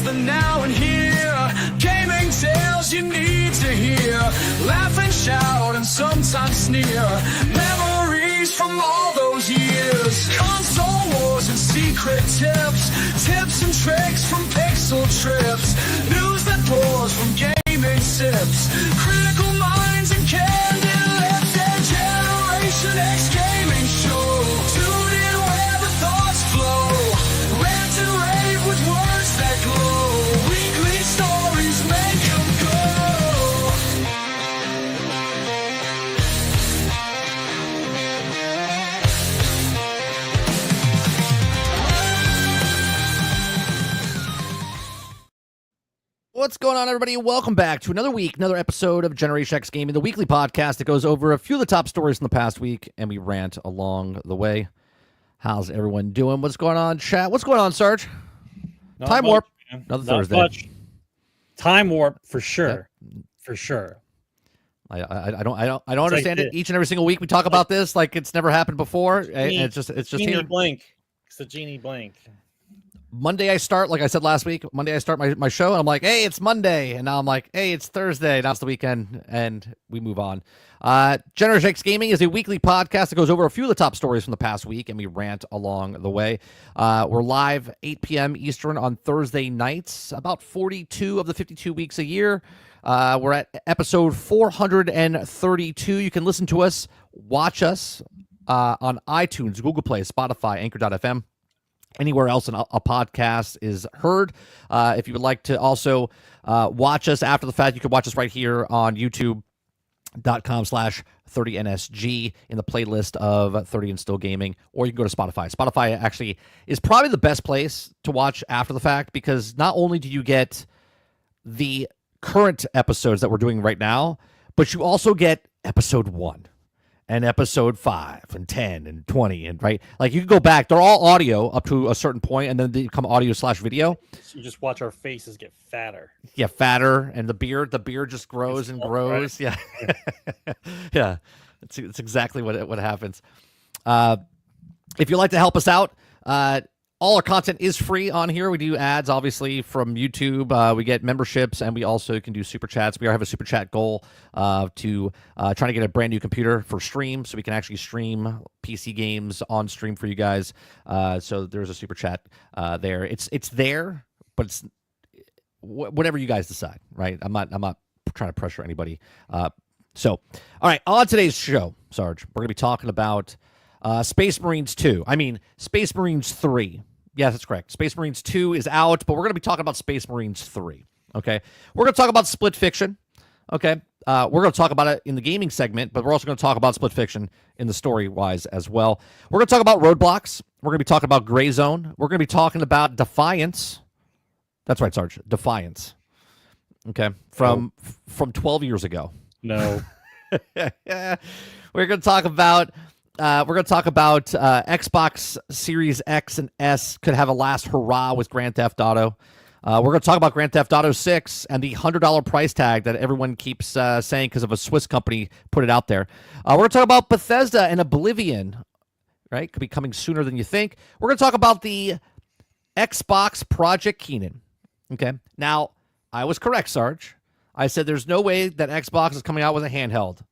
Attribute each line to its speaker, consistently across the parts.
Speaker 1: the now and here. Gaming tales you need to hear. Laugh and shout and sometimes sneer. Memories from all those years. Console wars and secret tips. Tips and tricks from pixel trips. News that pours from gaming sips. Critical minds and candid lips. And Generation X gaming show. Tune in where the thoughts flow. Rant and rave with words that glow. Weekly stories make them go.
Speaker 2: What's going on, everybody? Welcome back to another week, another episode of Generation X Gaming, the weekly podcast that goes over a few of the top stories from the past week, and we rant along the way. How's everyone doing? What's going on, chat? What's going on, Sarge?
Speaker 3: Not
Speaker 2: Time
Speaker 3: much,
Speaker 2: warp.
Speaker 3: man.
Speaker 2: Another
Speaker 3: Not
Speaker 2: Thursday.
Speaker 3: much. Time warp for sure. For sure.
Speaker 2: I don't understand it. Each and every single week we talk about this like it's never happened before. And it's just
Speaker 3: Genie
Speaker 2: here.
Speaker 3: blank. It's the genie blank.
Speaker 2: Monday I start, like I said last week, Monday I start my show, and I'm like, hey, it's Monday. And now I'm like, hey, it's Thursday. Now it's the weekend, and we move on. Generation X Gaming is a weekly podcast that goes over a few of the top stories from the past week, and we rant along the way. We're live 8 p.m. Eastern on Thursday nights, about 42 of the 52 weeks a year. We're at episode 432. You can listen to us, watch us on iTunes, Google Play, Spotify, Anchor.fm. Anywhere else a podcast is heard. If you would like to also watch us after the fact, you can watch us right here on youtube.com/30nsg in the playlist of 30 and Still Gaming, or you can go to Spotify. Spotify actually is probably the best place to watch after the fact, because not only do you get the current episodes that we're doing right now, but you also get episode 1. And episode 5 and 10 and 20, and right, like you can go back. They're all audio up to a certain point, and then they become audio/video.
Speaker 3: So you just watch our faces get fatter.
Speaker 2: Yeah, fatter, and the beard just grows and grows. Right. Yeah, yeah, it's exactly what happens. If you'd like to help us out, all our content is free on here. We do ads, obviously, from YouTube. We get memberships, and we also can do super chats. We have a super chat goal to try to get a brand new computer for stream, so we can actually stream PC games on stream for you guys. So there's a super chat there. It's there, but it's whatever you guys decide, right? I'm not trying to pressure anybody. So, all right, on today's show, Sarge, we're gonna be talking about Space Marines 2. I mean, Space Marines 3. Yes, that's correct. Space Marines 2 is out, but we're going to be talking about Space Marines 3. Okay? We're going to talk about Split Fiction. Okay? We're going to talk about it in the gaming segment, but we're also going to talk about Split Fiction in the story-wise as well. We're going to talk about Roadblocks. We're going to be talking about Gray Zone. We're going to be talking about Defiance. That's right, Sarge. Defiance. Okay? From 12 years ago.
Speaker 3: No.
Speaker 2: We're going to talk about Xbox Series X and S could have a last hurrah with Grand Theft Auto. We're going to talk about Grand Theft Auto 6 and the $100 price tag that everyone keeps saying because of a Swiss company put it out there. We're going to talk about Bethesda and Oblivion, right? Could be coming sooner than you think. We're going to talk about the Xbox Project Keenan. Okay. Now, I was correct, Sarge. I said there's no way that Xbox is coming out with a handheld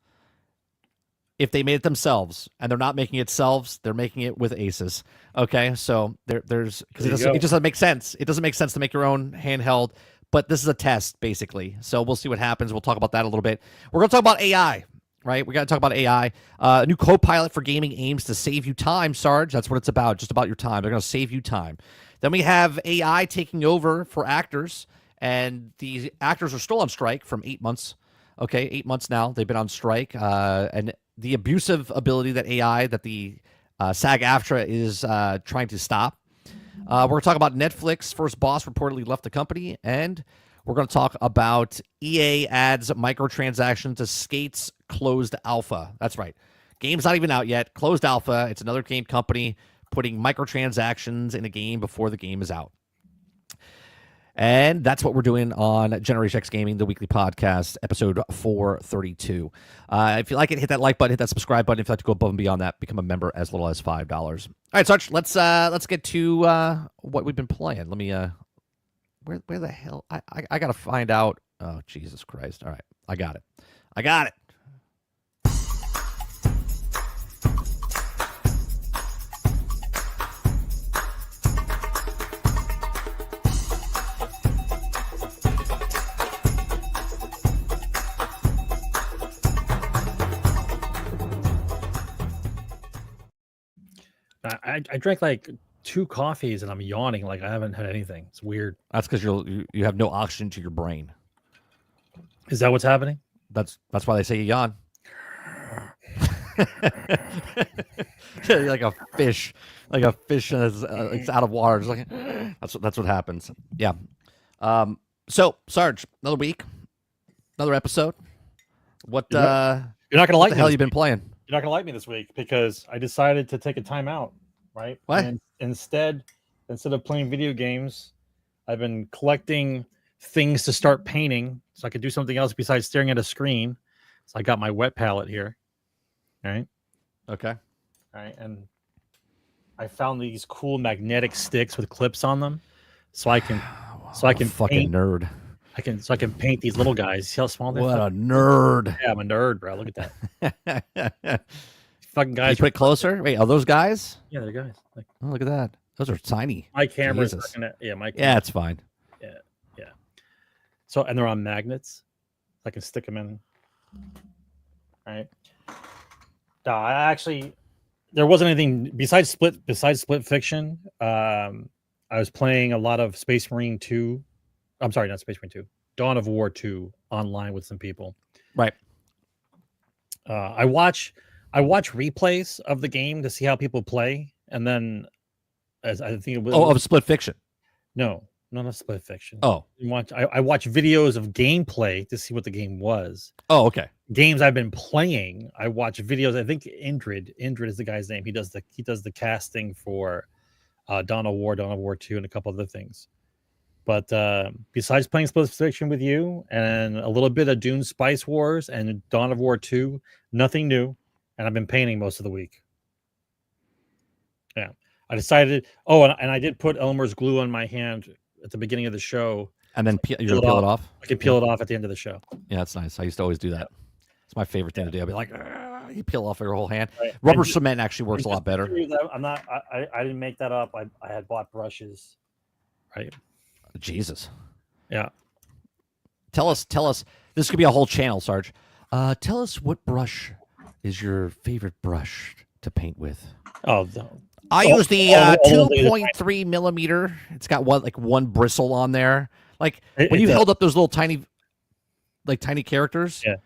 Speaker 2: if they made it themselves, and they're not making it themselves, they're making it with Aces. Okay, so there's because it just doesn't make sense. It doesn't make sense to make your own handheld, but this is a test basically. So we'll see what happens. We'll talk about that a little bit. We're going to talk about AI, right? We got to talk about AI. A new Copilot for gaming aims to save you time, Sarge. That's what it's about. Just about your time. They're going to save you time. Then we have AI taking over for actors, and the actors are still on strike from 8 months. Okay, 8 months now. They've been on strike, and the abusive ability that AI, that the SAG-AFTRA is trying to stop. We're going to talk about Netflix. First boss reportedly left the company. And we're going to talk about EA adds microtransactions to Skate's closed alpha. That's right. Game's not even out yet. Closed alpha. It's another game company putting microtransactions in a game before the game is out. And that's what we're doing on Generation X Gaming, the weekly podcast, episode 432. If you like it, hit that like button, hit that subscribe button. If you'd like to go above and beyond that, become a member as little as $5. All right, Sarge, let's get to what we've been playing. Let me where the hell? I gotta find out. Oh, Jesus Christ! All right, I got it. I got it.
Speaker 3: I drank like 2 coffees and I'm yawning like I haven't had anything. It's weird.
Speaker 2: That's because you have no oxygen to your brain.
Speaker 3: Is that what's happening?
Speaker 2: That's why they say you yawn. Like a fish, and it's out of water. It's like that's what happens. Yeah. So Sarge, another week, another episode. What
Speaker 3: You're not gonna
Speaker 2: what
Speaker 3: like
Speaker 2: the
Speaker 3: me
Speaker 2: hell
Speaker 3: this
Speaker 2: you been
Speaker 3: week.
Speaker 2: playing?
Speaker 3: You're not gonna like me this week because I decided to take a time out. Right.
Speaker 2: What?
Speaker 3: And instead of playing video games, I've been collecting things to start painting so I could do something else besides staring at a screen. So I got my wet palette here. All right.
Speaker 2: Okay.
Speaker 3: All right. And I found these cool magnetic sticks with clips on them. So I can
Speaker 2: fucking
Speaker 3: paint.
Speaker 2: nerd.
Speaker 3: I can paint these little guys. See how small they're?
Speaker 2: What a nerd.
Speaker 3: Yeah, I'm a nerd, bro. Look at that. Fucking
Speaker 2: Can you
Speaker 3: guys.
Speaker 2: put it closer? Wait, are those guys?
Speaker 3: Yeah, they're guys. Like,
Speaker 2: Oh, look at that. Those are tiny.
Speaker 3: my camera's
Speaker 2: Jesus.
Speaker 3: looking at, my
Speaker 2: Yeah,
Speaker 3: camera.
Speaker 2: it's fine.
Speaker 3: Yeah. So, and they're on magnets. I can stick them in. All right. No, I actually, there wasn't anything besides Split Fiction. I was playing a lot of Space Marine 2. I'm sorry, not Space Marine 2. Dawn of War 2 online with some people.
Speaker 2: Right.
Speaker 3: I watch replays of the game to see how people play, and then as I think it was
Speaker 2: of Split Fiction.
Speaker 3: no, not a Split Fiction.
Speaker 2: Oh.
Speaker 3: I watch videos of gameplay to see what the game was.
Speaker 2: Oh, okay.
Speaker 3: Games I've been playing, I watch videos. I think Indrid is the guy's name. He does the casting for Dawn of War 2, and a couple other things. But besides playing Split Fiction with you and a little bit of Dune Spice Wars and Dawn of War 2, nothing new. And I've been painting most of the week. Yeah. I decided, and I did put Elmer's glue on my hand at the beginning of the show.
Speaker 2: And then you're going to peel it off?
Speaker 3: I can peel it off at the end of the show.
Speaker 2: Yeah, that's nice. I used to always do that. It's my favorite thing to do. I'll be like, you peel off your whole hand.
Speaker 3: Right.
Speaker 2: Rubber cement actually works a lot better.
Speaker 3: I didn't make that up. I had bought brushes. Right.
Speaker 2: Jesus.
Speaker 3: Yeah.
Speaker 2: Tell us. This could be a whole channel, Sarge. Tell us what brush is your favorite brush to paint with.
Speaker 3: Oh, no.
Speaker 2: I use the 2.3 millimeter. It's got one bristle on there. Like when you held up those little tiny characters.
Speaker 3: Yeah.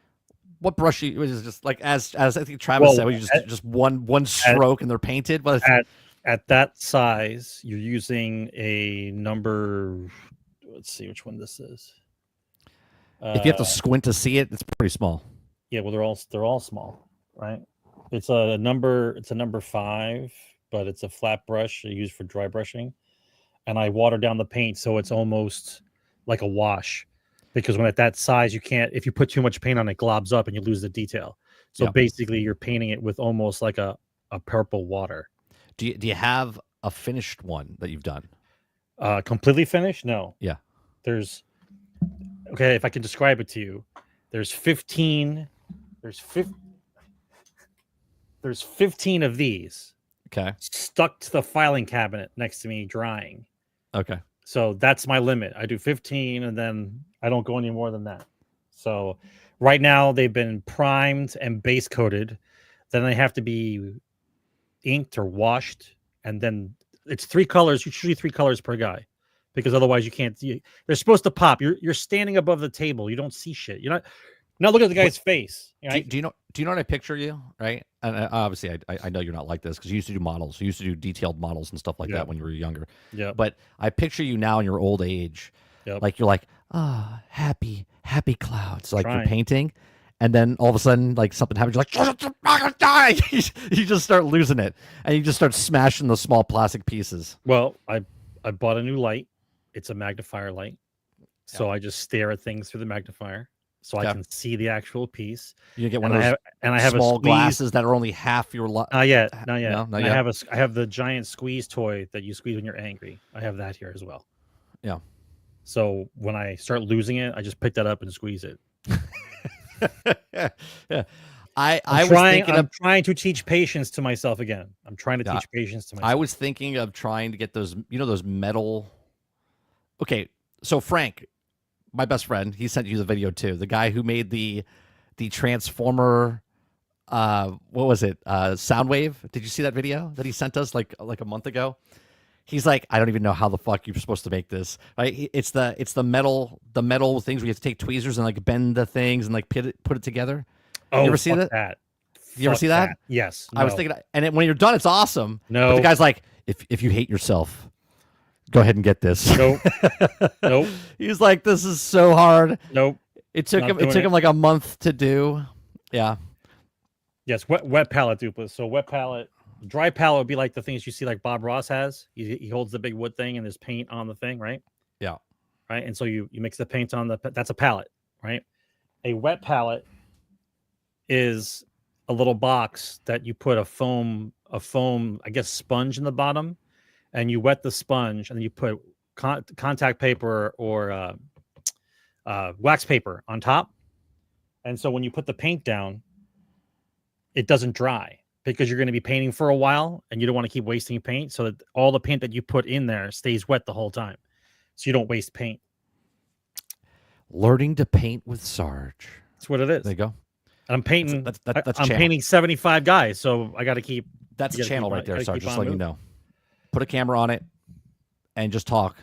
Speaker 2: What brush was just like as I think Travis said, you just one stroke and they're painted. But
Speaker 3: at that size, you're using a number. Let's see which one this is.
Speaker 2: If you have to squint to see it, it's pretty small.
Speaker 3: Yeah, well, they're all small, right? It's a number 5, but it's a flat brush used for dry brushing, and I water down the paint so it's almost like a wash, because when at that size, you can't. If you put too much paint on it, globs up and you lose the detail. So basically, you're painting it with almost like a purple water.
Speaker 2: Do you have a finished one that you've done?
Speaker 3: Completely finished? No.
Speaker 2: Yeah.
Speaker 3: Okay, if I can describe it to you, there's 15 of these.
Speaker 2: Okay.
Speaker 3: Stuck to the filing cabinet next to me drying.
Speaker 2: Okay.
Speaker 3: So that's my limit. I do 15 and then I don't go any more than that. So right now they've been primed and base coated. Then they have to be inked or washed. And then it's 3 colors, usually 3 colors per guy. Because otherwise you can't. They're supposed to pop. You're standing above the table. You don't see shit. You're not looking at the guy's face.
Speaker 2: Do you know what I picture you, right? And obviously I know you're not like this because you used to do models. You used to do detailed models and stuff like that when you were younger.
Speaker 3: Yeah.
Speaker 2: But I picture you now in your old age.
Speaker 3: Yep.
Speaker 2: Like you're like, happy clouds. Like
Speaker 3: Trying.
Speaker 2: you're painting. And then all of a sudden, like something happens. You're like, I'm gonna die. You just start losing it. And you just start smashing the small plastic pieces.
Speaker 3: Well, I bought a new light. It's a magnifier light. So I just stare at things through the magnifier. So I can see the actual piece.
Speaker 2: You get one of those
Speaker 3: I have
Speaker 2: small
Speaker 3: a
Speaker 2: glasses that are only half your light.
Speaker 3: Not yet.
Speaker 2: No, not
Speaker 3: I
Speaker 2: yet.
Speaker 3: have the giant squeeze toy that you squeeze when you're angry. I have that here as well.
Speaker 2: Yeah.
Speaker 3: So when I start losing it, I just pick that up and squeeze it.
Speaker 2: Yeah. I was thinking
Speaker 3: I'm trying to teach patience to myself again. I'm trying to
Speaker 2: Yeah,
Speaker 3: teach patience to myself.
Speaker 2: I was thinking of trying to get those, those metal. Okay, so Frank, my best friend, he sent you the video too. The guy who made the Transformer, what was it? Soundwave. Did you see that video that he sent us like a month ago? He's like, I don't even know how the fuck you're supposed to make this. Right? It's the metal things where you have to take tweezers and like bend the things and like put it together.
Speaker 3: Oh,
Speaker 2: you ever see that? You ever see that?
Speaker 3: Yes.
Speaker 2: I was thinking, and when you're done, it's awesome.
Speaker 3: No.
Speaker 2: But the guy's like, if you hate yourself, go ahead and get this.
Speaker 3: Nope. Nope.
Speaker 2: He's like, this is so hard.
Speaker 3: Nope.
Speaker 2: It took him like a month to do. Yeah.
Speaker 3: Yes, wet pallet duplas. So wet pallet, dry pallet would be like the things you see like Bob Ross has. He holds the big wood thing and there's paint on the thing, right?
Speaker 2: Yeah.
Speaker 3: Right. And so you mix the paint on that's a pallet, right? A wet pallet is a little box that you put a foam, I guess, sponge in the bottom, and you wet the sponge, and then you put contact paper or wax paper on top. And so when you put the paint down, it doesn't dry because you're going to be painting for a while, and you don't want to keep wasting paint. So that all the paint that you put in there stays wet the whole time, so you don't waste paint.
Speaker 2: Learning to paint with Sarge.
Speaker 3: That's what it is.
Speaker 2: There you go.
Speaker 3: I'm painting.
Speaker 2: That's
Speaker 3: I'm painting 75 guys, so I got to keep.
Speaker 2: That's a channel right there, Sarge. Just letting you know. Put a camera on it and just talk.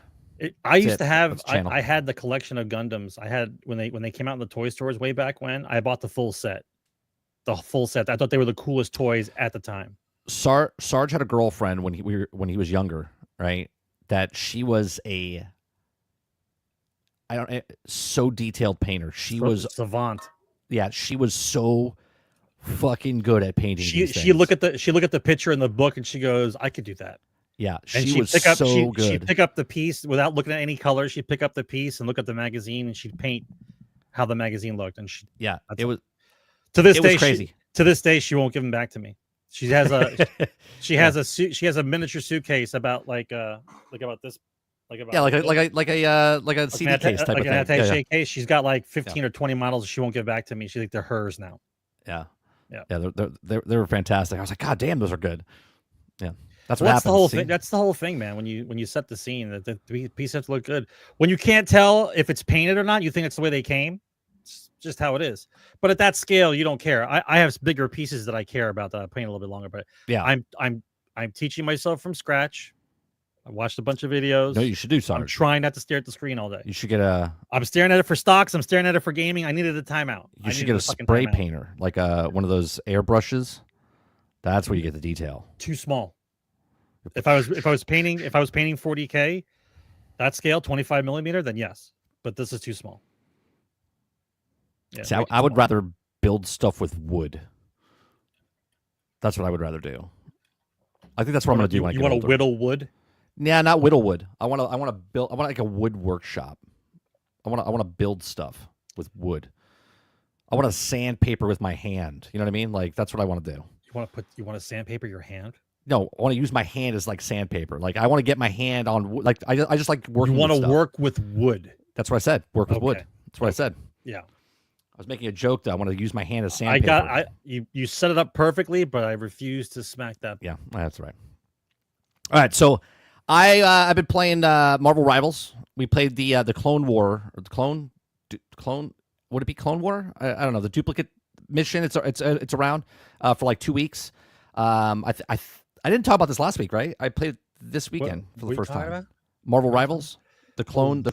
Speaker 3: I used to have. I had the collection of Gundams. I had when they came out in the toy stores way back when. I bought the full set. The full set. I thought they were the coolest toys at the time.
Speaker 2: Sarge had a girlfriend when he was younger, right? That she was so detailed painter. She was
Speaker 3: savant.
Speaker 2: Yeah, she was so fucking good at painting.
Speaker 3: She look at the picture in the book and she goes, "I could do that."
Speaker 2: Yeah,
Speaker 3: and
Speaker 2: she was so good.
Speaker 3: She'd pick up the piece without looking at any colors. She'd pick up the piece and look at the magazine, and she'd paint how the magazine looked. And it was crazy. To this day, she won't give them back to me. She has a she has a miniature suitcase about like about this. Like
Speaker 2: a CD case type of thing.
Speaker 3: Like an attaché case. She's got like 15 or 20 models she won't give back to me. She think they're hers now.
Speaker 2: Yeah. They were fantastic. I was like, God damn, those are good. Yeah, that's what happens.
Speaker 3: The whole thing. That's the whole thing, man. When you set the scene, the piece has to look good. When you can't tell if it's painted or not, you think it's the way they came. It's just how it is. But at that scale, you don't care. I have bigger pieces that I care about that I paint a little bit longer. But yeah, I'm teaching myself from scratch. I watched a bunch of videos.
Speaker 2: No, you should do something.
Speaker 3: I'm trying not to stare at the screen all day.
Speaker 2: You should get
Speaker 3: I'm staring at it for stocks. I'm staring at it for gaming. I needed a timeout.
Speaker 2: You should get a spray painter, like one of those airbrushes. That's where you get the detail.
Speaker 3: Too small. If I was painting 40K, that scale 25 millimeter, then yes. But this is too small.
Speaker 2: Yeah, see, I would rather build stuff with wood. That's what I would rather do. I think that's what I'm going to do when I get older.
Speaker 3: You want to whittle wood?
Speaker 2: Yeah, not whittle wood. I want to build. I want like a wood workshop. I want to build stuff with wood. I want to sandpaper with my hand. You know what I mean? Like that's what I want to do.
Speaker 3: You want to sandpaper your hand?
Speaker 2: No, I want to use my hand as like sandpaper. Like I want to get my hand on wood. Like I just like working.
Speaker 3: You want to work with wood?
Speaker 2: That's what I said. Work with wood. That's what I said.
Speaker 3: Yeah.
Speaker 2: I was making a joke that I want to use my hand as sandpaper.
Speaker 3: You set it up perfectly, but I refuse to smack that.
Speaker 2: Yeah, that's right. All right, so I've been playing Marvel Rivals. We played the Clone War, or the Clone. Would it be Clone War? I don't know. The duplicate mission. It's around for like 2 weeks. I didn't talk about this last week, right? I played this weekend for the first time.
Speaker 3: About?
Speaker 2: Marvel Rivals. The clone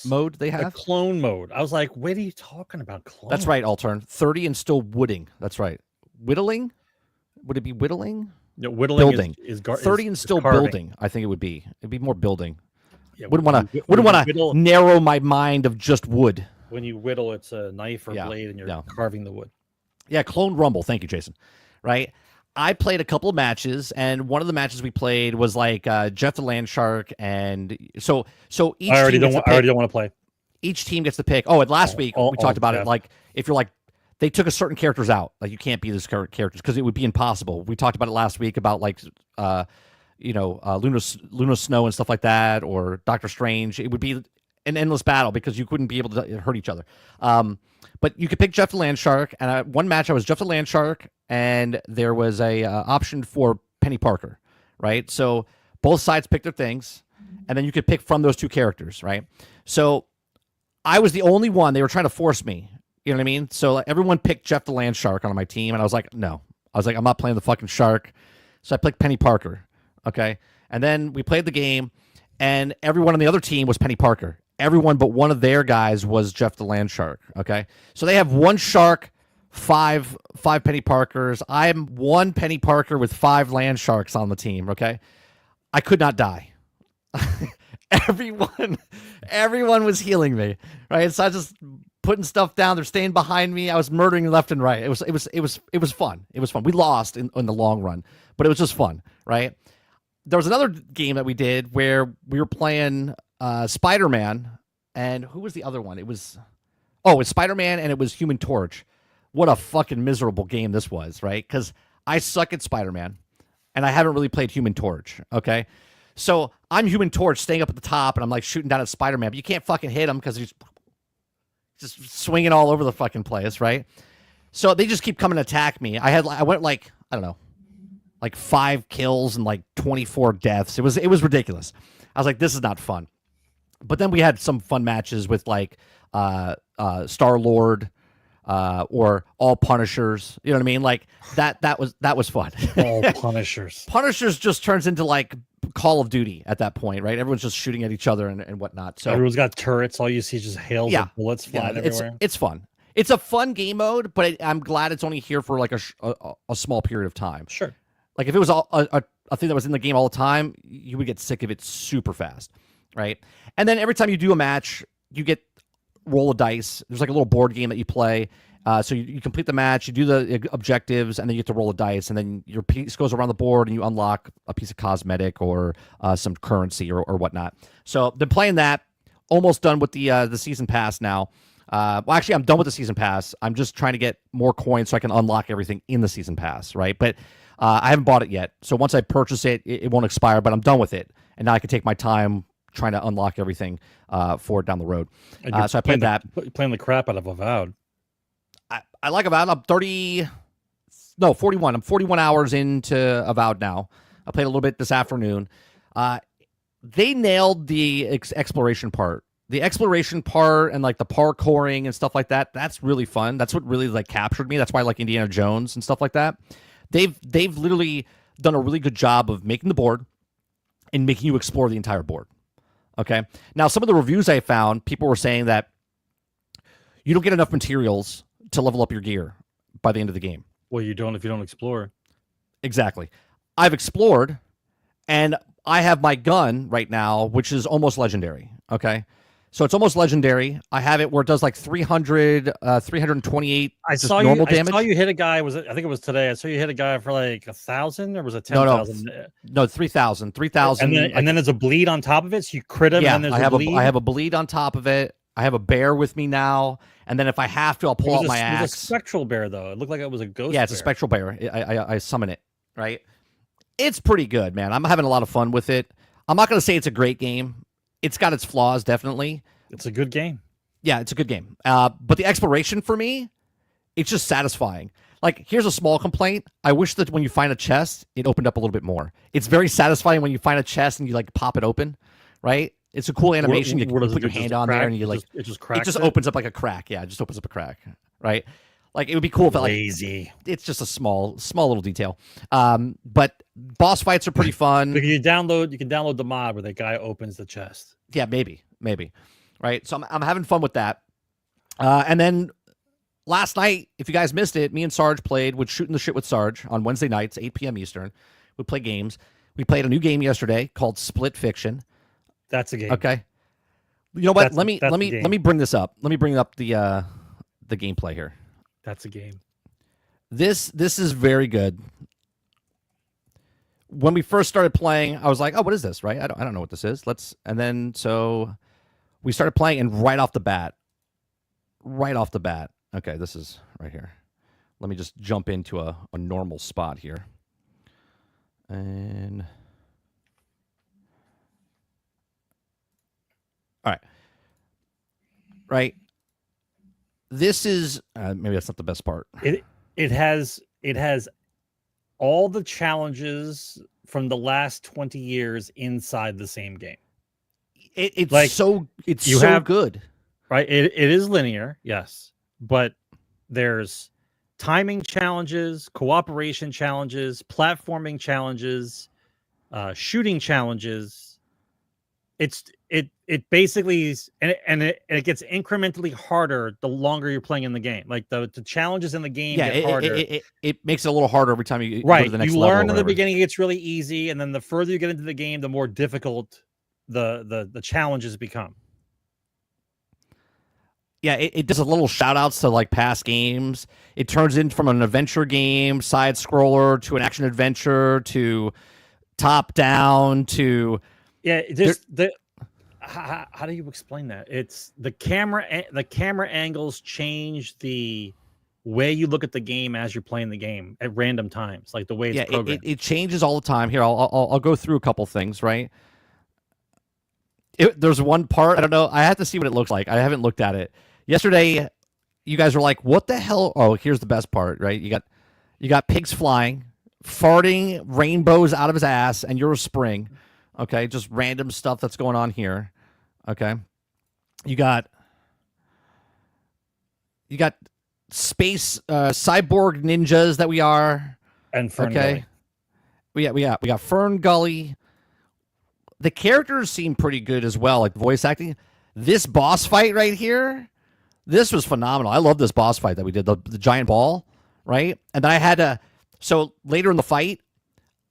Speaker 2: mode they have.
Speaker 3: The clone mode. I was like, what are you talking about? Clone?
Speaker 2: That's right, Altern. 30 and still wooding. That's right. Whittling? Would it be whittling?
Speaker 3: No, whittling
Speaker 2: building.
Speaker 3: Is
Speaker 2: 30 and still building. I think it would be. It'd be more building.
Speaker 3: Yeah,
Speaker 2: wouldn't want to narrow my mind of just wood.
Speaker 3: When you whittle, it's a knife or blade, and you're carving the wood.
Speaker 2: Yeah, Clone Rumble. Thank you, Jason. Right. I played a couple of matches, and one of the matches we played was like Jeff the Landshark, and so each
Speaker 3: I already don't want to play.
Speaker 2: Each team gets to pick. Oh, and last week we talked about it. Like if you're like, they took a certain characters out. Like you can't be this characters because it would be impossible. We talked about it last week about like, Luna Snow and stuff like that, or Doctor Strange. It would be an endless battle because you couldn't be able to hurt each other. But you could pick Jeff the Land Shark, and one match I was Jeff the Land Shark, and there was a option for Penny Parker, right? So both sides picked their things, and then you could pick from those two characters, right? So I was the only one. They were trying to force me. You know what I mean? So everyone picked Jeff the Land Shark on my team, and I was like, no. I was like, I'm not playing the fucking shark. So I picked Penny Parker, okay? And then we played the game, and everyone on the other team was Penny Parker. Everyone but one of their guys was Jeff the Land Shark, okay? So they have one shark, five Penny Parkers. I'm one Penny Parker with 5 land sharks on the team, okay? I could not die. Everyone was healing me, right? So I was just putting stuff down. They're staying behind me. I was murdering left and right. It was fun. It was fun. We lost in the long run, but it was just fun, right? There was another game that we did where we were playing Spider-Man, and who was the other one? It's Spider-Man, and it was Human Torch. What a fucking miserable game this was, right? Because I suck at Spider-Man, and I haven't really played Human Torch, okay? So I'm Human Torch staying up at the top, and I'm like shooting down at Spider-Man, but you can't fucking hit him because he's just swinging all over the fucking place, right? So they just keep coming to attack me. I went like, I don't know, like 5 kills and like 24 deaths. It was ridiculous. I was like, this is not fun. But then we had some fun matches with like Star-Lord or all Punishers. You know what I mean? Like that was fun.
Speaker 3: All Punishers.
Speaker 2: Punishers just turns into like Call of Duty at that point, right? Everyone's just shooting at each other and whatnot. So
Speaker 3: everyone's got turrets. All you see is just hails of bullets flying everywhere.
Speaker 2: It's fun. It's a fun game mode, but I'm glad it's only here for like a small period of time.
Speaker 3: Sure.
Speaker 2: Like if it was a thing that was in the game all the time, you would get sick of it super fast, right? And then every time you do a match, you get roll a dice. There's like a little board game that you play. So you complete the match, you do the objectives, and then you get to roll a dice, and then your piece goes around the board, and you unlock a piece of cosmetic or some currency or whatnot. So been playing that. Almost done with the season pass now. Well, actually, I'm done with the season pass. I'm just trying to get more coins so I can unlock everything in the season pass, right? But I haven't bought it yet. So once I purchase it, it won't expire, but I'm done with it. And now I can take my time trying to unlock everything for it down the road. So I played that.
Speaker 3: Playing the crap out of Avowed.
Speaker 2: I like Avowed. I'm 41. I'm 41 hours into Avowed now. I played a little bit this afternoon. They nailed the exploration part. The exploration part and like the parkouring and stuff like that, that's really fun. That's what really like captured me. That's why I like Indiana Jones and stuff like that. They've literally done a really good job of making the board and making you explore the entire board. Okay. Now, some of the reviews I found, people were saying that you don't get enough materials to level up your gear by the end of the game.
Speaker 3: Well, you don't if you don't explore.
Speaker 2: Exactly. I've explored, and I have my gun right now, which is almost legendary. Okay. So it's almost legendary. I have it where it does like 300, 328 normal damage.
Speaker 3: I saw you hit a guy. I think it was today. I saw you hit a guy for like 1,000, or was it
Speaker 2: 10,000? No, 3,000. 3,000.
Speaker 3: And then there's a bleed on top of it. So you crit him.
Speaker 2: Yeah,
Speaker 3: and then
Speaker 2: I have a bleed on top of it. I have a bear with me now. And then if I have to, I'll pull out my axe.
Speaker 3: It was a spectral bear, though. It looked like it was a ghost
Speaker 2: Yeah, it's a spectral bear. I summon it, right? It's pretty good, man. I'm having a lot of fun with it. I'm not going to say it's a great game. It's got its flaws, definitely.
Speaker 3: It's a good game.
Speaker 2: Yeah, it's a good game. But the exploration for me, it's just satisfying. Like, here's a small complaint. I wish that when you find a chest, it opened up a little bit more. It's very satisfying when you find a chest and you like pop it open, right? It's a cool animation. You can put your hand on there and you like
Speaker 3: it just cracks.
Speaker 2: It just opens up like a crack. Yeah, it just opens up a crack, right? Like it would be cool if
Speaker 3: lazy.
Speaker 2: It's just a small little detail. But boss fights are pretty fun.
Speaker 3: You can download the mod where the guy opens the chest.
Speaker 2: Yeah, maybe. Right. So I'm having fun with that. And then last night, if you guys missed it, me and Sarge played with Shooting the Shit with Sarge on Wednesday nights, 8 p.m. Eastern. We play games. We played a new game yesterday called Split Fiction.
Speaker 3: That's a game.
Speaker 2: Okay. You know what? Let me bring this up. Let me bring up the gameplay here.
Speaker 3: That's a game.
Speaker 2: This is very good. When we first started playing, I was like, "Oh, what is this?" Right? I don't know what this is. So we started playing, and right off the bat. Okay, this is right here. Let me just jump into a normal spot here. And all right. right? This is maybe that's not the best part.
Speaker 3: It has all the challenges from the last 20 years inside the same game.
Speaker 2: It's
Speaker 3: Like,
Speaker 2: so good.
Speaker 3: Right? It is linear, yes, but there's timing challenges, cooperation challenges, platforming challenges, shooting challenges. It basically is, and it gets incrementally harder the longer you're playing in the game. Like the challenges in the game get harder.
Speaker 2: It makes it a little harder every time you
Speaker 3: right.
Speaker 2: go to the next
Speaker 3: you
Speaker 2: level.
Speaker 3: Learn in the beginning, it gets really easy, and then the further you get into the game, the more difficult the challenges become.
Speaker 2: Yeah, it does a little shout outs to like past games. It turns in from an adventure game, side scroller, to an action adventure, to top down, to
Speaker 3: how do you explain that? It's the camera angles change the way you look at the game as you're playing the game at random times, like the way it's programmed.
Speaker 2: It changes all the time. Here, I'll go through a couple things, right? There's one part, I don't know, I have to see what it looks like. I haven't looked at it. Yesterday, you guys were like, what the hell? Oh, here's the best part, right? You got pigs flying, farting rainbows out of his ass, and you're a spring. Okay, just random stuff that's going on here. Okay. You got space cyborg ninjas that we are.
Speaker 3: And Fern Gully.
Speaker 2: We got Fern Gully. The characters seem pretty good as well, like voice acting. This boss fight right here, this was phenomenal. I love this boss fight that we did, the giant ball, right? And I had to, so later in the fight,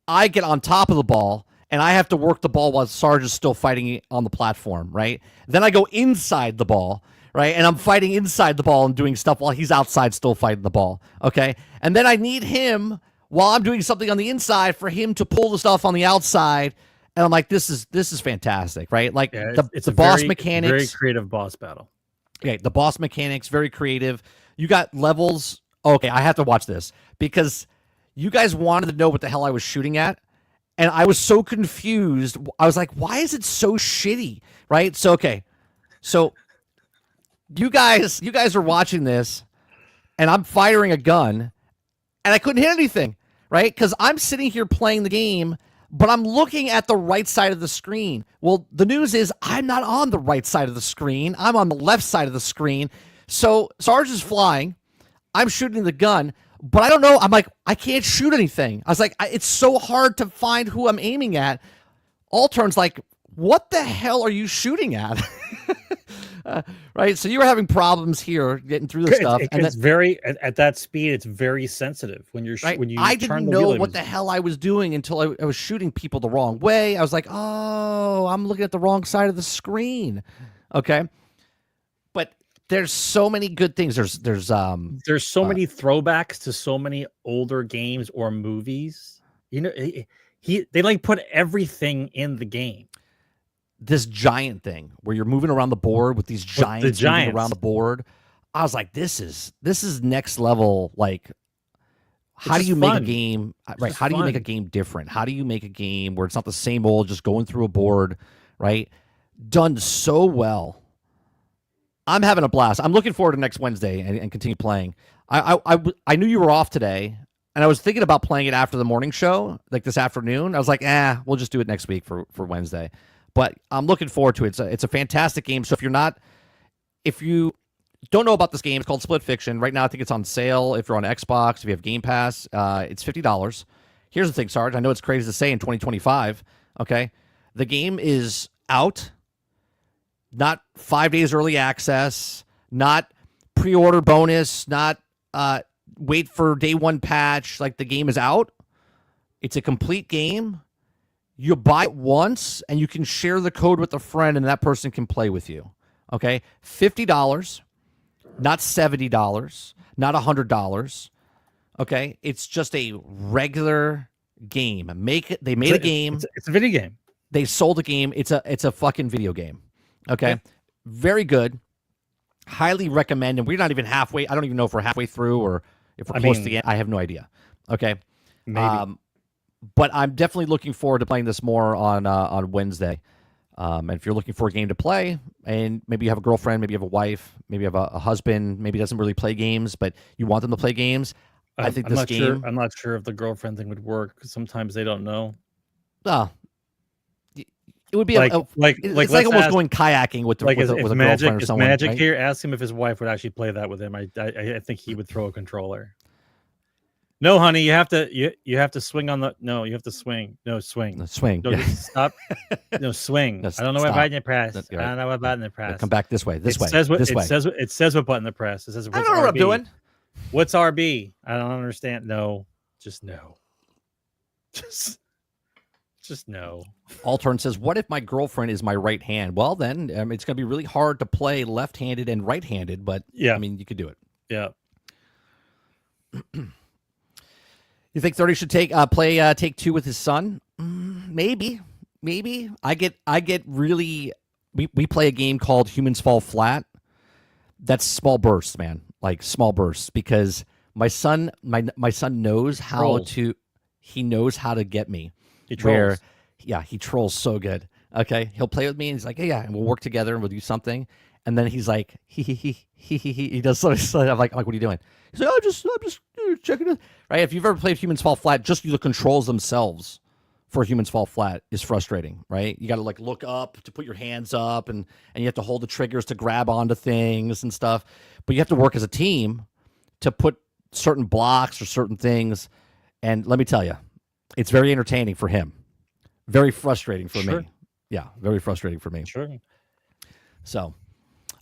Speaker 2: I get on top of the ball, and I have to work the ball while Sarge is still fighting on the platform, right? Then I go inside the ball, right? And I'm fighting inside the ball and doing stuff while he's outside still fighting the ball, okay? And then I need him, while I'm doing something on the inside, for him to pull the stuff on the outside. And I'm like, this is fantastic, right? Like it's the boss mechanics.
Speaker 3: Very creative boss battle.
Speaker 2: Okay, the boss mechanics, very creative. You got levels. Okay, I have to watch this because you guys wanted to know what the hell I was shooting at. And I was so confused. I was like, why is it so shitty? Right? So, okay. So you guys are watching this, and I'm firing a gun, and I couldn't hit anything, right? Because I'm sitting here playing the game, but I'm looking at the right side of the screen. Well, the news is I'm not on the right side of the screen. I'm on the left side of the screen. So Sarge is flying. I'm shooting the gun, but I don't know. I'm like, I can't shoot anything. I was like, it's so hard to find who I'm aiming at. Altern's like, what the hell are you shooting at? Right? So you were having problems here getting through the stuff.
Speaker 3: And it's very, at that speed, it's very sensitive when you're
Speaker 2: right?
Speaker 3: when you
Speaker 2: I
Speaker 3: turn
Speaker 2: didn't
Speaker 3: the
Speaker 2: know
Speaker 3: wheel.
Speaker 2: what the hell I was doing until I was shooting people the wrong way. I was like, oh, I'm looking at the wrong side of the screen. Okay. But there's so many good things. There's so
Speaker 3: many throwbacks to so many older games or movies. You know, they like put everything in the game.
Speaker 2: This giant thing where you're moving around the board with these giants moving around the board. I was like, this is next level. Like, how do you make a game right? How do you make a game different? How do you make a game where it's not the same old, just going through a board, right? Done so well. I'm having a blast. I'm looking forward to next Wednesday and continue playing. I knew you were off today, and I was thinking about playing it after the morning show, like this afternoon. I was like, we'll just do it next week for Wednesday. But I'm looking forward to it. It's a fantastic game. So if you don't know about this game, it's called Split Fiction. Right now, I think it's on sale. If you're on Xbox, if you have Game Pass, it's $50. Here's the thing, Sarge. I know it's crazy to say in 2025. Okay, the game is out. Not 5 days early access. Not pre-order bonus. Not wait for day one patch. Like, the game is out. It's a complete game. You buy it once, and you can share the code with a friend, and that person can play with you. Okay? $50, not $70, not $100. Okay? It's just a regular game. They made a game.
Speaker 3: It's a video game.
Speaker 2: They sold a game. It's a fucking video game. Okay? Yeah. Very good. Highly recommend. And we're not even halfway. I don't even know if we're halfway through or if we're close to the end. I have no idea. Okay?
Speaker 3: Maybe.
Speaker 2: But I'm definitely looking forward to playing this more on Wednesday. And if you're looking for a game to play, and maybe you have a girlfriend, maybe you have a wife, maybe you have a husband, maybe doesn't really play games, but you want them to play games. I think this game.
Speaker 3: I'm not sure if the girlfriend thing would work because sometimes they don't know.
Speaker 2: It would be
Speaker 3: Like
Speaker 2: it's like almost going kayaking with a girlfriend or someone.
Speaker 3: Magic
Speaker 2: right?
Speaker 3: here, ask him if his wife would actually play that with him. I think he would throw a controller. No, honey, you have to swing on the. No, you have to swing. No, swing.
Speaker 2: No, swing.
Speaker 3: No,
Speaker 2: Yeah.
Speaker 3: just stop. No, swing.
Speaker 2: No,
Speaker 3: I don't know what
Speaker 2: stop.
Speaker 3: button to press.
Speaker 2: That's
Speaker 3: I
Speaker 2: right.
Speaker 3: don't know what button to press.
Speaker 2: Come back this way. This way.
Speaker 3: Says what,
Speaker 2: this
Speaker 3: it
Speaker 2: way.
Speaker 3: says what button to press. It says.
Speaker 2: I don't know what I'm doing.
Speaker 3: What's RB? I don't understand. No, just no. Just no.
Speaker 2: Altern says, "What if my girlfriend is my right hand?" Well, then it's going to be really hard to play left-handed and right-handed. But
Speaker 3: yeah,
Speaker 2: I mean, you could do it.
Speaker 3: Yeah.
Speaker 2: You think 30 should play Take Two with his son? Maybe. I get really. We play a game called Humans Fall Flat. That's small bursts, man. Like small bursts, because my son knows how to. He knows how to get me.
Speaker 3: He trolls.
Speaker 2: He trolls so good. Okay, he'll play with me, and he's like, yeah, and we'll work together, and we'll do something. And then he's like, he does something. I'm like, what are you doing? He's like, I'm just checking it. Right? If you've ever played Humans Fall Flat, just the controls themselves for Humans Fall Flat is frustrating. Right? You got to like look up to put your hands up, and you have to hold the triggers to grab onto things and stuff. But you have to work as a team to put certain blocks or certain things. And let me tell you, it's very entertaining for him. Very frustrating for me. Yeah, very frustrating for me.
Speaker 3: Sure.
Speaker 2: So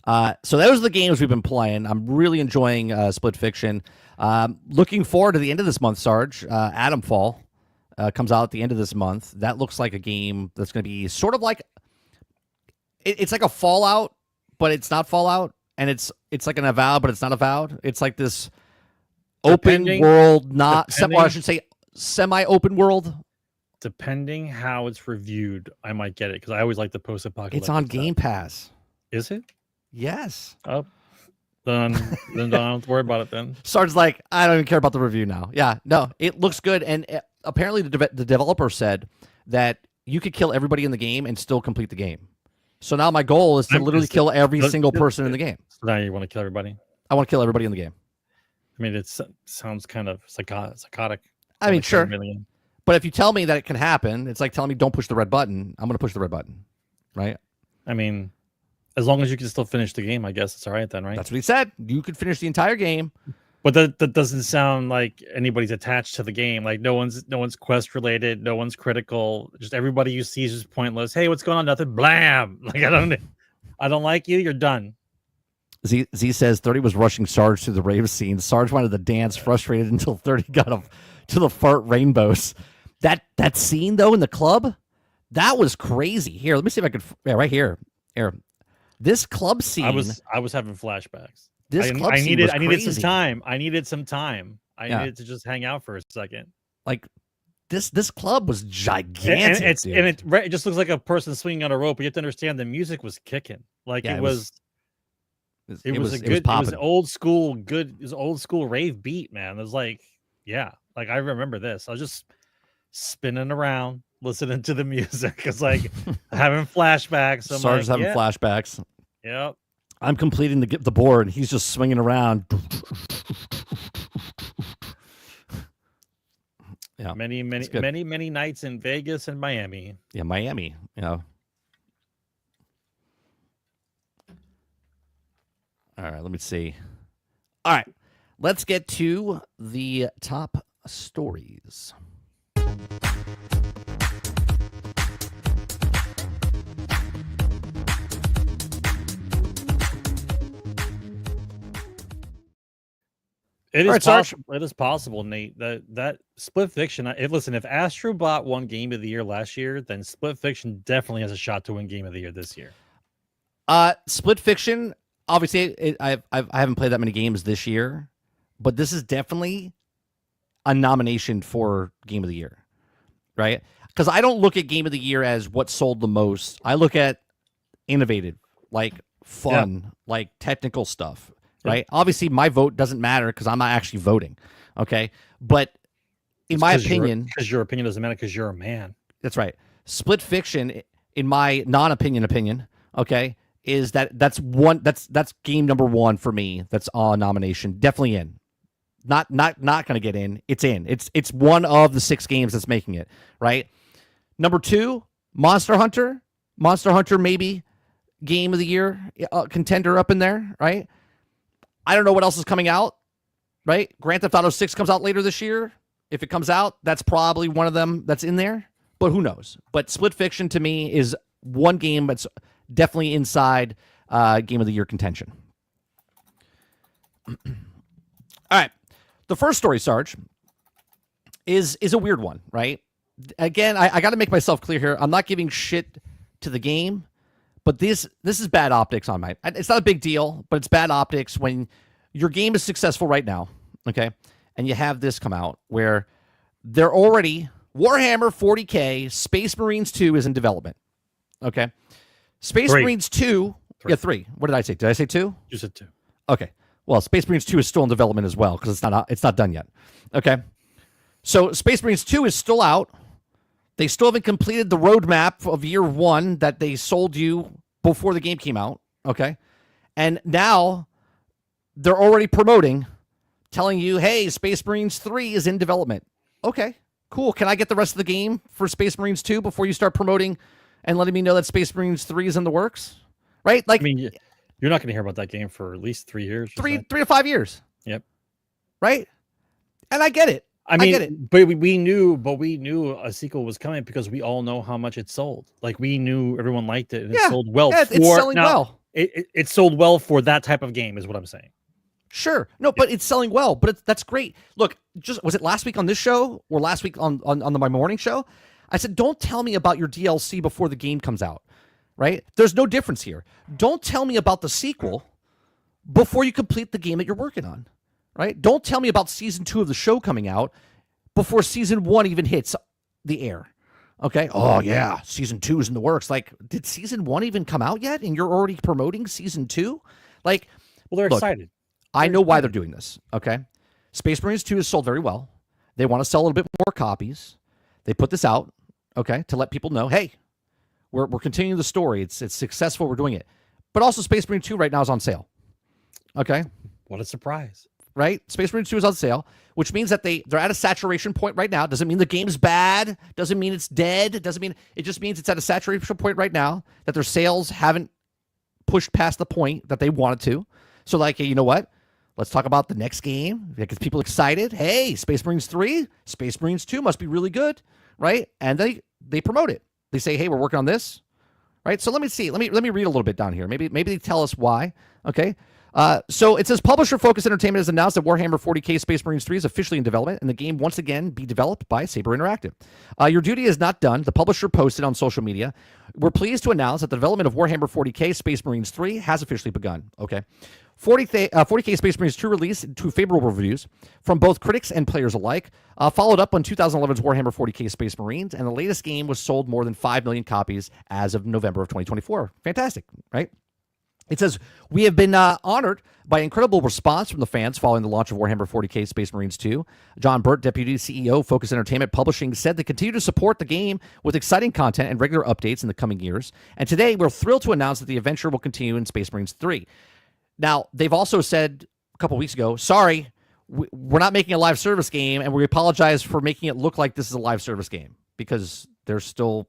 Speaker 2: those are the games we've been playing. I'm really enjoying Split Fiction. Looking forward to the end of this month, Sarge. Atomfall comes out at the end of this month. That looks like a game that's going to be sort of like it's like a Fallout, but it's not Fallout, and it's like an Avowed, but it's not Avowed. It's like this open world, I should say semi-open world.
Speaker 3: Depending how it's reviewed, I might get it because I always like the post-apocalyptic.
Speaker 2: It's on Game Pass.
Speaker 3: Is it?
Speaker 2: Yes.
Speaker 3: Oh, then don't have to worry about it then.
Speaker 2: Sarge's like, I don't even care about the review now. Yeah, no, it looks good, and apparently the developer said that you could kill everybody in the game and still complete the game. So now my goal is to literally kill every single person in the game.
Speaker 3: So now you want to kill everybody?
Speaker 2: I want to kill everybody in the game.
Speaker 3: I mean, it sounds kind of psychotic.
Speaker 2: I mean, sure.
Speaker 3: Million.
Speaker 2: But if you tell me that it can happen, it's like telling me don't push the red button. I'm going to push the red button, right?
Speaker 3: I mean, as long as you can still finish the game, I guess it's all right then, right?
Speaker 2: That's what he said. You could finish the entire game.
Speaker 3: But that doesn't sound like anybody's attached to the game. Like no one's quest related, no one's critical. Just everybody you see is just pointless. Hey, what's going on? Nothing. Blam. Like I don't like you. You're done.
Speaker 2: Z says 30 was rushing Sarge through the rave scene. Sarge wanted to dance, frustrated until 30 got up to the fart rainbows. That scene though in the club, that was crazy. Here, let me see if I could. Yeah, right here. Here, this club scene.
Speaker 3: I was having flashbacks.
Speaker 2: I
Speaker 3: needed some time. I needed to just hang out for a second.
Speaker 2: Like this club was gigantic,
Speaker 3: and it just looks like a person swinging on a rope. But you have to understand the music was kicking. Like it was old school rave beat, man. It was like, yeah, like I remember this. I was just spinning around listening to the music. It's like having flashbacks.
Speaker 2: Sarge's having flashbacks.
Speaker 3: Yep.
Speaker 2: I'm completing the board. He's just swinging around. Yeah,
Speaker 3: many nights in Vegas and Miami.
Speaker 2: Yeah, Miami. You know. All right, let me see. All right, let's get to the top stories.
Speaker 3: It is possible. It is possible, Nate. That Split Fiction. Listen, if Astro Bot won Game of the Year last year, then Split Fiction definitely has a shot to win Game of the Year this year.
Speaker 2: Split Fiction. Obviously, I haven't played that many games this year, but this is definitely a nomination for Game of the Year, right? Because I don't look at Game of the Year as what sold the most. I look at innovative, like fun, like technical stuff. Right. Obviously, my vote doesn't matter because I'm not actually voting. Okay. But in my opinion,
Speaker 3: because your opinion doesn't matter because you're a man.
Speaker 2: That's right. Split Fiction, in my non-opinion, okay, is that's game number 1 for me. That's on nomination. Definitely in. Not going to get in. It's in. It's one of the 6 games that's making it, right? Number 2, Monster Hunter. Monster Hunter maybe game of the year contender up in there, right? I don't know what else is coming out, right? Grand Theft Auto 6 comes out later this year. If it comes out, that's probably one of them that's in there, but who knows? But Split Fiction to me is one game that's definitely inside game of the year contention. All right. The first story, Sarge, is a weird one, right? Again, I got to make myself clear here. I'm not giving shit to the game, but this is bad optics on my. It's not a big deal, but it's bad optics when your game is successful right now, okay, and you have this come out where they're already Warhammer 40K Space Marines 2 is in development, okay. Space
Speaker 3: 3.
Speaker 2: Marines 2,
Speaker 3: 3.
Speaker 2: Yeah, 3. What did I say? Did I say 2?
Speaker 3: You said 2.
Speaker 2: Okay. Well, Space Marines 2 is still in development as well because it's not done yet. Okay. So Space Marines 2 is still out. They still haven't completed the roadmap of year 1 that they sold you before the game came out. Okay. And now they're already promoting, telling you, hey, Space Marines 3 is in development. Okay, cool. Can I get the rest of the game for Space Marines 2 before you start promoting and letting me know that Space Marines 3 is in the works? Right? Like,
Speaker 3: I mean, you're not going to hear about that game for at least 3 years.
Speaker 2: 3 to 5 years.
Speaker 3: Yep.
Speaker 2: Right? And I get it.
Speaker 3: I mean,
Speaker 2: get it.
Speaker 3: but we knew a sequel was coming because we all know how much it sold. Like, we knew everyone liked it, and it sold well.
Speaker 2: Yeah, it's selling well.
Speaker 3: It sold well for that type of game, is what I'm saying.
Speaker 2: Sure. No, but it's selling well. But that's great. Look, was it last week on this show or last week on my morning show? I said, don't tell me about your DLC before the game comes out. Right? There's no difference here. Don't tell me about the sequel before you complete the game that you're working on. Right? Don't tell me about season 2 of the show coming out before season 1 even hits the air. Okay? Oh, yeah. Season 2 is in the works. Like, did season 1 even come out yet? And you're already promoting season 2? Like,
Speaker 3: well, they're excited.
Speaker 2: I know why they're doing this. Okay? Space Marines 2 is sold very well. They want to sell a little bit more copies. They put this out, okay, to let people know, hey, we're continuing the story. It's successful. We're doing it. But also Space Marine 2 right now is on sale. Okay?
Speaker 3: What a surprise.
Speaker 2: Right? Space Marine 2 is on sale, which means that they're at a saturation point right now. Doesn't mean the game's bad. Doesn't mean it's dead. It just means it's at a saturation point right now, that their sales haven't pushed past the point that they wanted to. So, like, hey, you know what? Let's talk about the next game. Get people excited. Hey, Space Marines 3, Space Marines 2 must be really good, right? And they promote it. They say, hey, we're working on this, right? So let me see. Let me read a little bit down here. Maybe they tell us why. Okay. So it says Publisher Focus Entertainment has announced that Warhammer 40K Space Marines 3 is officially in development, and the game once again be developed by Saber Interactive. Your duty is not done. The publisher posted on social media. We're pleased to announce that the development of Warhammer 40K Space Marines 3 has officially begun. Okay. 40K Space Marines 2 released to favorable reviews from both critics and players alike, followed up on 2011's Warhammer 40K Space Marines, and the latest game was sold more than 5 million copies as of November of 2024. Fantastic, right? It says, we have been honored by incredible response from the fans following the launch of Warhammer 40K Space Marines 2. John Burt, Deputy CEO, Focus Entertainment Publishing, said they continue to support the game with exciting content and regular updates in the coming years. And today, we're thrilled to announce that the adventure will continue in Space Marines 3. Now, they've also said a couple weeks ago, sorry, we're not making a live service game, and we apologize for making it look like this is a live service game, because they're still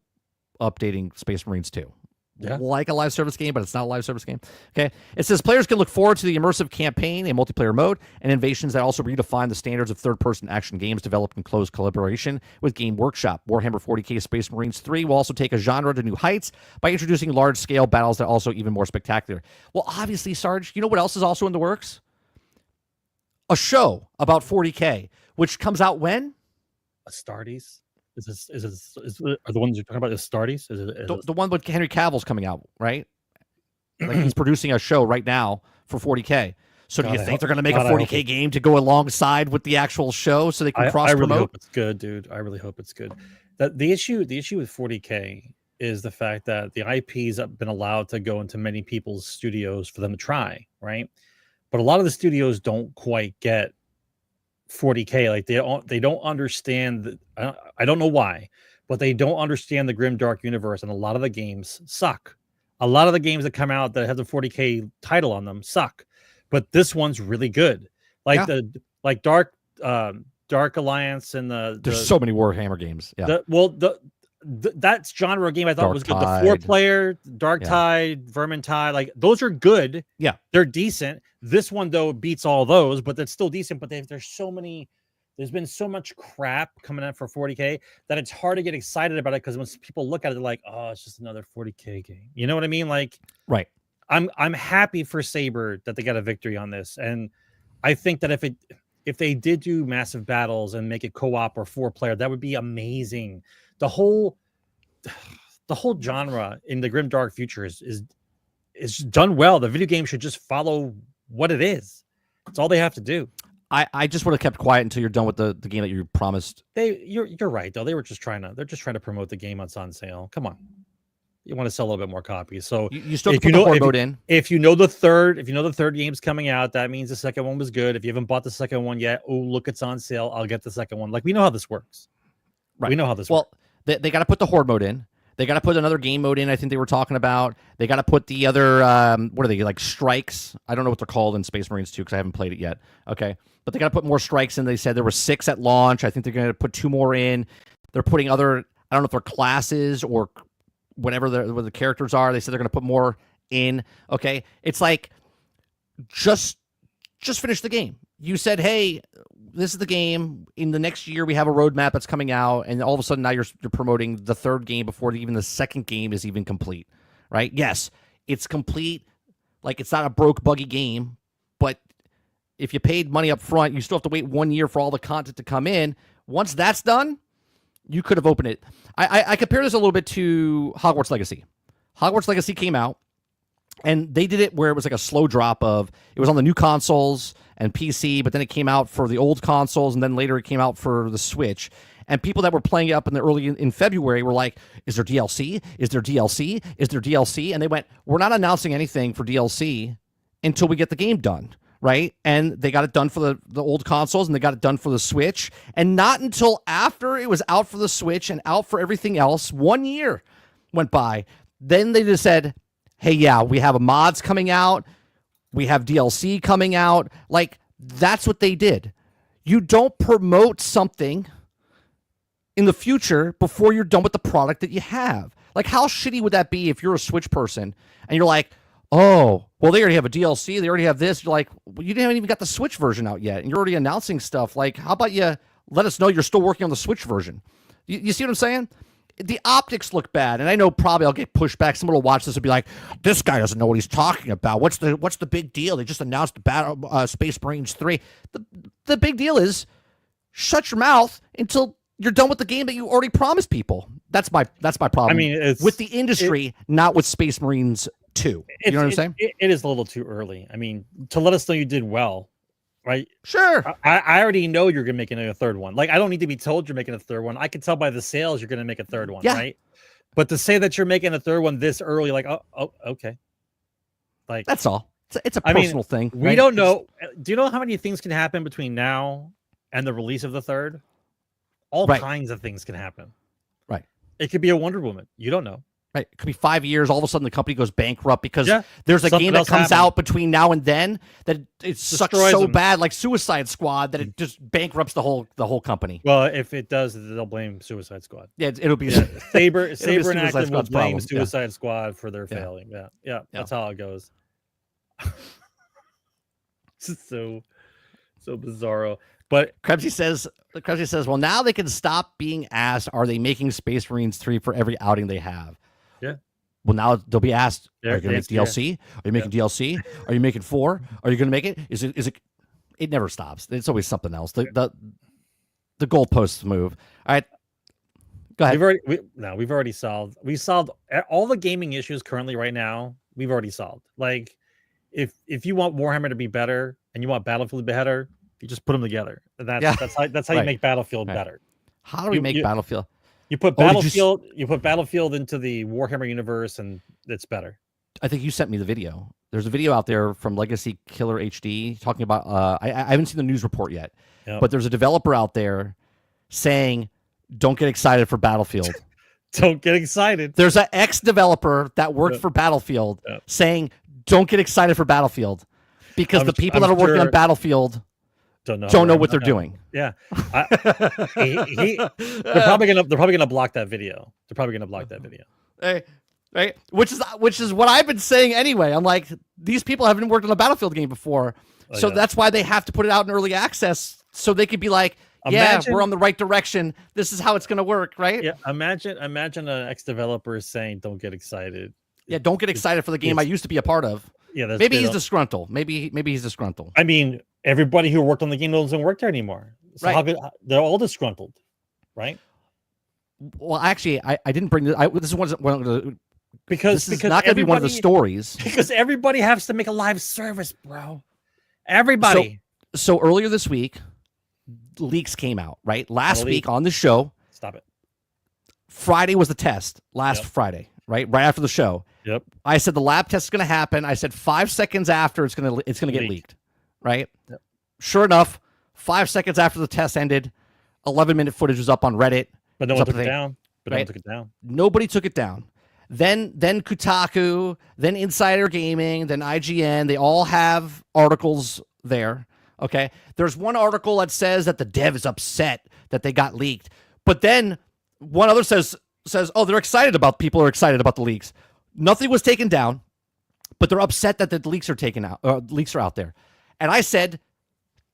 Speaker 2: updating Space Marines 2. Yeah. Like a live service game, but it's not a live service game. Okay. It says players can look forward to the immersive campaign in multiplayer mode and innovations that also redefine the standards of third-person action games developed in close collaboration with Game Workshop. Warhammer 40K Space Marines 3 will also take a genre to new heights by introducing large-scale battles that are also even more spectacular. Well, obviously, Sarge, you know what else is also in the works? A show about 40K, which comes out when?
Speaker 3: Astartes? Are the ones you're talking about Astartes?
Speaker 2: The one with Henry Cavill's coming out, right? Like, he's producing a show right now for 40K. So do you think they're going to make a 40K game to go alongside with the actual show so they can cross-promote?
Speaker 3: I really hope it's good, dude. I really hope it's good. The issue with 40K is the fact that the IPs have been allowed to go into many people's studios for them to try, right? But a lot of the studios don't quite get 40K. Like, they don't understand I don't know why, but they don't understand the grim dark universe, and a lot of the games suck. A lot of the games that come out that have the 40K title on them suck, but this one's really good. Like Dark Alliance and
Speaker 2: there's so many Warhammer games. Yeah.
Speaker 3: That genre game I thought
Speaker 2: Dark
Speaker 3: was good.
Speaker 2: Tide.
Speaker 3: The 4-player, Dark Tide, Vermintide, like those are good.
Speaker 2: Yeah,
Speaker 3: they're decent. This one though beats all those, but that's still decent. But there's been so much crap coming out for 40K that it's hard to get excited about it, because when people look at it, they're like, oh, it's just another 40K game. You know what I mean? Like,
Speaker 2: right.
Speaker 3: I'm happy for Saber that they got a victory on this, and I think that if they did do massive battles and make it co-op or 4-player, that would be amazing. The whole genre in the grim dark future is done well. The video game should just follow what it is. That's all they have to do.
Speaker 2: I just would have kept quiet until you're done with the game that you promised.
Speaker 3: You're right though. They're just trying to promote the game that's on sale. Come on. You want to sell a little bit more copies. So
Speaker 2: you still have to put the horde mode in.
Speaker 3: If you know the third game's coming out, that means the second one was good. If you haven't bought the second one yet, oh look, it's on sale. I'll get the second one. Like, we know how this works.
Speaker 2: Right.
Speaker 3: We know how this works.
Speaker 2: Well, they got to put the horde mode in. They got to put another game mode in. I think they were talking about. They got to put the other what are they, like strikes? I don't know what they're called in Space Marines 2 because I haven't played it yet. Okay, but they got to put more strikes in. They said there were 6 at launch. I think they're going to put 2 more in. They're putting other. I don't know if they're classes or whatever the characters are. They said they're going to put more in. Okay, it's like just finish the game. You said, hey, this is the game. In the next year, we have a roadmap that's coming out, and all of a sudden now you're promoting the third game before even the second game is even complete, right? Yes, it's complete. Like, it's not a broke, buggy game, but if you paid money up front, you still have to wait 1 year for all the content to come in. Once that's done, you could have opened it. I compare this a little bit to Hogwarts Legacy. Hogwarts Legacy came out, and they did it where it was like a slow drop of, it was on the new consoles and PC, but then it came out for the old consoles, and then later it came out for the Switch. And people that were playing it up in February were like, is there DLC? Is there DLC? Is there DLC? And they went, we're not announcing anything for DLC until we get the game done, right? And they got it done for the old consoles, and they got it done for the Switch. And not until after it was out for the Switch and out for everything else, 1 year went by. Then they just said, hey, yeah, we have mods coming out. We have DLC coming out. Like, that's what they did. You don't promote something in the future before you're done with the product that you have. Like, how shitty would that be if you're a Switch person and you're like, oh, well, they already have a DLC. They already have this. You're like, well, you haven't even got the Switch version out yet, and you're already announcing stuff. Like, how about you let us know you're still working on the Switch version? You see what I'm saying? The optics look bad, and I know probably I'll get pushback. Someone will watch this and be like, "This guy doesn't know what he's talking about. What's the big deal? They just announced Space Marines 3." The big deal is shut your mouth until you're done with the game that you already promised people. That's my problem. I mean, it's with the industry, not with Space Marines 2. You know what I'm saying?
Speaker 3: It is a little too early. I mean, to let us know you did well. Right?
Speaker 2: Sure.
Speaker 3: I already know you're going to make a third one. Like, I don't need to be told you're making a third one. I can tell by the sales you're going to make a third one, yeah. Right? But to say that you're making a third one this early, like, oh, okay. Like,
Speaker 2: that's all. It's a personal thing.
Speaker 3: We
Speaker 2: right?
Speaker 3: don't know. Do you know how many things can happen between now and the release of the third? All kinds of things can happen.
Speaker 2: Right.
Speaker 3: It could be a Wonder Woman. You don't know.
Speaker 2: Right. It could be 5 years. All of a sudden, the company goes bankrupt because there's a game that comes out between now and then that it sucks so bad, like Suicide Squad, that it just bankrupts the whole company.
Speaker 3: Well, if it does, they'll blame Suicide Squad.
Speaker 2: Yeah, it'll be
Speaker 3: Saber and Active will blame Suicide Squad for their failing. Yeah, that's how it goes. It's so bizarro. But
Speaker 2: Krebsy says, well, now they can stop being asked, are they making Space Marines 3 for every outing they have?
Speaker 3: Yeah.
Speaker 2: Well, now they'll be asked, are you going to make DLC? Yeah. Are you making DLC? Are you making 4? Are you going to make it? Is it? It never stops. It's always something else. The goalposts move. All right. Go ahead.
Speaker 3: We've already solved all the gaming issues currently right now. We've already solved. Like, if you want Warhammer to be better and you want Battlefield to be better, you just put them together. That's how you make Battlefield better.
Speaker 2: How do we make Battlefield?
Speaker 3: You put Battlefield. You put Battlefield into the Warhammer universe, and it's better.
Speaker 2: I think you sent me the video. There's a video out there from Legacy Killer HD talking about. I haven't seen the news report yet, but there's a developer out there saying, "Don't get excited for Battlefield.
Speaker 3: Don't get excited.
Speaker 2: There's an ex-developer that worked for Battlefield saying, "Don't get excited for Battlefield," because the people that are working on Battlefield don't know what they're doing.
Speaker 3: Yeah, they're probably gonna block that video. They're probably gonna block that video.
Speaker 2: Hey, right? Which is what I've been saying anyway. I'm like, these people haven't worked on a Battlefield game before, so that's why they have to put it out in early access so they could be like, we're on the right direction. This is how it's gonna work, right?
Speaker 3: Yeah. Imagine an ex-developer saying, "Don't get excited."
Speaker 2: Yeah, don't get excited for the game I used to be a part of.
Speaker 3: Yeah,
Speaker 2: maybe he's disgruntled. Maybe he's disgruntled.
Speaker 3: I mean, everybody who worked on the game doesn't work there anymore. So
Speaker 2: right.
Speaker 3: They're all disgruntled, right?
Speaker 2: Well, actually, I didn't bring this. This wasn't one of the
Speaker 3: because
Speaker 2: this is not going to be one of the stories.
Speaker 3: Because everybody has to make a live service, bro. Everybody.
Speaker 2: So earlier this week, leaks came out. Right, last week on the show.
Speaker 3: Stop it.
Speaker 2: Friday was the test. Last Friday, right after the show.
Speaker 3: Yep.
Speaker 2: I said the lab test is going to happen. I said 5 seconds after it's going to get leaked. Right.
Speaker 3: Yep.
Speaker 2: Sure enough, 5 seconds after the test ended, 11-minute footage was up on Reddit.
Speaker 3: But no one took it down. No one took it down.
Speaker 2: Nobody took it down. Then Kotaku, then Insider Gaming, then IGN. They all have articles there. Okay. There's one article that says that the dev is upset that they got leaked. But then one other says, oh, people are excited about the leaks. Nothing was taken down, but they're upset that the leaks are taken out. Leaks are out there. And I said,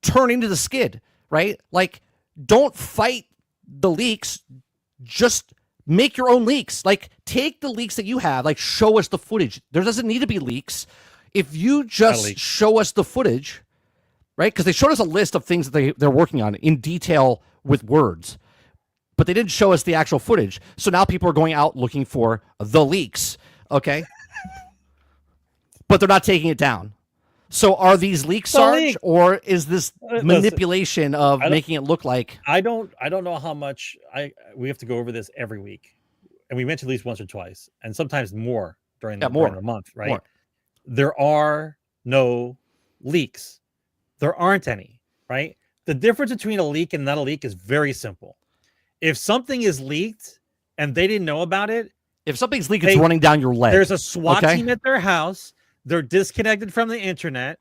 Speaker 2: turn into the skid, right? Like, don't fight the leaks. Just make your own leaks. Like, take the leaks that you have. Like, show us the footage. There doesn't need to be leaks. If you just show us the footage, right? Because they showed us a list of things that they're working on in detail with words, but they didn't show us the actual footage. So now people are going out looking for the leaks, okay? But they're not taking it down. So are these leaks, Sarge, or is this manipulation of making it look like?
Speaker 3: I don't know how much we have to go over this every week, and we mentioned at least once or twice, and sometimes more during the month, right? More. There are no leaks. There aren't any, right? The difference between a leak and not a leak is very simple. If something is leaked and they didn't know about it,
Speaker 2: if something's leaked, it's running down your leg.
Speaker 3: There's a SWAT team at their house. They're disconnected from the internet.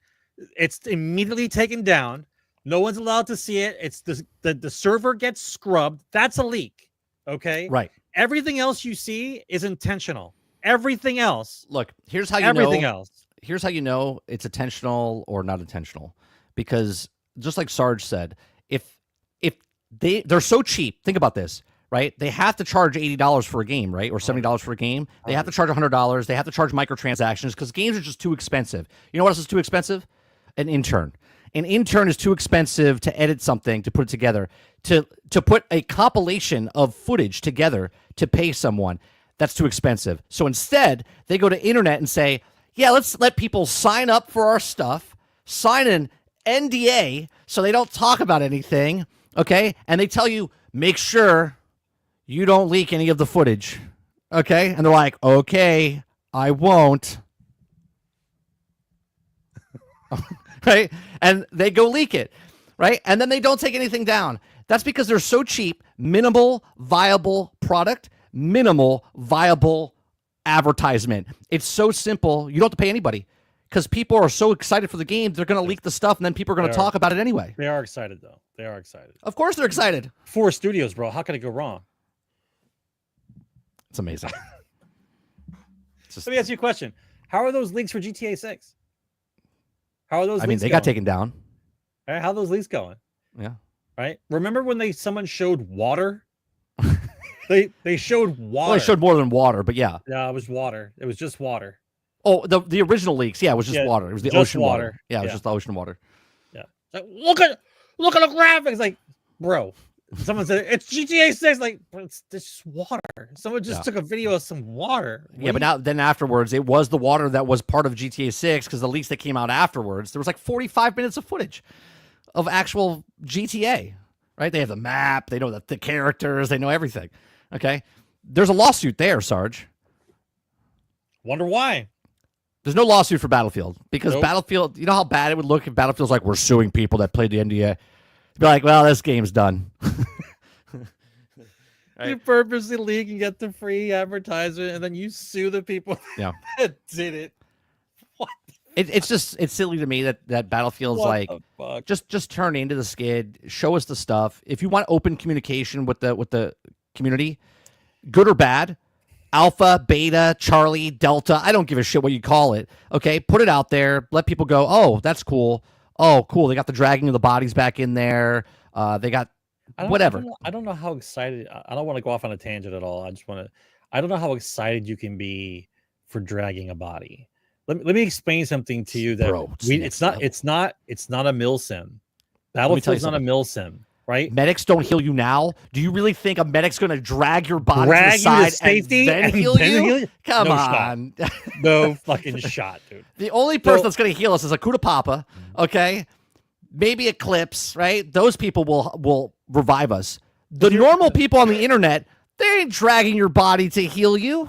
Speaker 3: It's immediately taken down. No one's allowed to see it. It's the server gets scrubbed. That's a leak. Okay.
Speaker 2: Right.
Speaker 3: Everything else you see is intentional. Everything else.
Speaker 2: Look, here's how you know. Here's how you know it's intentional or not intentional. Because just like Sarge said, if they're so cheap, think about this. Right? They have to charge $80 for a game, right? Or $70 for a game. They have to charge $100. They have to charge microtransactions because games are just too expensive. You know what else is too expensive? An intern. An intern is too expensive to edit something, to put it together, to put a compilation of footage together to pay someone. That's too expensive. So instead, they go to internet and say, yeah, let's let people sign up for our stuff, sign an NDA so they don't talk about anything, okay? And they tell you, make sure you don't leak any of the footage, okay? And they're like, okay, I won't. Right? And they go leak it, right? And then they don't take anything down. That's because they're so cheap, minimal viable product, minimal viable advertisement. It's so simple. You don't have to pay anybody because people are so excited for the game. They're going to leak the stuff and then people are going to talk about it anyway.
Speaker 3: They are excited, though. They are excited.
Speaker 2: Of course they're excited.
Speaker 3: 4 studios, bro. How could it go wrong?
Speaker 2: It's amazing.
Speaker 3: Let me ask you a question. How are those leaks for GTA 6? How are those?
Speaker 2: I mean, they got taken down.
Speaker 3: Right, how are those leaks going?
Speaker 2: Yeah.
Speaker 3: Right. Remember when someone showed water? they showed water.
Speaker 2: Well, they showed more than water, but yeah.
Speaker 3: Yeah, it was water. It was just water.
Speaker 2: Oh, the original leaks. Yeah, it was just water. It was the ocean water. Yeah, it was just the ocean water.
Speaker 3: Yeah. Like, look at the graphics. Like, bro. Someone said it's GTA 6. Like, bro, it's just water. Someone just took a video of some water.
Speaker 2: But then afterwards, it was the water that was part of GTA 6 because the leaks that came out afterwards, there was like 45 minutes of footage of actual GTA. Right? They have the map. They know the characters. They know everything. Okay. There's a lawsuit there, Sarge.
Speaker 3: Wonder why.
Speaker 2: There's no lawsuit for Battlefield because Battlefield. You know how bad it would look if Battlefield's like we're suing people that played the NDA. Be like, well, this game's done.
Speaker 3: You purposely leak and get the free advertisement, and then you sue the people
Speaker 2: Yeah.
Speaker 3: that did it. What?
Speaker 2: It's silly to me that Battlefield's
Speaker 3: What
Speaker 2: like
Speaker 3: the fuck?
Speaker 2: just turn into the skid, show us the stuff. If you want open communication with the community, good or bad, alpha, beta, Charlie, Delta, I don't give a shit what you call it. Okay, put it out there, let people go, oh, that's cool. Oh, cool. They got the dragging of the bodies back in there. They got whatever.
Speaker 3: I don't know how excited. I don't want to go off on a tangent at all. I don't know how excited you can be for dragging a body. Let me explain something to you that
Speaker 2: Bro,
Speaker 3: it's not a mill sim. Battlefield's not a mill sim, right?
Speaker 2: Medics don't heal you now. Do you really think a medic's going to drag your body
Speaker 3: Drag
Speaker 2: to the
Speaker 3: you
Speaker 2: side
Speaker 3: to safety
Speaker 2: and then
Speaker 3: and
Speaker 2: heal
Speaker 3: then
Speaker 2: you?
Speaker 3: heal you?
Speaker 2: Come
Speaker 3: No
Speaker 2: on.
Speaker 3: No fucking shot, dude.
Speaker 2: The only person that's going to heal us is a Kuda Papa, okay? Maybe Eclipse, right? Those people will revive us. The normal people on the internet, they ain't dragging your body to heal you.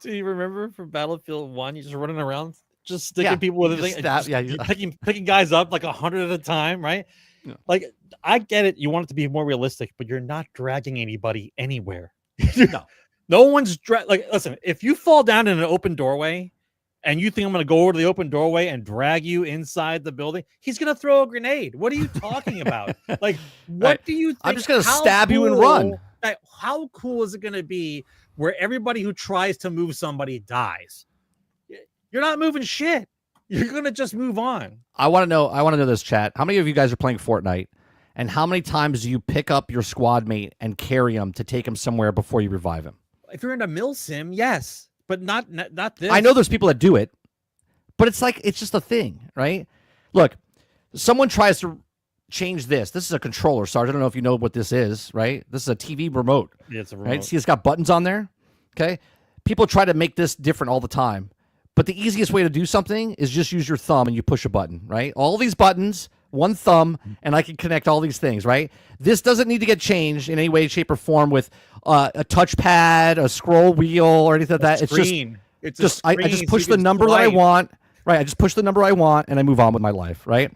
Speaker 3: Do you remember from Battlefield 1? You're just running around, just sticking people with a thing. You're picking guys up like 100 at a time, right?
Speaker 2: Yeah.
Speaker 3: Like, I get it. You want it to be more realistic, but you're not dragging anybody anywhere. No one's like, listen, if you fall down in an open doorway and you think I'm going to go over to the open doorway and drag you inside the building, he's going to throw a grenade. What are you talking about? Like, what do you think?
Speaker 2: I'm just going to stab you and run.
Speaker 3: How cool is it going to be where everybody who tries to move somebody dies? You're not moving shit. You're going to just move on.
Speaker 2: I want to know this, chat. How many of you guys are playing Fortnite? And how many times do you pick up your squad mate and carry him to take him somewhere before you revive him?
Speaker 3: If you're in a mill sim, yes, but not this.
Speaker 2: I know there's people that do it, but it's just a thing, right? Look, someone tries to change this. This is a controller, Sarge. I don't know if you know what this is, right? This is a TV remote.
Speaker 3: Yeah, it's a remote.
Speaker 2: Right? See, it's got buttons on there. Okay. People try to make this different all the time, but the easiest way to do something is just use your thumb and you push a button, right? All these buttons, one thumb, and I can connect all these things, right? This doesn't need to get changed in any way, shape, or form with a touchpad, a scroll wheel, or anything like that. It's just I just push the number that I want, right? I just push the number I want, and I move on with my life, right?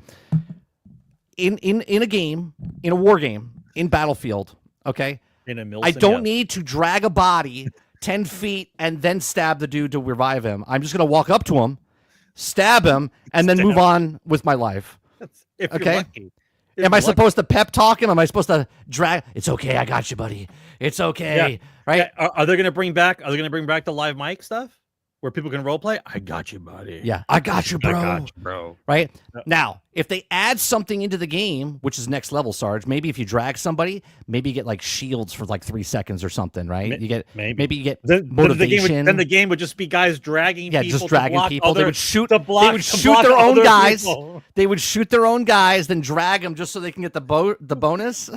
Speaker 2: In a game, in a war game, in Battlefield, okay? I don't need to drag a body 10 feet and then stab the dude to revive him. I'm just going to walk up to him, stab him, and then move on with my life.
Speaker 3: If
Speaker 2: okay.
Speaker 3: You're lucky.
Speaker 2: Am I supposed to pep talk him? Am I supposed to drag? It's okay. I got you, buddy. It's okay.
Speaker 3: Yeah.
Speaker 2: Right.
Speaker 3: Yeah. Are they going to bring back? Are they going to bring back the live mic stuff where people can role play? I got you, buddy.
Speaker 2: Yeah. I got you, bro.
Speaker 3: I got you, bro.
Speaker 2: Right. Now, if they add something into the game, which is next level, Sarge, maybe if you drag somebody, maybe you get like shields for like 3 seconds or something, right? You get maybe you get motivation.
Speaker 3: Then the game would just be guys dragging people.
Speaker 2: Yeah, just dragging people. They would shoot their own guys.
Speaker 3: People.
Speaker 2: They would shoot their own guys, then drag them just so they can get the bonus.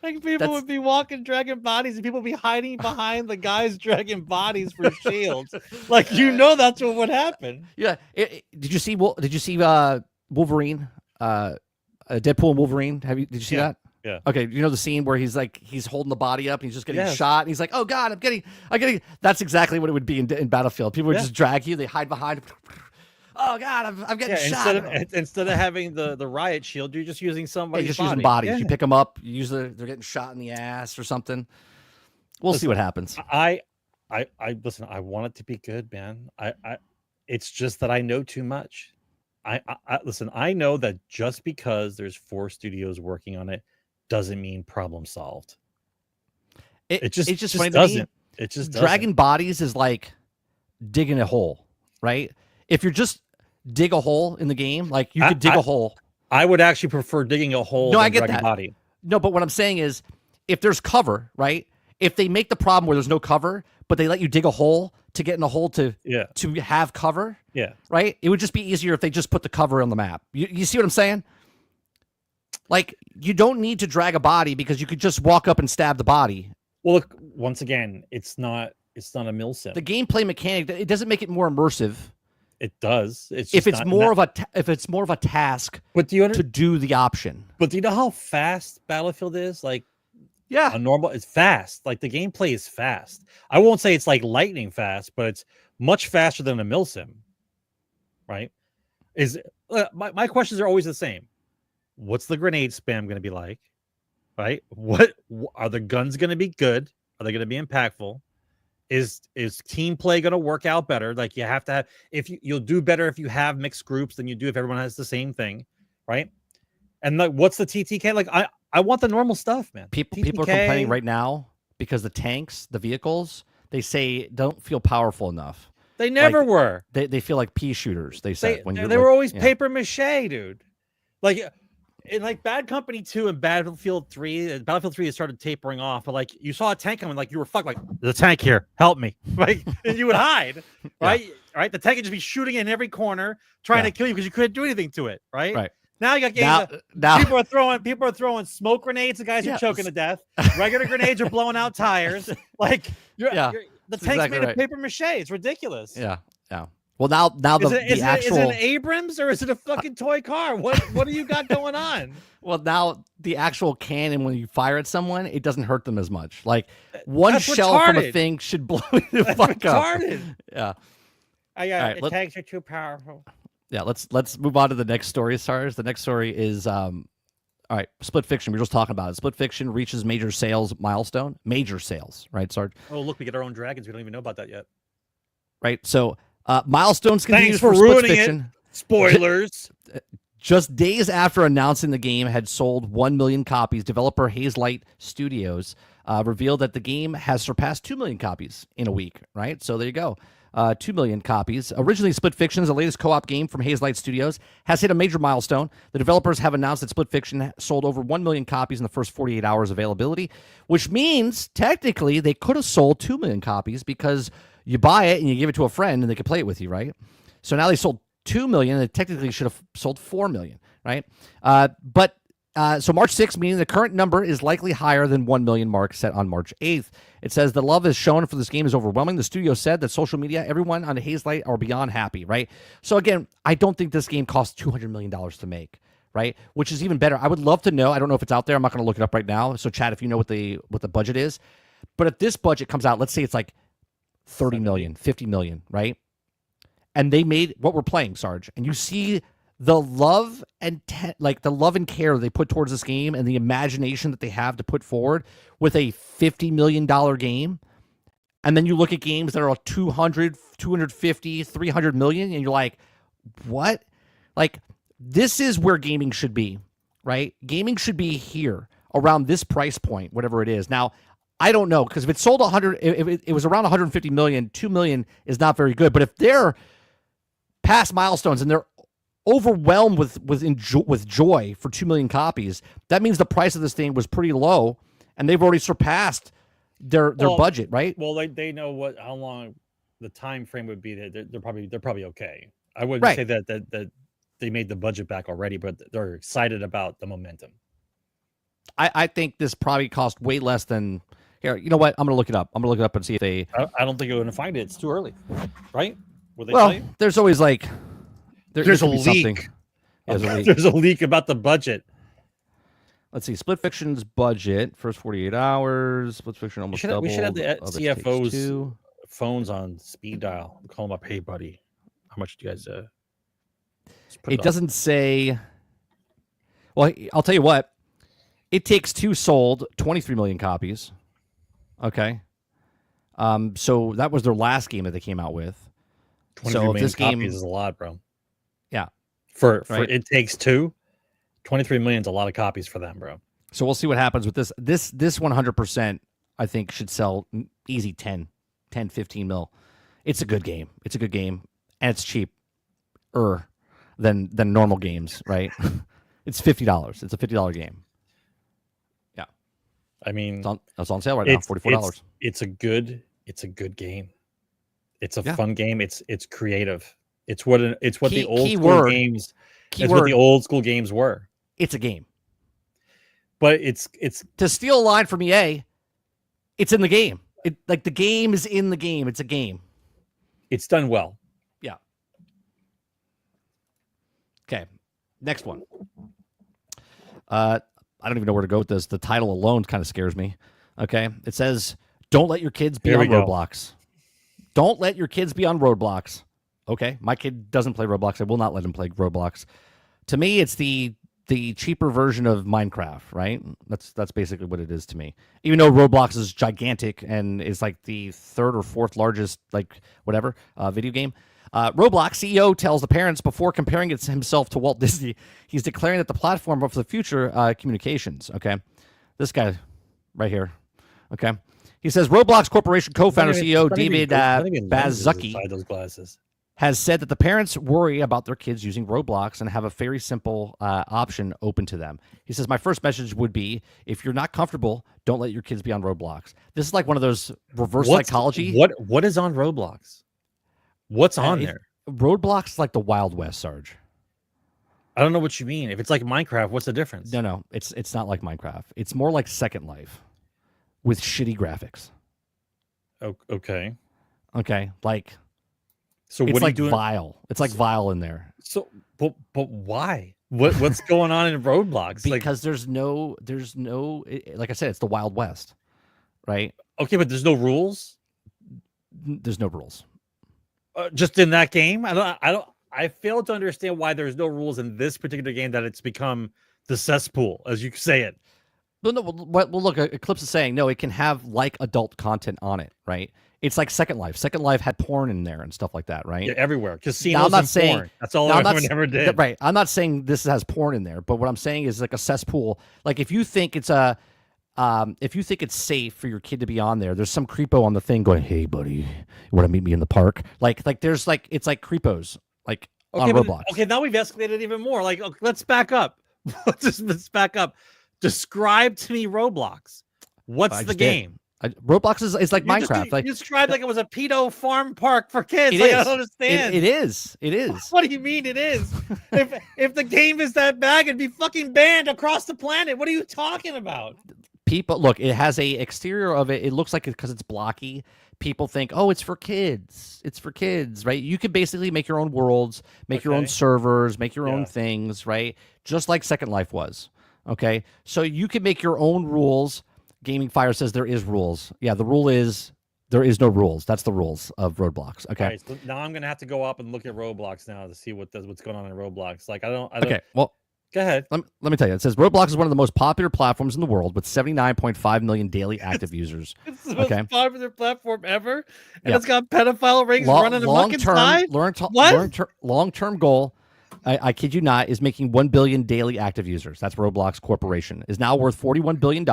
Speaker 3: Like people would be walking, dragging bodies, and people would be hiding behind the guys dragging bodies for shields. Like that's what would happen.
Speaker 2: Yeah. Did you see Wolverine? Deadpool and Wolverine. Did you see that?
Speaker 3: Yeah.
Speaker 2: Okay. You know the scene where he's holding the body up and he's just getting shot and he's like, oh God, I'm getting. That's exactly what it would be in Battlefield. People would just drag you. They hide behind. Oh God, I'm getting shot.
Speaker 3: Instead of having the riot shield, you're just using somebody's
Speaker 2: just
Speaker 3: body.
Speaker 2: Using bodies. Yeah. You pick them up. They're getting shot in the ass or something. We'll see what happens.
Speaker 3: I listen. I want it to be good, man. It's just that I know too much. I listen. I know that just because there's 4 studios working on it doesn't mean problem solved. It just doesn't. It just
Speaker 2: dragging bodies is like digging a hole, right? If you're just dig a hole in the game, like you could dig a hole.
Speaker 3: I would actually prefer digging a hole.
Speaker 2: No,
Speaker 3: than
Speaker 2: I get that.
Speaker 3: Body.
Speaker 2: No, but what I'm saying is, if there's cover, right? If they make the problem where there's no cover, but they let you dig a hole to get in a hole to have cover, right? It would just be easier if they just put the cover on the map. You see what I'm saying? Like, you don't need to drag a body because you could just walk up and stab the body.
Speaker 3: Well, look, once again, it's not a mill sim.
Speaker 2: The gameplay mechanic, it doesn't make it more immersive.
Speaker 3: It does.
Speaker 2: If it's more of a task,
Speaker 3: but
Speaker 2: to do the option.
Speaker 3: But do you know how fast Battlefield is? Like,
Speaker 2: yeah,
Speaker 3: it's fast. Like the gameplay is fast. I won't say it's like lightning fast, but it's much faster than a mill sim. Right? My questions are always the same. What's the grenade spam going to be like? right? What are the guns going to be good? Are they going to be impactful? Is team play going to work out better? Like you have to have, if you'll do better if you have mixed groups than you do if everyone has the same thing, right? And like, what's the TTK? Like I want the normal stuff, man.
Speaker 2: People are complaining right now because the tanks, the vehicles, they say don't feel powerful enough.
Speaker 3: They never were.
Speaker 2: They feel like pea shooters. They said
Speaker 3: they were always paper mache, dude. Like in like Bad Company 2 and Battlefield 3, Battlefield 3 it started tapering off, but like you saw a tank coming, like you were fucked, like the tank here, help me, like, and you would hide, right?
Speaker 2: Yeah.
Speaker 3: Right, the tank would just be shooting in every corner, trying to kill you because you couldn't do anything to it, right?
Speaker 2: Right.
Speaker 3: Now you got games. Now people are throwing smoke grenades. The guys are choking to death. Regular grenades are blowing out tires. Like the tank's exactly made of paper mache. It's ridiculous.
Speaker 2: Yeah. Well, now the actual
Speaker 3: is it an Abrams or is it a fucking toy car? What do you got going on?
Speaker 2: Well, now the actual cannon, when you fire at someone, it doesn't hurt them as much. Like one shell from a thing should blow you the fuck up. Yeah.
Speaker 3: The tanks are too powerful.
Speaker 2: Yeah, let's move on to the next story, Stars. The next story is all right, Split Fiction. We were just talking about it. Split Fiction reaches major sales milestone. Major sales, right, Sarge?
Speaker 3: Oh, look, we get our own dragons. We don't even know about that yet.
Speaker 2: Right. So milestones continues
Speaker 3: for
Speaker 2: Split
Speaker 3: ruining
Speaker 2: Fiction.
Speaker 3: It. Spoilers.
Speaker 2: Just days after announcing the game had sold 1 million copies, developer Hazelight Studios revealed that the game has surpassed 2 million copies in a week, right? So there you go. 2 million copies. Originally, Split Fiction is the latest co-op game from Hazelight Studios, has hit a major milestone. The developers have announced that Split Fiction sold over 1 million copies in the first 48 hours of availability, which means technically they could have sold 2 million copies because you buy it and you give it to a friend and they can play it with you, right? So now they sold 2 million and they technically should have sold 4 million, right? So March 6th, meaning the current number is likely higher than 1 million mark set on March 8th. It says the love is shown for this game is overwhelming. The studio said that social media, everyone on Hazelight are beyond happy, right? So again, I don't think this game cost $200 million to make, right? Which is even better. I would love to know. I don't know if it's out there. I'm not going to look it up right now. So Chad, if you know what the budget is. But if this budget comes out, let's say it's like 30 million, 50 million, right? And they made what we're playing, Sarge, and you see the love and the love and care they put towards this game and the imagination that they have to put forward with a $50 million game. And then you look at games that are 200, 250, 300 million, and you're like, what? Like, this is where gaming should be, right? Gaming should be here around this price point, whatever it is. Now, I don't know, because if it sold 100, if it was around 150 million, 2 million is not very good. But if they're past milestones and they're overwhelmed with joy for 2 million copies, that means the price of this thing was pretty low, and they've already surpassed their budget, right?
Speaker 3: Well, they know how long the time frame would be. That they're probably okay. I wouldn't say that they made the budget back already, but they're excited about the momentum.
Speaker 2: I think this probably cost way less than. Here, you know what? I'm gonna look it up. I'm gonna look it up and see if they.
Speaker 3: I don't think you're gonna find it. It's too early, right?
Speaker 2: Well, there's always like.
Speaker 3: There's a leak. There's a leak about the budget.
Speaker 2: Let's see. Split Fiction's budget, first 48 hours. Split Fiction almost doubled.
Speaker 3: We should have the CFO's phones on speed dial. Call them up. Hey, buddy, how much do you guys?
Speaker 2: It doesn't say. Well, I'll tell you what. It Takes Two sold 23 million copies. Okay. So that was their last game that they came out with.
Speaker 3: 23 million this copies is a lot, bro.
Speaker 2: Yeah.
Speaker 3: For It Takes Two, 23 million is a lot of copies for them, bro.
Speaker 2: So we'll see what happens with this. This 100%, I think, should sell easy 10, 15 mil. It's a good game. It's a good game, and it's cheaper than normal games, right? It's $50. It's a $50 game. Yeah.
Speaker 3: I mean,
Speaker 2: it's on sale right now, $44.
Speaker 3: It's a good game. It's a fun game. It's creative. It's what the old school games. It's what the old school games were.
Speaker 2: It's a game.
Speaker 3: But it's
Speaker 2: to steal a line from EA. It's in the game. The game is in the game. It's a game.
Speaker 3: It's done well.
Speaker 2: Yeah. Okay. Next one. I don't even know where to go with this. The title alone kind of scares me. Okay. It says, "Don't let your kids be on Roblox." Don't let your kids be on Roblox. Okay. My kid doesn't play Roblox. I will not let him play Roblox. To me, it's the the cheaper version of Minecraft, right? That's basically what it is to me. Even though Roblox is gigantic and is like the third or fourth largest, like whatever, video game. Roblox CEO tells the parents before comparing it himself to Walt Disney, he's declaring that the platform for the future communications. Okay, this guy right here. Okay, he says Roblox Corporation co-founder CEO David Baszucki
Speaker 3: those glasses.
Speaker 2: has said that the parents worry about their kids using Roblox and have a very simple option open to them. He says, my first message would be, if you're not comfortable, don't let your kids be on Roblox. This is like one of those reverse psychology.
Speaker 3: What is on Roblox? What's on there?
Speaker 2: Roblox is like the Wild West, Sarge.
Speaker 3: I don't know what you mean. If it's like Minecraft, what's the difference?
Speaker 2: No, it's not like Minecraft. It's more like Second Life with shitty graphics.
Speaker 3: Okay.
Speaker 2: Okay, like...
Speaker 3: So
Speaker 2: it's
Speaker 3: what are
Speaker 2: like
Speaker 3: you doing?
Speaker 2: Vile. It's like Vile in there.
Speaker 3: So, but why? What's going on in Roblox?
Speaker 2: Because there's no, like I said, it's the Wild West, right?
Speaker 3: Okay, but there's no rules.
Speaker 2: There's no rules.
Speaker 3: Just in that game, I fail to understand why there's no rules in this particular game, that it's become the cesspool, as you say it.
Speaker 2: Well, no, well, look, Eclipse is saying no. It can have like adult content on it, right? It's like Second Life. Second Life had porn in there and stuff like that, right?
Speaker 3: Yeah, everywhere. Casinos
Speaker 2: I'm not
Speaker 3: and
Speaker 2: saying,
Speaker 3: porn. That's all everyone ever did.
Speaker 2: Right. I'm not saying this has porn in there, but what I'm saying is like a cesspool. Like if you think it's safe for your kid to be on there, there's some creepo on the thing going, "Hey, buddy, you want to meet me in the park?" Like there's like it's like creepos like on Roblox.
Speaker 3: Okay, now we've escalated even more. Like, okay, let's back up. Let's back up. Describe to me Roblox. What's the game?
Speaker 2: Roblox is like Minecraft.
Speaker 3: You described like it was a pedo farm park for kids.
Speaker 2: I
Speaker 3: don't understand.
Speaker 2: It is.
Speaker 3: What do you mean it is? if the game is that bad, it'd be fucking banned across the planet. What are you talking about?
Speaker 2: People, look, it has a exterior of it. It looks like it because it's blocky. People think, oh, it's for kids. It's for kids, right? You could basically make your own worlds, make your own servers, make your own things, right? Just like Second Life was. Okay, so you can make your own rules. Gaming Fire says there is rules. Yeah, the rule is there is no rules. That's the rules of Roblox. Okay.
Speaker 3: All right, so now I'm gonna have to go up and look at Roblox now to see what's going on in Roblox. Like I don't.
Speaker 2: Okay. Well,
Speaker 3: go ahead.
Speaker 2: Let me tell you. It says Roblox is one of the most popular platforms in the world with 79.5 million daily active users.
Speaker 3: It's the most popular platform ever, and it's got pedophile rings running amok inside.
Speaker 2: Long-term goal. I kid you not, is making 1 billion daily active users. That's Roblox Corporation. Is now worth $41 billion.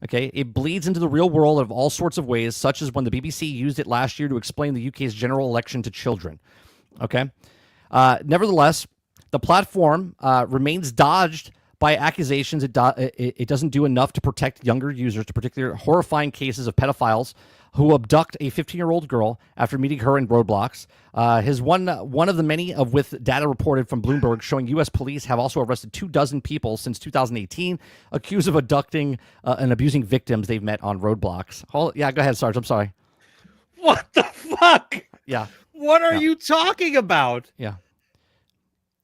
Speaker 2: Okay, it bleeds into the real world of all sorts of ways, such as when the BBC used it last year to explain the UK's general election to children. Okay, nevertheless, the platform remains dodged by accusations it doesn't do enough to protect younger users, to particular horrifying cases of pedophiles who abduct a 15-year-old girl after meeting her in Roblox. One of the many with data reported from Bloomberg showing U.S. police have also arrested 24 people since 2018 accused of abducting and abusing victims they've met on Roblox. Yeah, go ahead, Sarge. I'm sorry.
Speaker 3: What the fuck?
Speaker 2: Yeah.
Speaker 3: What are you talking about?
Speaker 2: Yeah.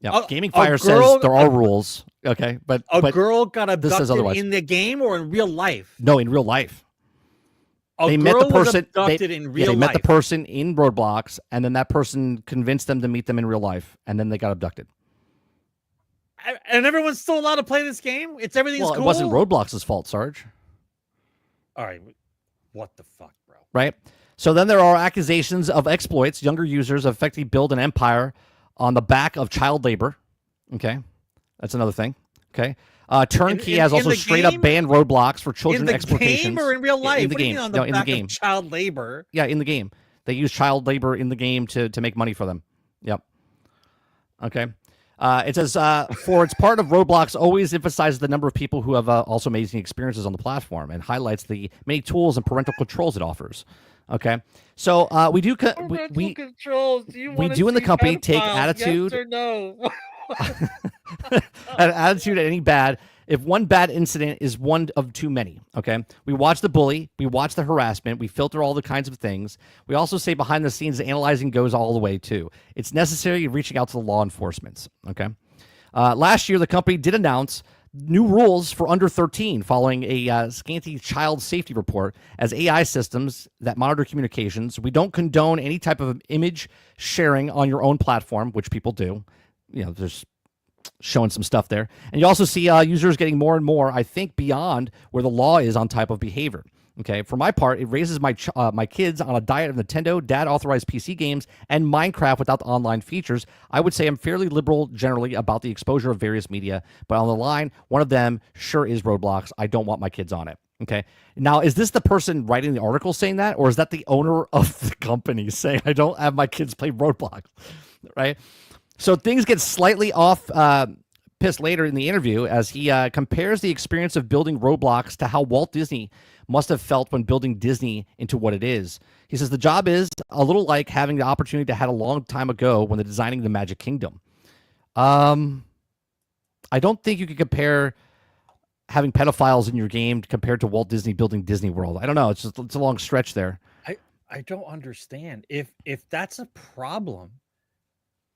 Speaker 2: Yeah. Gaming Fire says there are rules. Okay, but
Speaker 3: a girl got abducted in the game or in real life?
Speaker 2: No, in real life.
Speaker 3: They met the person
Speaker 2: they met the person in Roblox, and then that person convinced them to meet them in real life, and then they got abducted.
Speaker 3: And everyone's still allowed to play this game? Everything's cool?
Speaker 2: It wasn't Roblox's fault, Sarge.
Speaker 3: All right. What the fuck, bro?
Speaker 2: Right? So then there are accusations of exploits. Younger users effectively build an empire on the back of child labor. Okay? That's another thing. Okay? Turnkey has also straight up banned Roblox for children exploitations.
Speaker 3: In the game or in real life?
Speaker 2: In the game.
Speaker 3: On the back of child labor?
Speaker 2: Yeah, in the game. They use child labor in the game to make money for them. Yep. Okay. It says, for its part of Roblox, always emphasizes the number of people who have also amazing experiences on the platform and highlights the many tools and parental controls it offers. Okay. So we do in the company take attitude.
Speaker 3: Yes or no?
Speaker 2: An attitude at any bad. If one bad incident is one of too many, okay? We watch the bully. We watch the harassment. We filter all the kinds of things. We also say behind the scenes, analyzing goes all the way, too. It's necessary reaching out to the law enforcement, okay? Last year, the company did announce new rules for under 13 following a scanty child safety report as AI systems that monitor communications. We don't condone any type of image sharing on your own platform, which people do. You know, there's showing some stuff there. And you also see users getting more and more, I think, beyond where the law is on type of behavior. Okay, for my part, it raises my kids on a diet of Nintendo, dad-authorized PC games, and Minecraft without the online features. I would say I'm fairly liberal generally about the exposure of various media, but on the line, one of them sure is Roblox. I don't want my kids on it. Okay, now is this the person writing the article saying that, or is that the owner of the company saying I don't have my kids play Roblox? Right? So things get slightly off piss later in the interview as he compares the experience of building Roblox to how Walt Disney must have felt when building Disney into what it is. He says the job is a little like having the opportunity to had a long time ago when they're designing the Magic Kingdom. I don't think you could compare having pedophiles in your game compared to Walt Disney building Disney World. I don't know. It's a long stretch there.
Speaker 3: I don't understand. If that's a problem,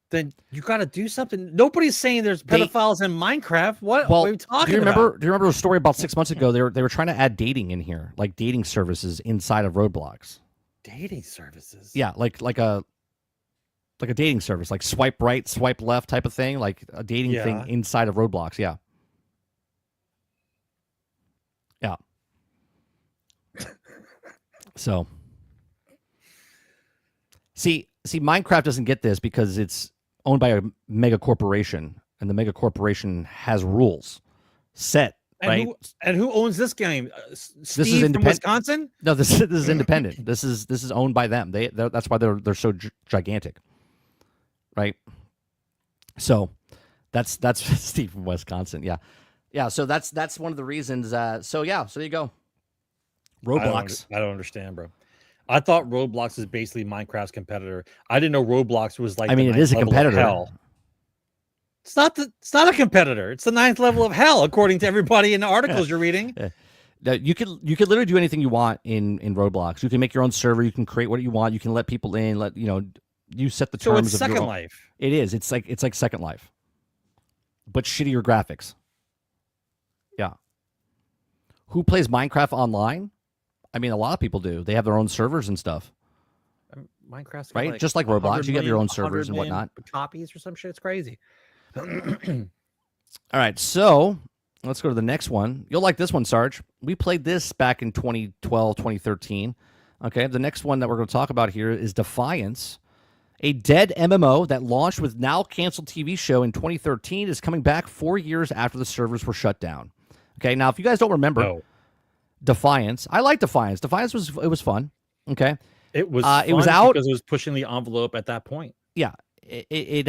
Speaker 3: then you got to do something. Nobody's saying there's pedophiles in Minecraft. What are you talking about?
Speaker 2: Do you remember a story about 6 months ago? They were trying to add dating in here, like dating services inside of Roblox.
Speaker 3: Dating services?
Speaker 2: Yeah, like a dating service, like swipe right, swipe left type of thing, like a dating thing inside of Roblox. Yeah. Yeah. So, see, Minecraft doesn't get this because it's owned by a mega corporation, and the mega corporation has rules set. Right?
Speaker 3: Who owns this game? Steve
Speaker 2: this is
Speaker 3: from Wisconsin?
Speaker 2: No, this is independent. This is owned by them. That's why they're so gigantic, right? So that's Steve from Wisconsin. Yeah. So that's one of the reasons. So there you go. Roblox.
Speaker 3: I don't understand, bro. I thought Roblox is basically Minecraft's competitor. I didn't know Roblox was like.
Speaker 2: I mean, it is a competitor.
Speaker 3: Hell. It's not a competitor. It's the 9th level of hell, according to everybody in the articles you're reading.
Speaker 2: You could literally do anything you want in Roblox. You can make your own server. You can create what you want. You can let people in. You set the terms.
Speaker 3: So it's
Speaker 2: of
Speaker 3: Second
Speaker 2: your
Speaker 3: Life.
Speaker 2: It is. It's like Second Life, but shittier graphics. Yeah. Who plays Minecraft online? I mean, a lot of people do. They have their own servers and stuff.
Speaker 3: Minecraft's
Speaker 2: right, just like Roblox. You have your own servers and whatnot.
Speaker 3: Copies or some shit. It's crazy.
Speaker 2: All right, so let's go to the next one. You'll like this one, Sarge. We played this back in 2012, 2013. Okay, the next one that we're going to talk about here is Defiance, a dead MMO that launched with now canceled TV show in 2013 is coming back 4 years after the servers were shut down. Okay, now if you guys don't remember Defiance, I like Defiance. Defiance was fun. Okay,
Speaker 3: it was
Speaker 2: it was out
Speaker 3: because it was pushing the envelope at that point.
Speaker 2: Yeah, it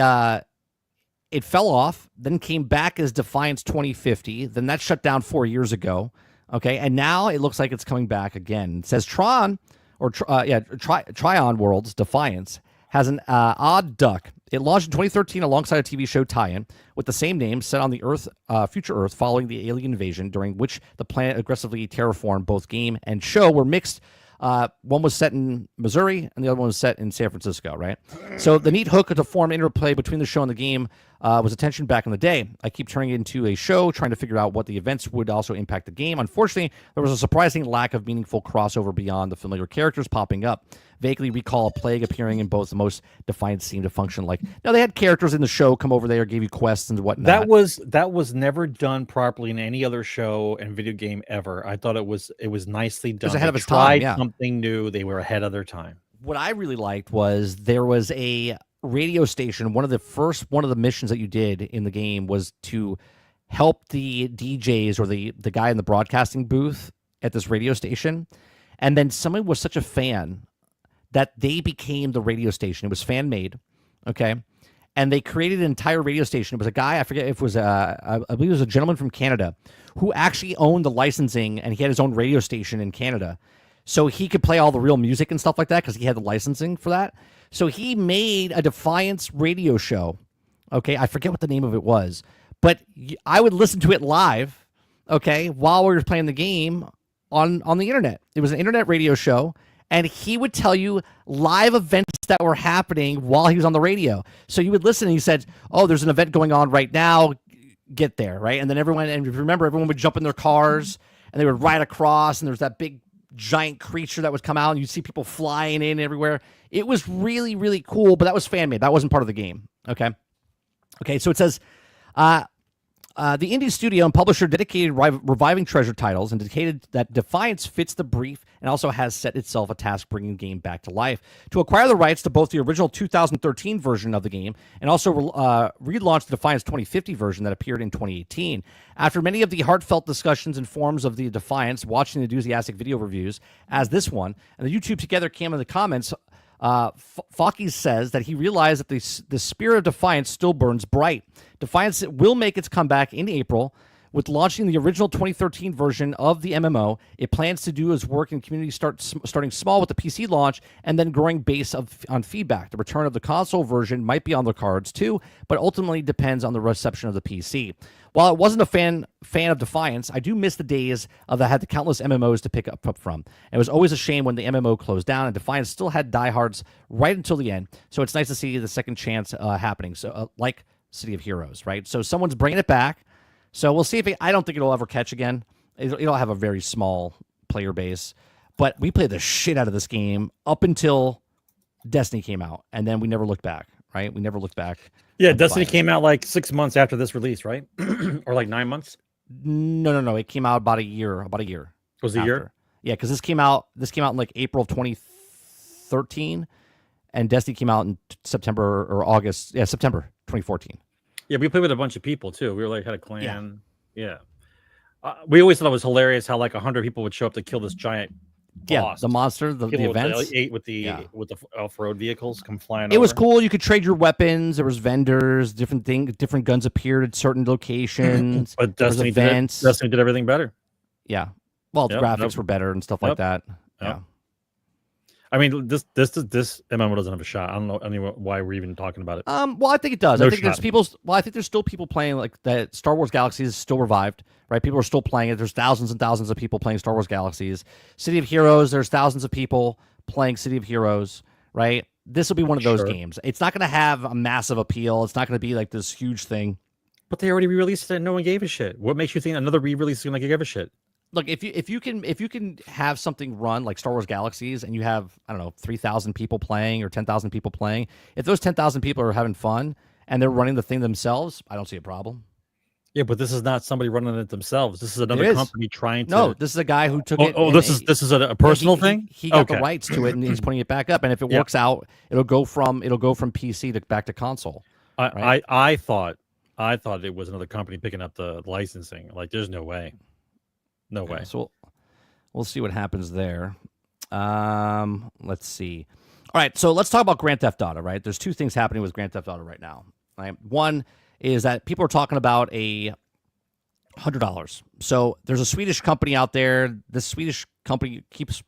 Speaker 2: fell off, then came back as Defiance 2050. Then that shut down 4 years ago. Okay, and now it looks like it's coming back again. It says Trion Worlds Defiance has an odd duck. It launched in 2013 alongside a TV show tie-in with the same name, set on the Earth, future Earth, following the alien invasion, during which the planet aggressively terraformed. Both game and show were mixed. One was set in Missouri, and the other one was set in San Francisco, right? So the neat hook to form interplay between the show and the game was attention back in the day. I keep turning it into a show, trying to figure out what the events would also impact the game. Unfortunately, there was a surprising lack of meaningful crossover beyond the familiar characters popping up. Vaguely recall a plague appearing in both. The most Defiance seemed to function like. Now, they had characters in the show come over there, gave you quests and whatnot.
Speaker 3: That was never done properly in any other show and video game ever. I thought it was nicely done.
Speaker 2: It was ahead of its
Speaker 3: time.
Speaker 2: Yeah.
Speaker 3: Something new. They were ahead of their time.
Speaker 2: What I really liked was there was a radio station. One of the missions that you did in the game was to help the DJs or the guy in the broadcasting booth at this radio station. And then somebody was such a fan that they became the radio station. It was fan made, okay? And they created an entire radio station. It was a guy, I forget if it was I believe it was a gentleman from Canada who actually owned the licensing, and he had his own radio station in Canada. So he could play all the real music and stuff like that because he had the licensing for that. So he made a Defiance radio show. Okay, I forget what the name of it was, but I would listen to it live, okay, while we were playing the game on the internet. It was an internet radio show, and he would tell you live events that were happening while he was on the radio. So you would listen, and he said, oh, there's an event going on right now. Get there, right? And then everyone would jump in their cars, and they would ride across, and there's that big giant creature that would come out, and you'd see people flying in everywhere. It was really, really cool, but that was fan-made. That wasn't part of the game, okay? Okay, so it says, The indie studio and publisher dedicated reviving treasure titles and indicated that Defiance fits the brief and also has set itself a task bringing the game back to life. To acquire the rights to both the original 2013 version of the game and also relaunch the Defiance 2050 version that appeared in 2018. After many of the heartfelt discussions and forums of the Defiance, watching the enthusiastic video reviews as this one, and the YouTube Together came in the comments, Fawkes says that he realized that the spirit of Defiance still burns bright. Defiance will make its comeback in April with launching the original 2013 version of the MMO. It plans to do its work in community starting small with the PC launch and then growing base on feedback. The return of the console version might be on the cards too, but ultimately depends on the reception of the PC. While I wasn't a fan of Defiance, I do miss the days of that had the countless MMOs to pick up from. It was always a shame when the MMO closed down, and Defiance still had diehards right until the end. So it's nice to see the second chance happening. So like City of Heroes, right? So someone's bringing it back. So we'll see if I don't think it'll ever catch again. It'll have a very small player base, but we played the shit out of this game up until Destiny came out, and then we never looked back. Right? We never looked back.
Speaker 3: Yeah, Destiny came out like 6 months after this release, right? Or like 9 months?
Speaker 2: No. It came out about a year.
Speaker 3: It was a
Speaker 2: after.
Speaker 3: year?
Speaker 2: Yeah, because this came out in like April of 2013, and Destiny came out in September or August. Yeah, September 2014.
Speaker 3: Yeah, we played with a bunch of people too. We were like had a clan. Yeah. We always thought it was hilarious how like 100 people would show up to kill this giant boss.
Speaker 2: The monster, the events.
Speaker 3: With the off-road vehicles come flying.
Speaker 2: It was cool. You could trade your weapons. There was vendors. Different guns appeared at certain locations.
Speaker 3: But Destiny did everything better.
Speaker 2: Yeah. Well, the graphics were better and stuff like that. Yeah.
Speaker 3: I mean, this MMO doesn't have a shot. I don't know why we're even talking about it.
Speaker 2: Well, I think it does.
Speaker 3: No
Speaker 2: I think
Speaker 3: shot.
Speaker 2: I think there's still people playing like that. Star Wars Galaxies is still revived, right? People are still playing it. There's thousands and thousands of people playing Star Wars Galaxies. City of Heroes, there's thousands of people playing City of Heroes, right? This will be one of those games. It's not going to have a massive appeal. It's not going to be like this huge thing.
Speaker 3: But they already re-released it and no one gave a shit. What makes you think another re-release is going to give a shit?
Speaker 2: Look, if you can have something run like Star Wars Galaxies and you have, I don't know, 3,000 people playing or 10,000 people playing, if those 10,000 people are having fun and they're running the thing themselves, I don't see a problem.
Speaker 3: Yeah, but this is not somebody running it themselves. This is another company trying to.
Speaker 2: No, this is a guy who took it.
Speaker 3: This is a personal thing.
Speaker 2: He got the rights to it and he's putting it back up. And if it works out, it'll go from PC back to console.
Speaker 3: I thought it was another company picking up the licensing. Like, there's no way. No way.
Speaker 2: So we'll see what happens there. Let's see. All right, so let's talk about Grand Theft Auto, right? There's two things happening with Grand Theft Auto right now. Right? One is that people are talking about $100. So there's a Swedish company out there. This Swedish company keeps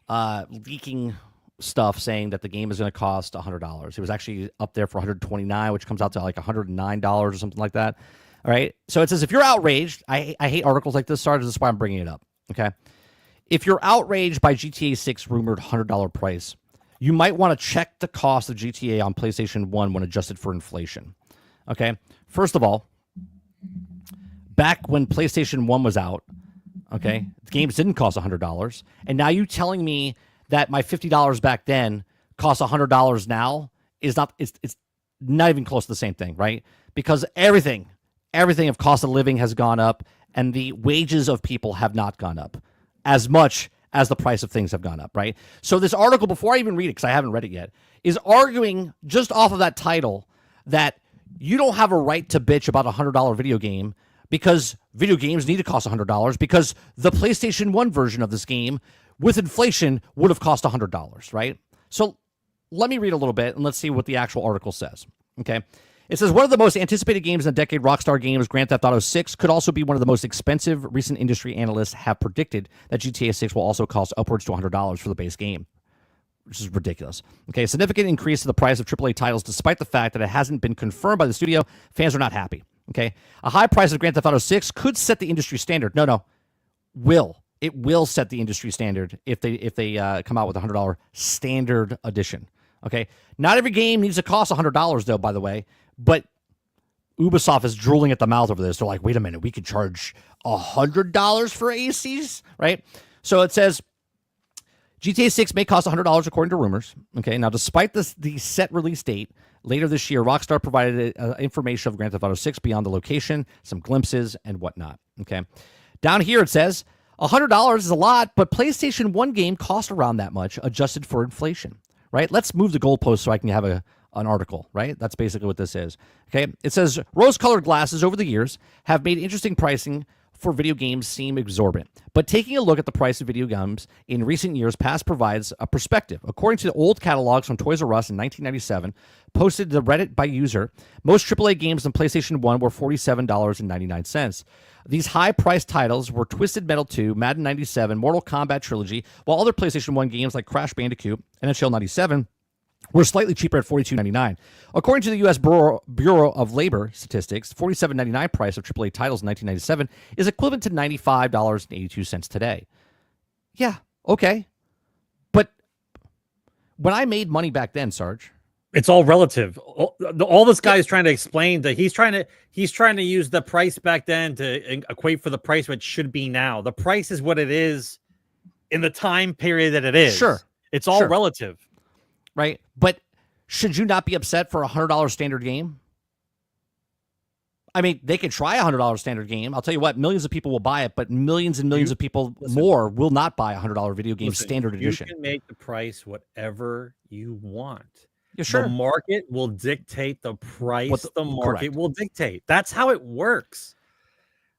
Speaker 2: leaking stuff saying that the game is going to cost $100. It was actually up there for $129, which comes out to like $109 or something like that. All right. So it says, if you're outraged, I hate articles like this, Sarge. This is why I'm bringing it up. Okay. If you're outraged by GTA 6 rumored $100 price, you might want to check the cost of GTA on PlayStation 1 when adjusted for inflation. Okay. First of all, back when PlayStation 1 was out, okay, the games didn't cost $100. And now you telling me that my $50 back then costs $100 now is not, it's not even close to the same thing, right? Because everything of cost of living has gone up, and the wages of people have not gone up as much as the price of things have gone up, right? So this article, before I even read it, because I haven't read it yet, is arguing just off of that title that you don't have a right to bitch about a $100 video game because video games need to cost $100 because the PlayStation 1 version of this game with inflation would have cost $100, right? So let me read a little bit and let's see what the actual article says, okay? It says, one of the most anticipated games in a decade, Rockstar Games' Grand Theft Auto 6 could also be one of the most expensive. Recent industry analysts have predicted that GTA 6 will also cost upwards to $100 for the base game, which is ridiculous. Okay, a significant increase to the price of AAA titles, despite the fact that it hasn't been confirmed by the studio. Fans are not happy. Okay, a high price of Grand Theft Auto 6 could set the industry standard. It will set the industry standard if they come out with a $100 standard edition. Okay, not every game needs to cost $100 though, by the way. But Ubisoft is drooling at the mouth over this. They're like, wait a minute, we could charge $100 for ACs, right? So it says, GTA 6 may cost $100 according to rumors. Okay, now despite the set release date later this year, Rockstar provided information of Grand Theft Auto 6 beyond the location, some glimpses, and whatnot. Okay, down here it says $100 is a lot, but PlayStation 1 game cost around that much, adjusted for inflation. Right? Let's move the goalpost so I can have an article. Right? That's basically what this is. Okay, it says rose-colored glasses over the years have made interesting pricing for video games seem exorbitant. But taking a look at the price of video games in recent years past provides a perspective. According to the old catalogs from Toys R Us in 1997, posted to Reddit by user, most AAA games on PlayStation 1 were $47.99. These high-priced titles were Twisted Metal 2, Madden 97, Mortal Kombat Trilogy, while other PlayStation 1 games like Crash Bandicoot, NHL 97, were slightly cheaper at $42.99. According to the U.S. Bureau of Labor Statistics, $47.99 price of AAA titles in 1997 is equivalent to $95.82 today. Yeah, okay. But when I made money back then, Sarge...
Speaker 3: It's all relative. All this guy is trying to explain that he's trying to use the price back then to equate for the price what should be now. The price is what it is in the time period that it is.
Speaker 2: Sure.
Speaker 3: It's all relative.
Speaker 2: Right? But should you not be upset for a $100 standard game? I mean, they could try a $100 standard game. I'll tell you what, millions of people will buy it, but millions and millions of people more will not buy a $100 video game standard edition.
Speaker 3: You can make the price whatever you want.
Speaker 2: Yeah, sure.
Speaker 3: The market will dictate the price. The market will dictate. That's how it works.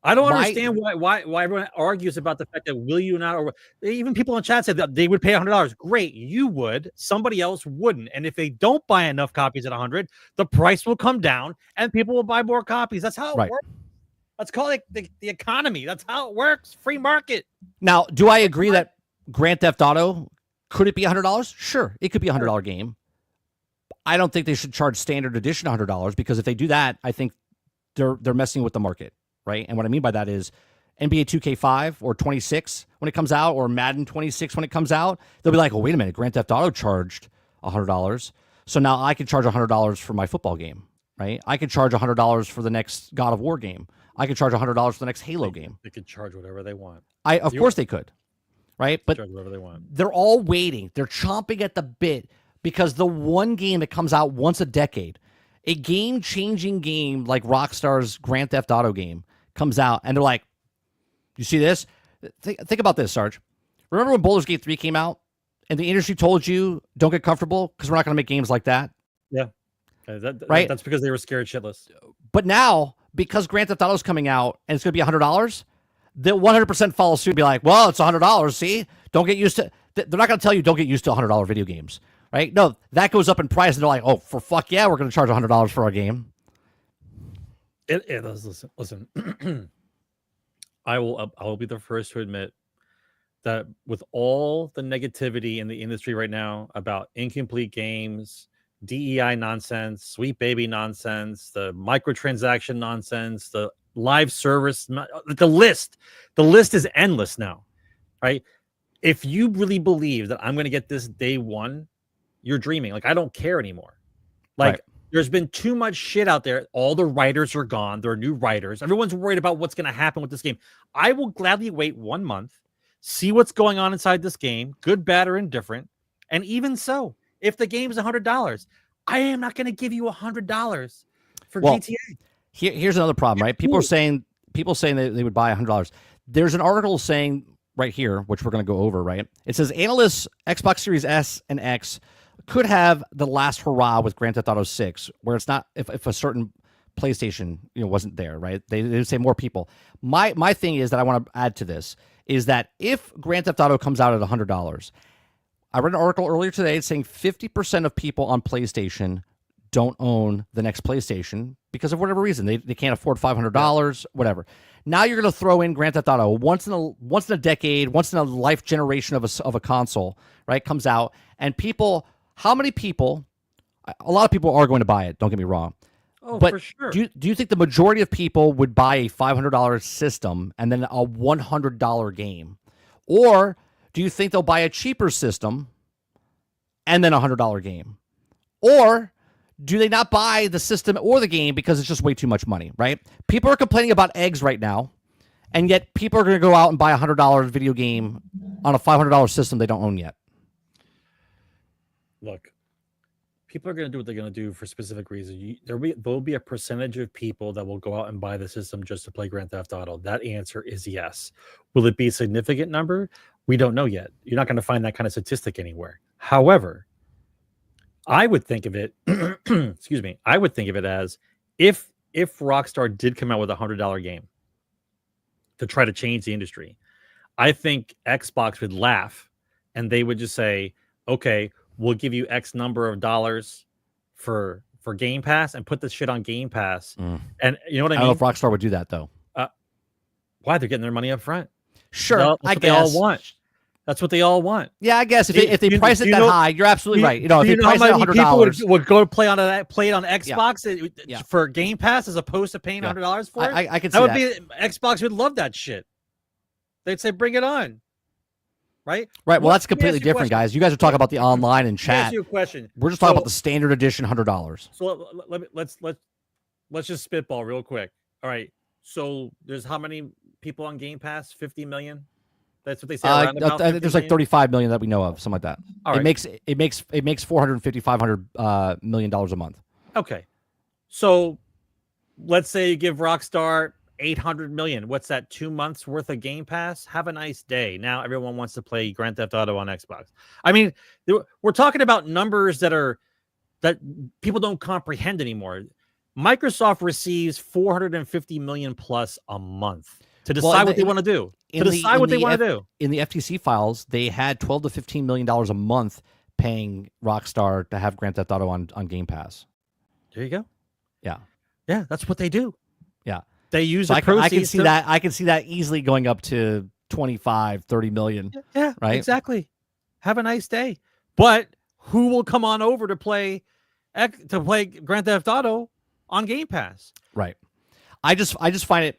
Speaker 3: I don't understand why everyone argues about the fact that will you not, or even people in chat said that they would pay $100. Great, you would. Somebody else wouldn't. And if they don't buy enough copies at $100, the price will come down and people will buy more copies. That's how it works. Let's call it the economy. That's how it works. Free market.
Speaker 2: Now, do I agree that Grand Theft Auto, could it be $100? Sure, it could be a $100 game. I don't think they should charge standard edition $100 because if they do that, I think they're messing with the market, right? And what I mean by that is NBA 2K5 or 26 when it comes out, or Madden 26 when it comes out, they'll be like, oh, wait a minute, Grand Theft Auto charged $100, so now I can charge $100 for my football game, right? I could charge $100 for the next God of War game. I could charge $100 for the next Halo game.
Speaker 3: They could charge whatever they want.
Speaker 2: Of course they could, right? But
Speaker 3: charge whatever they want.
Speaker 2: They're all waiting. They're chomping at the bit. Because the one game that comes out once a decade, a game-changing game like Rockstar's Grand Theft Auto game comes out, and they're like, you see this? Think about this, Sarge. Remember when Baldur's Gate 3 came out, and the industry told you, don't get comfortable, because we're not going to make games like that?
Speaker 3: Yeah. Right? That's because they were scared shitless.
Speaker 2: But now, because Grand Theft Auto is coming out, and it's going to be $100, they'll 100% follow suit and be like, well, it's $100, see? Don't get used to... They're not going to tell you, don't get used to $100 video games. Right? No, that goes up in price, and they're like, "Oh, for fuck yeah, we're going to charge $100 for our game."
Speaker 3: Listen. I will be the first to admit that with all the negativity in the industry right now about incomplete games, DEI nonsense, sweet baby nonsense, the microtransaction nonsense, the live service, the list is endless now, right? If you really believe that I'm going to get this day one, you're dreaming. Like, I don't care anymore. Like, there's been too much shit out there. All the writers are gone. There are new writers. Everyone's worried about what's going to happen with this game. I will gladly wait 1 month, see what's going on inside this game, good, bad, or indifferent. And even so, if the game's $100, I am not going to give you $100 for GTA.
Speaker 2: Here's another problem, right? People saying that they would buy $100. There's an article saying right here, which we're going to go over, right? It says analysts, Xbox Series S and X could have the last hurrah with Grand Theft Auto 6, where it's not if a certain PlayStation wasn't there, right? They would say more people. My thing is that I want to add to this is that if Grand Theft Auto comes out at $100, I read an article earlier today saying 50% of people on PlayStation don't own the next PlayStation because of whatever reason. They can't afford $500, whatever. Now you're going to throw in Grand Theft Auto once in a decade, once in a life generation of a console, right? Comes out, and people. How many people? A lot of people are going to buy it. Don't get me wrong.
Speaker 3: Oh,
Speaker 2: but
Speaker 3: for sure.
Speaker 2: Do you think the majority of people would buy a $500 system and then a $100 game, or do you think they'll buy a cheaper system and then a $100 game, or do they not buy the system or the game because it's just way too much money? Right? People are complaining about eggs right now, and yet people are going to go out and buy a $100 video game on a $500 system they don't own yet.
Speaker 3: look, people are going to do what they're going to do for specific reasons. There'll be a percentage of people that will go out and buy the system just to play Grand Theft Auto. That answer is yes. Will it be a significant number? We don't know yet. You're not going to find that kind of statistic anywhere. However, I would think of it, excuse me, I would think of it as if Rockstar did come out with a $100 game to try to change the industry, I think Xbox would laugh and they would just say, okay, we'll give you X number of dollars for Game Pass and put this shit on Game Pass. And you know what I mean?
Speaker 2: I don't know if Rockstar would do that though.
Speaker 3: Why? They're getting their money up front.
Speaker 2: Sure,
Speaker 3: That's
Speaker 2: I
Speaker 3: what
Speaker 2: guess.
Speaker 3: They all want. That's what they all want.
Speaker 2: Yeah, I guess if they price it that high, you're absolutely right. You know, if they price it at $100,
Speaker 3: would go play on Xbox for Game Pass as opposed to paying $100 for it.
Speaker 2: I can see that.
Speaker 3: Xbox would love that shit. They'd say, "Bring it on." Right.
Speaker 2: Right. Well, that's completely different, guys. You guys are talking about the online and chat.
Speaker 3: Ask you a question.
Speaker 2: We're just talking about the standard edition $100.
Speaker 3: So let's just spitball real quick. All right. So there's how many people on Game Pass? 50 million. That's what they say.
Speaker 2: There's like 35 million that we know of, something like that.
Speaker 3: All right.
Speaker 2: It makes 450, $500 million a month.
Speaker 3: Okay. So let's say you give Rockstar 800 million. What's that? 2 months worth of Game Pass? Have a nice day. Now everyone wants to play Grand Theft Auto on Xbox. I mean, we're talking about numbers that people don't comprehend anymore. Microsoft receives 450 million plus a month to decide what they want to do. In the
Speaker 2: FTC files, they had $12 to $15 million a month paying Rockstar to have Grand Theft Auto on Game Pass.
Speaker 3: There you go.
Speaker 2: Yeah.
Speaker 3: Yeah, that's what they do.
Speaker 2: Yeah.
Speaker 3: They use
Speaker 2: I can see that. I can see that easily going up to 25, 30 million.
Speaker 3: Yeah,
Speaker 2: right.
Speaker 3: Exactly. Have a nice day. But who will come on over to play Grand Theft Auto on Game Pass?
Speaker 2: Right. I just find it,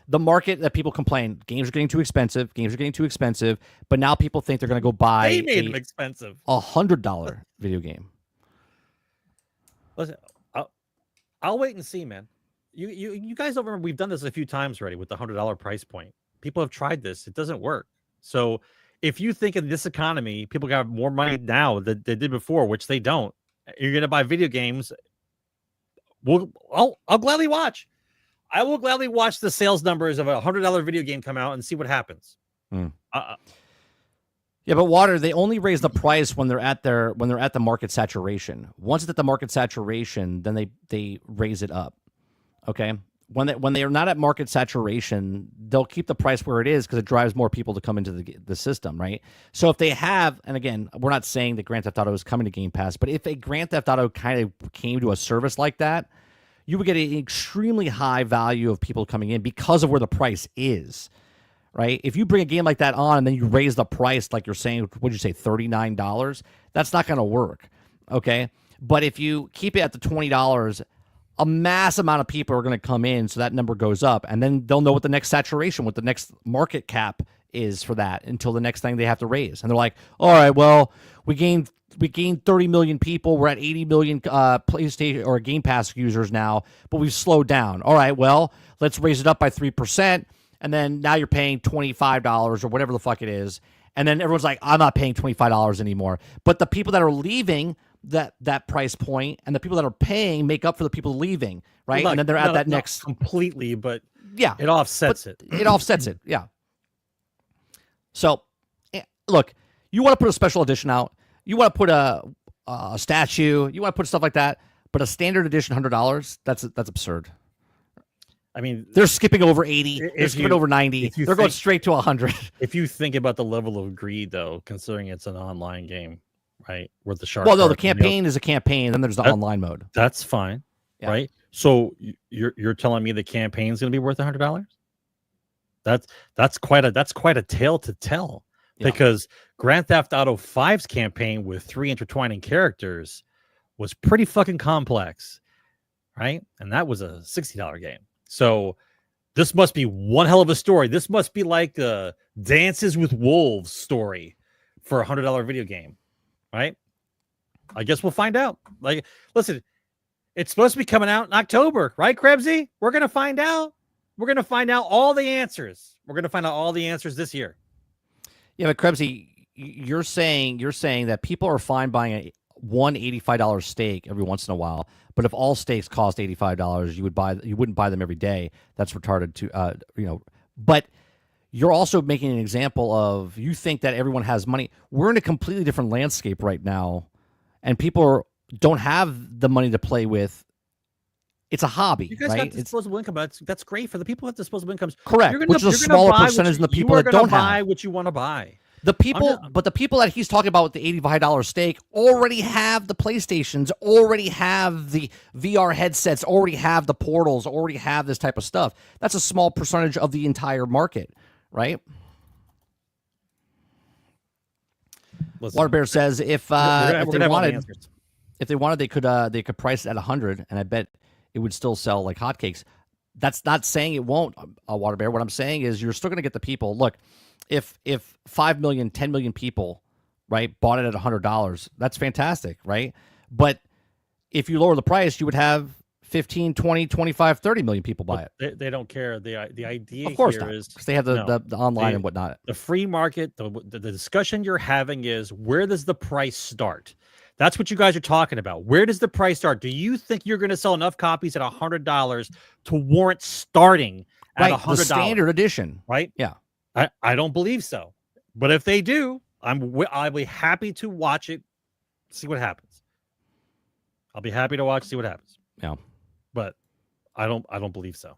Speaker 2: the market that people complain, games are getting too expensive. But now people think they're going to go buy
Speaker 3: they made them expensive.
Speaker 2: $100 video game.
Speaker 3: Listen, I'll wait and see, man. You guys don't remember, we've done this a few times already with the $100 price point. People have tried this. It doesn't work. So if you think in this economy, people got more money now than they did before, which they don't, you're going to buy video games. I'll gladly watch. I will gladly watch the sales numbers of a $100 video game come out and see what happens.
Speaker 2: Yeah, but Water, they only raise the price when they're at the market saturation. Once it's at the market saturation, then they raise it up. Okay, when they are not at market saturation, they'll keep the price where it is because it drives more people to come into the system, right? So if they have, and again, we're not saying that Grand Theft Auto is coming to Game Pass, but if a Grand Theft Auto kind of came to a service like that, you would get an extremely high value of people coming in because of where the price is, right? If you bring a game like that on and then you raise the price, like you're saying, what'd you say, $39? That's not going to work, okay? But if you keep it at the $20, a mass amount of people are going to come in, so that number goes up, and then they'll know what the next saturation, what the next market cap is for that until the next thing they have to raise. And they're like, all right, well, we gained 30 million people. We're at 80 million PlayStation or Game Pass users now, but we've slowed down. All right, well, let's raise it up by 3%, and then now you're paying $25 or whatever the fuck it is, and then everyone's like, I'm not paying $25 anymore. But the people that are leaving that price point and the people that are paying make up for the people leaving, right?
Speaker 3: Well,
Speaker 2: and then they're at that next
Speaker 3: completely, but
Speaker 2: yeah,
Speaker 3: it offsets it.
Speaker 2: It offsets it, yeah. So, look, you want to put a special edition out, you want to put a statue, you want to put stuff like that, but a standard edition $100, that's absurd.
Speaker 3: I mean,
Speaker 2: they're skipping over 80, they're skipping over 90, they're going straight to 100.
Speaker 3: If you think about the level of greed, though, considering it's an online game, right? Where the shark.
Speaker 2: Well, no, the campaign is a campaign, and then there's the online mode.
Speaker 3: That's fine, right? So you're telling me the campaign's going to be worth $100? That's quite a tale to tell, because Grand Theft Auto 5's campaign with 3 intertwining characters was pretty fucking complex, right? And that was a $60 game. So this must be one hell of a story. This must be like a Dances with Wolves story for a $100 video game. Right? I guess we'll find out. Like, listen, it's supposed to be coming out in October, right, Krebsy? We're going to find out. We're going to find out all the answers. We're going to find out all the answers this year.
Speaker 2: Yeah, but Krebsy, you're saying that people are fine buying one $85 steak every once in a while. But if all steaks cost $85, you wouldn't buy them every day. That's retarded to But you're also making an example of, you think that everyone has money. We're in a completely different landscape right now, and people don't have the money to play with. It's a hobby,
Speaker 3: You guys
Speaker 2: right?
Speaker 3: got disposable income. That's great for the people who have disposable incomes.
Speaker 2: Correct, which is a smaller percentage than the people that don't
Speaker 3: buy
Speaker 2: have.
Speaker 3: what you want to buy.
Speaker 2: But the people that he's talking about with the $85 steak already have the PlayStations, already have the VR headsets, already have the portals, already have this type of stuff. That's a small percentage of the entire market, right?
Speaker 3: Listen,
Speaker 2: Waterbear says if they wanted, they could price it at 100, and I bet it would still sell like hotcakes. That's not saying it won't, Waterbear. What I'm saying is you're still going to get the people. Look, if 5 million, 10 million people, right, bought it at $100, that's fantastic, right? But if you lower the price, you would have 15, 20, 25, 30 million people buy it.
Speaker 3: They don't care. The idea
Speaker 2: of course
Speaker 3: here
Speaker 2: not,
Speaker 3: is
Speaker 2: because they have the online and whatnot.
Speaker 3: The free market, the discussion you're having is, where does the price start? That's what you guys are talking about. Where does the price start? Do you think you're going to sell enough copies at $100 to warrant starting at $100?
Speaker 2: The standard edition,
Speaker 3: right?
Speaker 2: Yeah.
Speaker 3: I don't believe so. But if they do, I'll be happy to watch it, see what happens. I'll be happy to see what happens.
Speaker 2: Yeah.
Speaker 3: But I don't believe so.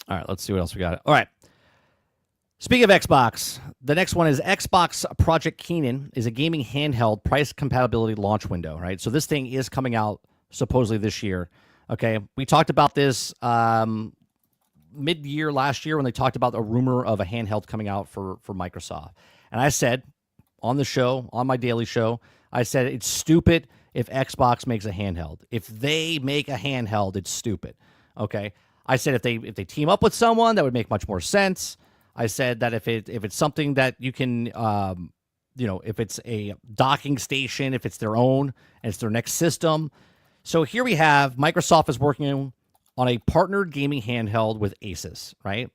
Speaker 2: All right, let's see what else we got. All right. Speaking of Xbox, the next one is Xbox Project Keenan is a gaming handheld price compatibility launch window, right? So this thing is coming out supposedly this year. Okay. We talked about this mid-year last year when they talked about a rumor of a handheld coming out for Microsoft. And I said on the show, on my daily show, I said it's stupid if Xbox makes a handheld. If they make a handheld, it's stupid. Okay? I said if they team up with someone, that would make much more sense. I said that if it's something that you can if it's a docking station, if it's their own and it's their next system. So here we have Microsoft is working on a partnered gaming handheld with Asus, right?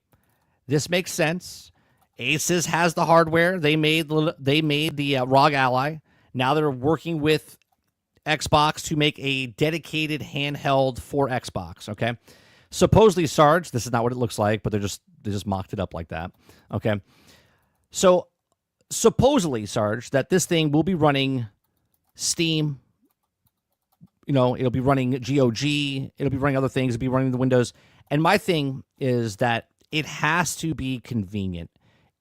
Speaker 2: This makes sense. Asus has the hardware. They made the ROG Ally. Now they're working with Xbox to make a dedicated handheld for Xbox, okay? Supposedly, Sarge, this is not what it looks like, but they just mocked it up like that, okay? So supposedly, Sarge, that this thing will be running Steam. It'll be running GOG. It'll be running other things. It'll be running the Windows. And my thing is that it has to be convenient.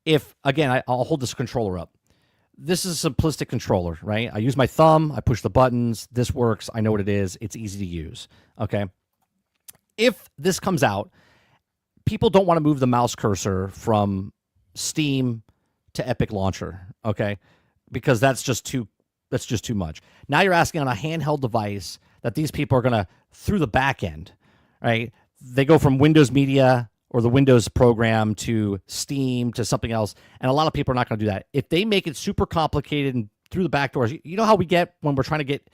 Speaker 2: I'll hold this controller up. This is a simplistic controller, right? I use my thumb. I push the buttons. This works. I know what it is. It's easy to use, okay? If this comes out, people don't want to move the mouse cursor from Steam to Epic Launcher, okay? Because that's just too much. Now you're asking on a handheld device that these people are going to, through the back end, right? They go from Windows Media or the Windows program to Steam to something else, and a lot of people are not going to do that. If they make it super complicated and through the back doors, you know how we get when we're trying to get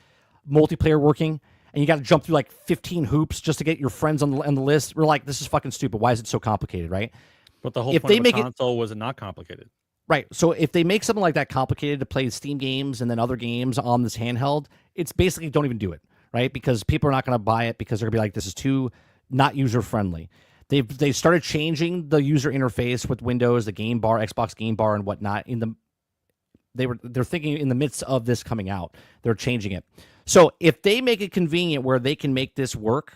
Speaker 2: multiplayer working, and you got to jump through like 15 hoops just to get your friends on the list? We're like, this is fucking stupid. Why is it so complicated, right?
Speaker 3: But the whole point of the console was not complicated.
Speaker 2: Right. So if they make something like that complicated to play Steam games and then other games on this handheld, it's basically don't even do it, right? Because people are not going to buy it because they're going to be like, this is too not user-friendly. They started changing the user interface with Windows, the game bar, Xbox game bar, and whatnot. They're thinking in the midst of this coming out, they're changing it. So if they make it convenient where they can make this work,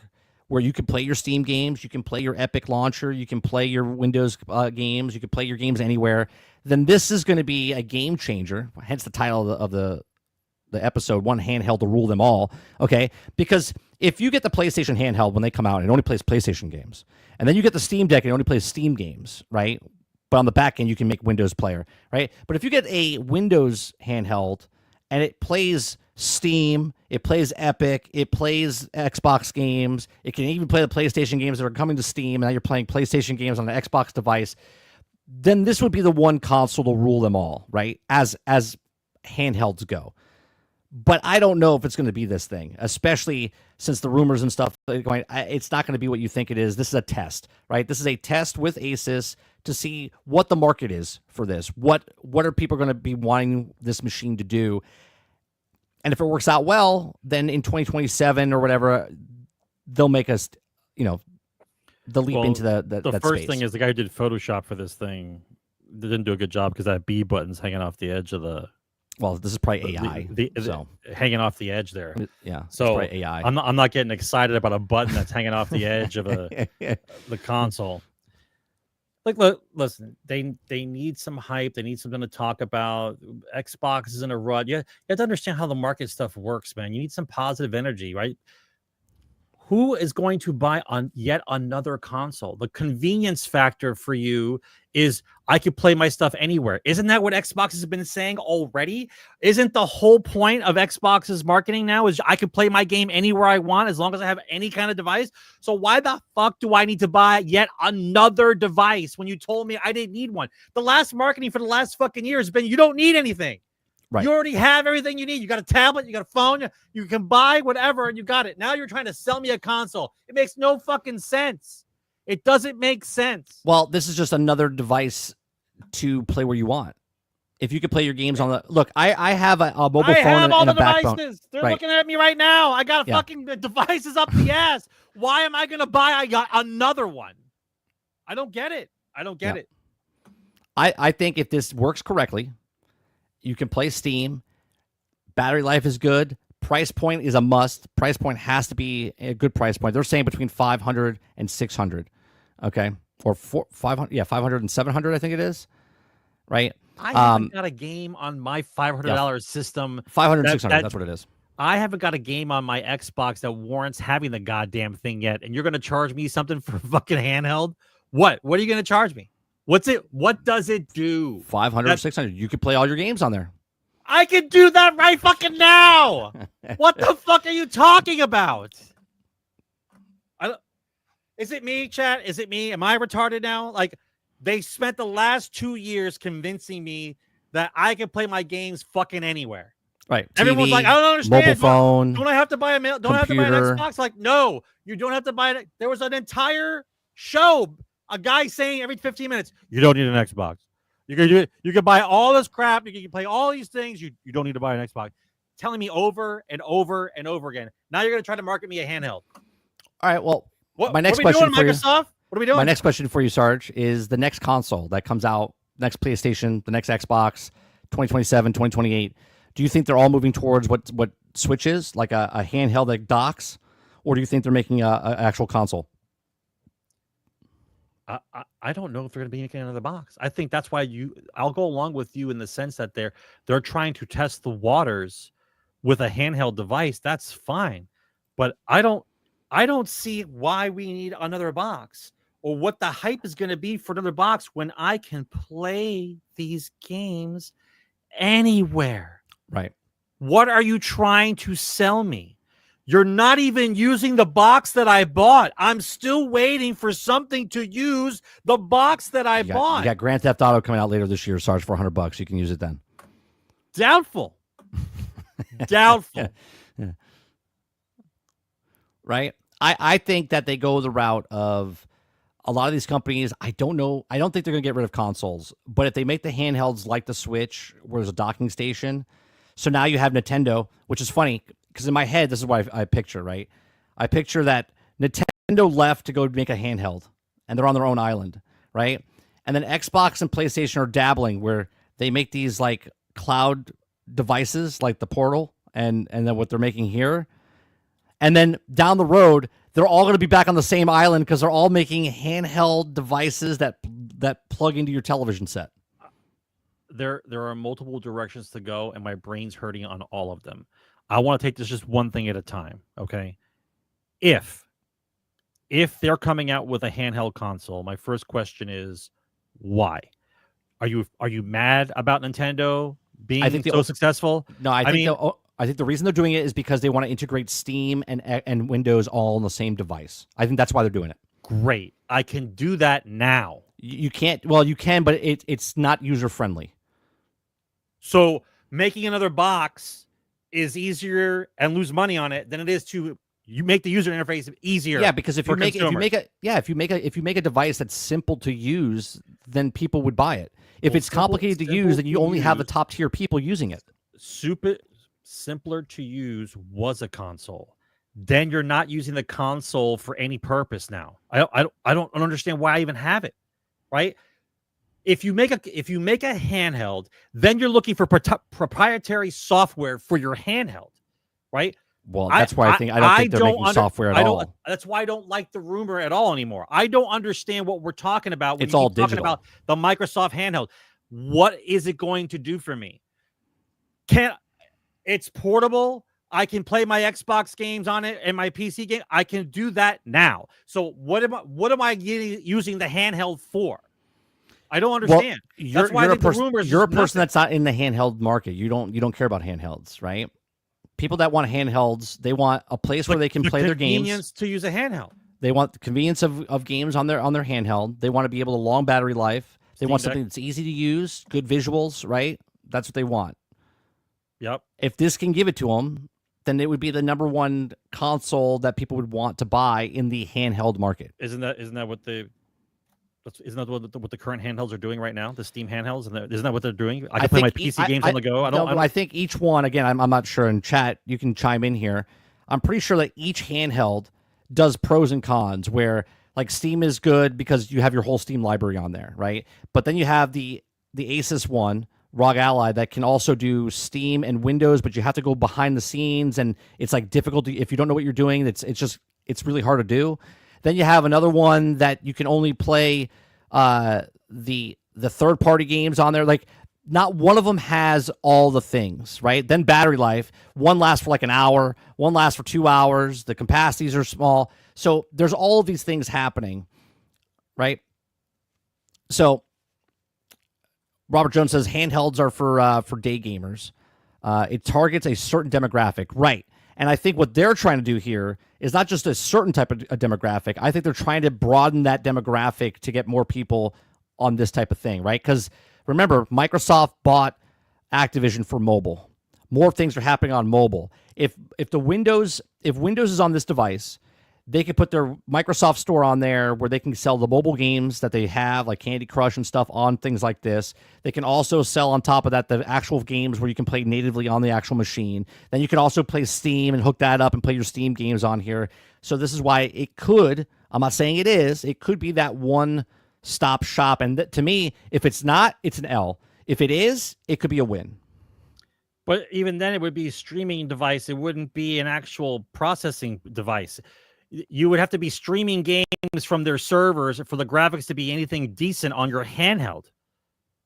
Speaker 2: where you can play your Steam games, you can play your Epic Launcher, you can play your Windows games, you can play your games anywhere, then this is going to be a game changer. Hence the title of the episode, One Handheld to Rule Them All. Okay, because if you get the PlayStation handheld when they come out, it only plays PlayStation games, and then you get the Steam Deck, and it only plays Steam games, right? But on the back end, you can make Windows Player, right? But if you get a Windows handheld and it plays Steam, it plays Epic, it plays Xbox games, it can even play the PlayStation games that are coming to Steam, and now you're playing PlayStation games on an Xbox device, then this would be the one console to rule them all, right? As handhelds go. But I don't know if it's going to be this thing, especially since the rumors and stuff are going. It's not going to be what you think it is. This is a test, right? This is a test with Asus to see what the market is for this. What are people going to be wanting this machine to do? And if it works out well, then in 2027 or whatever, they'll make us, the leap into that
Speaker 3: first
Speaker 2: space.
Speaker 3: thing is the guy who did Photoshop for this thing didn't do a good job because that B button's hanging off the edge of the.
Speaker 2: Well, this is probably AI.
Speaker 3: The hanging off the edge there.
Speaker 2: Yeah.
Speaker 3: So
Speaker 2: probably AI.
Speaker 3: I'm not getting excited about a button that's hanging off the edge of the console. Like, look, listen, they need some hype. They need something to talk about. Xbox is in a rut. You have to understand how the market stuff works, man. You need some positive energy, right? Who is going to buy on yet another console? The convenience factor for you is I could play my stuff anywhere. Isn't that what Xbox has been saying already? Isn't the whole point of Xbox's marketing now is I could play my game anywhere I want as long as I have any kind of device? So why the fuck do I need to buy yet another device when you told me I didn't need one? The last marketing for the last fucking year has been you don't need anything.
Speaker 2: Right.
Speaker 3: You already have everything you need. You got a tablet, you got a phone, you can buy whatever, and you got it. Now you're trying to sell me a console. It makes no fucking sense. It doesn't make sense.
Speaker 2: Well, this is just another device to play where you want. If you could play your games on the look, I have a mobile phone
Speaker 3: have all
Speaker 2: and
Speaker 3: the
Speaker 2: a backbone.
Speaker 3: devices. They're looking at me right now. I got fucking devices up the ass. Why am I going to buy another one? I don't get it. I don't get it.
Speaker 2: I think if this works correctly, you can play Steam. Battery life is good. Price point is a must. Price point has to be a good price point. They're saying between 500 and 600. Okay. Or 500. Yeah, 500 and 700, I think it is. Right.
Speaker 3: I haven't got a game on my $500 system.
Speaker 2: 500 and 600. That's what it is.
Speaker 3: I haven't got a game on my Xbox that warrants having the goddamn thing yet. And you're going to charge me something for fucking handheld? What? What are you going to charge me? What's it? What does it do?
Speaker 2: 500 600. You could play all your games on there.
Speaker 3: I can do that right fucking now. What the fuck are you talking about? Is it me, chat? Is it me? Am I retarded now? Like, they spent the last 2 years convincing me that I can play my games fucking anywhere.
Speaker 2: Right.
Speaker 3: Everyone's like, I don't understand.
Speaker 2: Mobile phone.
Speaker 3: Don't I have to buy a mail? Don't I have to buy an Xbox? Like, no, you don't have to buy it. There was an entire show. A guy saying every 15 minutes, you don't need an Xbox. You can do it. You can buy all this crap. You can play all these things. You don't need to buy an Xbox. Telling me over and over and over again. Now you're going to try to market me a handheld.
Speaker 2: All right. Well,
Speaker 3: my next question for Microsoft? What are we doing?
Speaker 2: My next question for you, Sarge, is the next console that comes out, next PlayStation, the next Xbox, 2027, 2028. Do you think they're all moving towards what Switch is, like a handheld that docks, or do you think they're making an actual console?
Speaker 3: I don't know if they're going to be making another box. I think that's why I'll go along with you in the sense that they're trying to test the waters with a handheld device. That's fine, but I don't see why we need another box or what the hype is going to be for another box when I can play these games anywhere.
Speaker 2: Right.
Speaker 3: What are you trying to sell me? You're not even using the box that I bought. I'm still waiting for something to use the box that I bought.
Speaker 2: You got Grand Theft Auto coming out later this year, Sarge, for $100. You can use it then.
Speaker 3: Doubtful. Doubtful.
Speaker 2: Yeah. Right? I think that they go the route of a lot of these companies. I don't know. I don't think they're going to get rid of consoles. But if they make the handhelds like the Switch, where there's a docking station, so now you have Nintendo, which is funny. Because in my head, this is what I picture, right? I picture that Nintendo left to go make a handheld, and they're on their own island, right? And then Xbox and PlayStation are dabbling, where they make these like cloud devices, like the Portal, and then what they're making here. And then down the road, they're all going to be back on the same island because they're all making handheld devices that plug into your television set.
Speaker 3: There are multiple directions to go, and my brain's hurting on all of them. I want to take this just one thing at a time, okay? If they're coming out with a handheld console, my first question is why? Are you mad about Nintendo being so successful?
Speaker 2: No, I think the reason they're doing it is because they want to integrate Steam and Windows all on the same device. I think that's why they're doing it.
Speaker 3: Great. I can do that now.
Speaker 2: You can't. Well, you can, but it's not user friendly.
Speaker 3: So making another box is easier and lose money on it than it is to make the user interface easier.
Speaker 2: Yeah, because if you make a device that's simple to use, then people would buy it. If it's complicated to use, then you only have the top tier people using it.
Speaker 3: simpler to use was a console, then you're not using the console for any purpose now. I don't understand why I even have it, right? If you make a handheld, then you're looking for proprietary software for your handheld, right?
Speaker 2: Well, that's why I don't think they're making software at all.
Speaker 3: That's why I don't like the rumor at all anymore. I don't understand what we're talking about when
Speaker 2: It's all
Speaker 3: talking
Speaker 2: digital.
Speaker 3: about the Microsoft handheld. What is it going to do for me? It's portable. I can play my Xbox games on it and my PC game. I can do that now. So what am I using the handheld for? I don't understand.
Speaker 2: Well,
Speaker 3: that's why
Speaker 2: you're a person that's not in the handheld market. You don't care about handhelds, right? People that want handhelds, they want a place where they can play their games.
Speaker 3: Convenience to use a handheld.
Speaker 2: They want the convenience of games on their handheld. They want to be able to long battery life. They want something that's easy to use, good visuals, right? That's what they want.
Speaker 3: Yep.
Speaker 2: If this can give it to them, then it would be the number one console that people would want to buy in the handheld market.
Speaker 3: Isn't that what what the current handhelds are doing right now? The Steam handhelds, isn't that what they're doing? I can play my PC games on the go. I
Speaker 2: think each one, again, I'm not sure. In chat, you can chime in here. I'm pretty sure that each handheld does pros and cons. Where like Steam is good because you have your whole Steam library on there, right? But then you have the Asus one, ROG Ally, that can also do Steam and Windows, but you have to go behind the scenes, and it's like difficult if you don't know what you're doing. It's really hard to do. Then you have another one that you can only play the third-party games on there. Like, not one of them has all the things, right? Then battery life. One lasts for like an hour. One lasts for 2 hours. The capacities are small. So there's all of these things happening, right? So Robert Jones says handhelds are for day gamers. It targets a certain demographic, right? And I think what they're trying to do here is not just a certain type of a demographic. I think they're trying to broaden that demographic to get more people on this type of thing, right? Because remember, Microsoft bought Activision for mobile. More things are happening on mobile. If Windows is on this device, they can put their Microsoft Store on there where they can sell the mobile games that they have, like Candy Crush and stuff, on things like this. They can also sell on top of that the actual games where you can play natively on the actual machine. Then you can also play Steam and hook that up and play your Steam games on here. So this is why it could, I'm not saying it could be that one-stop shop. And to me, if it's not, it's an L. If it is, it could be a win.
Speaker 3: But even then, it would be a streaming device. It wouldn't be an actual processing device. You would have to be streaming games from their servers for the graphics to be anything decent on your handheld.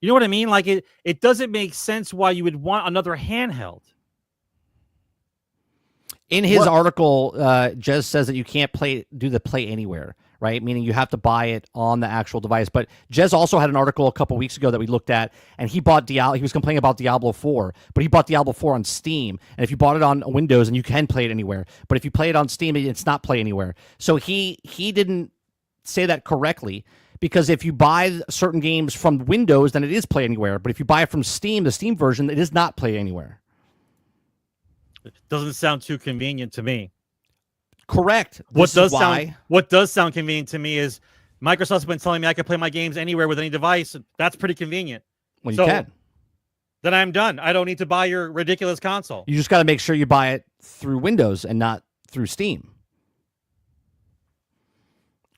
Speaker 3: You know what I mean? Like it doesn't make sense why you would want another handheld.
Speaker 2: In his article, Jez says that you can't do the play anywhere, right? Meaning you have to buy it on the actual device. But Jez also had an article a couple weeks ago that we looked at, and he bought he was complaining about Diablo 4, but he bought Diablo 4 on Steam. And if you bought it on Windows, and you can play it anywhere. But if you play it on Steam, it's not play anywhere. So he didn't say that correctly, because if you buy certain games from Windows, then it is play anywhere. But if you buy it from Steam, the Steam version, it is not play anywhere.
Speaker 3: It doesn't sound too convenient to me.
Speaker 2: Correct.
Speaker 3: What does sound convenient to me is Microsoft's been telling me I can play my games anywhere with any device. That's pretty convenient.
Speaker 2: Well, you can.
Speaker 3: Then I'm done. I don't need to buy your ridiculous console.
Speaker 2: You just got to make sure you buy it through Windows and not through Steam.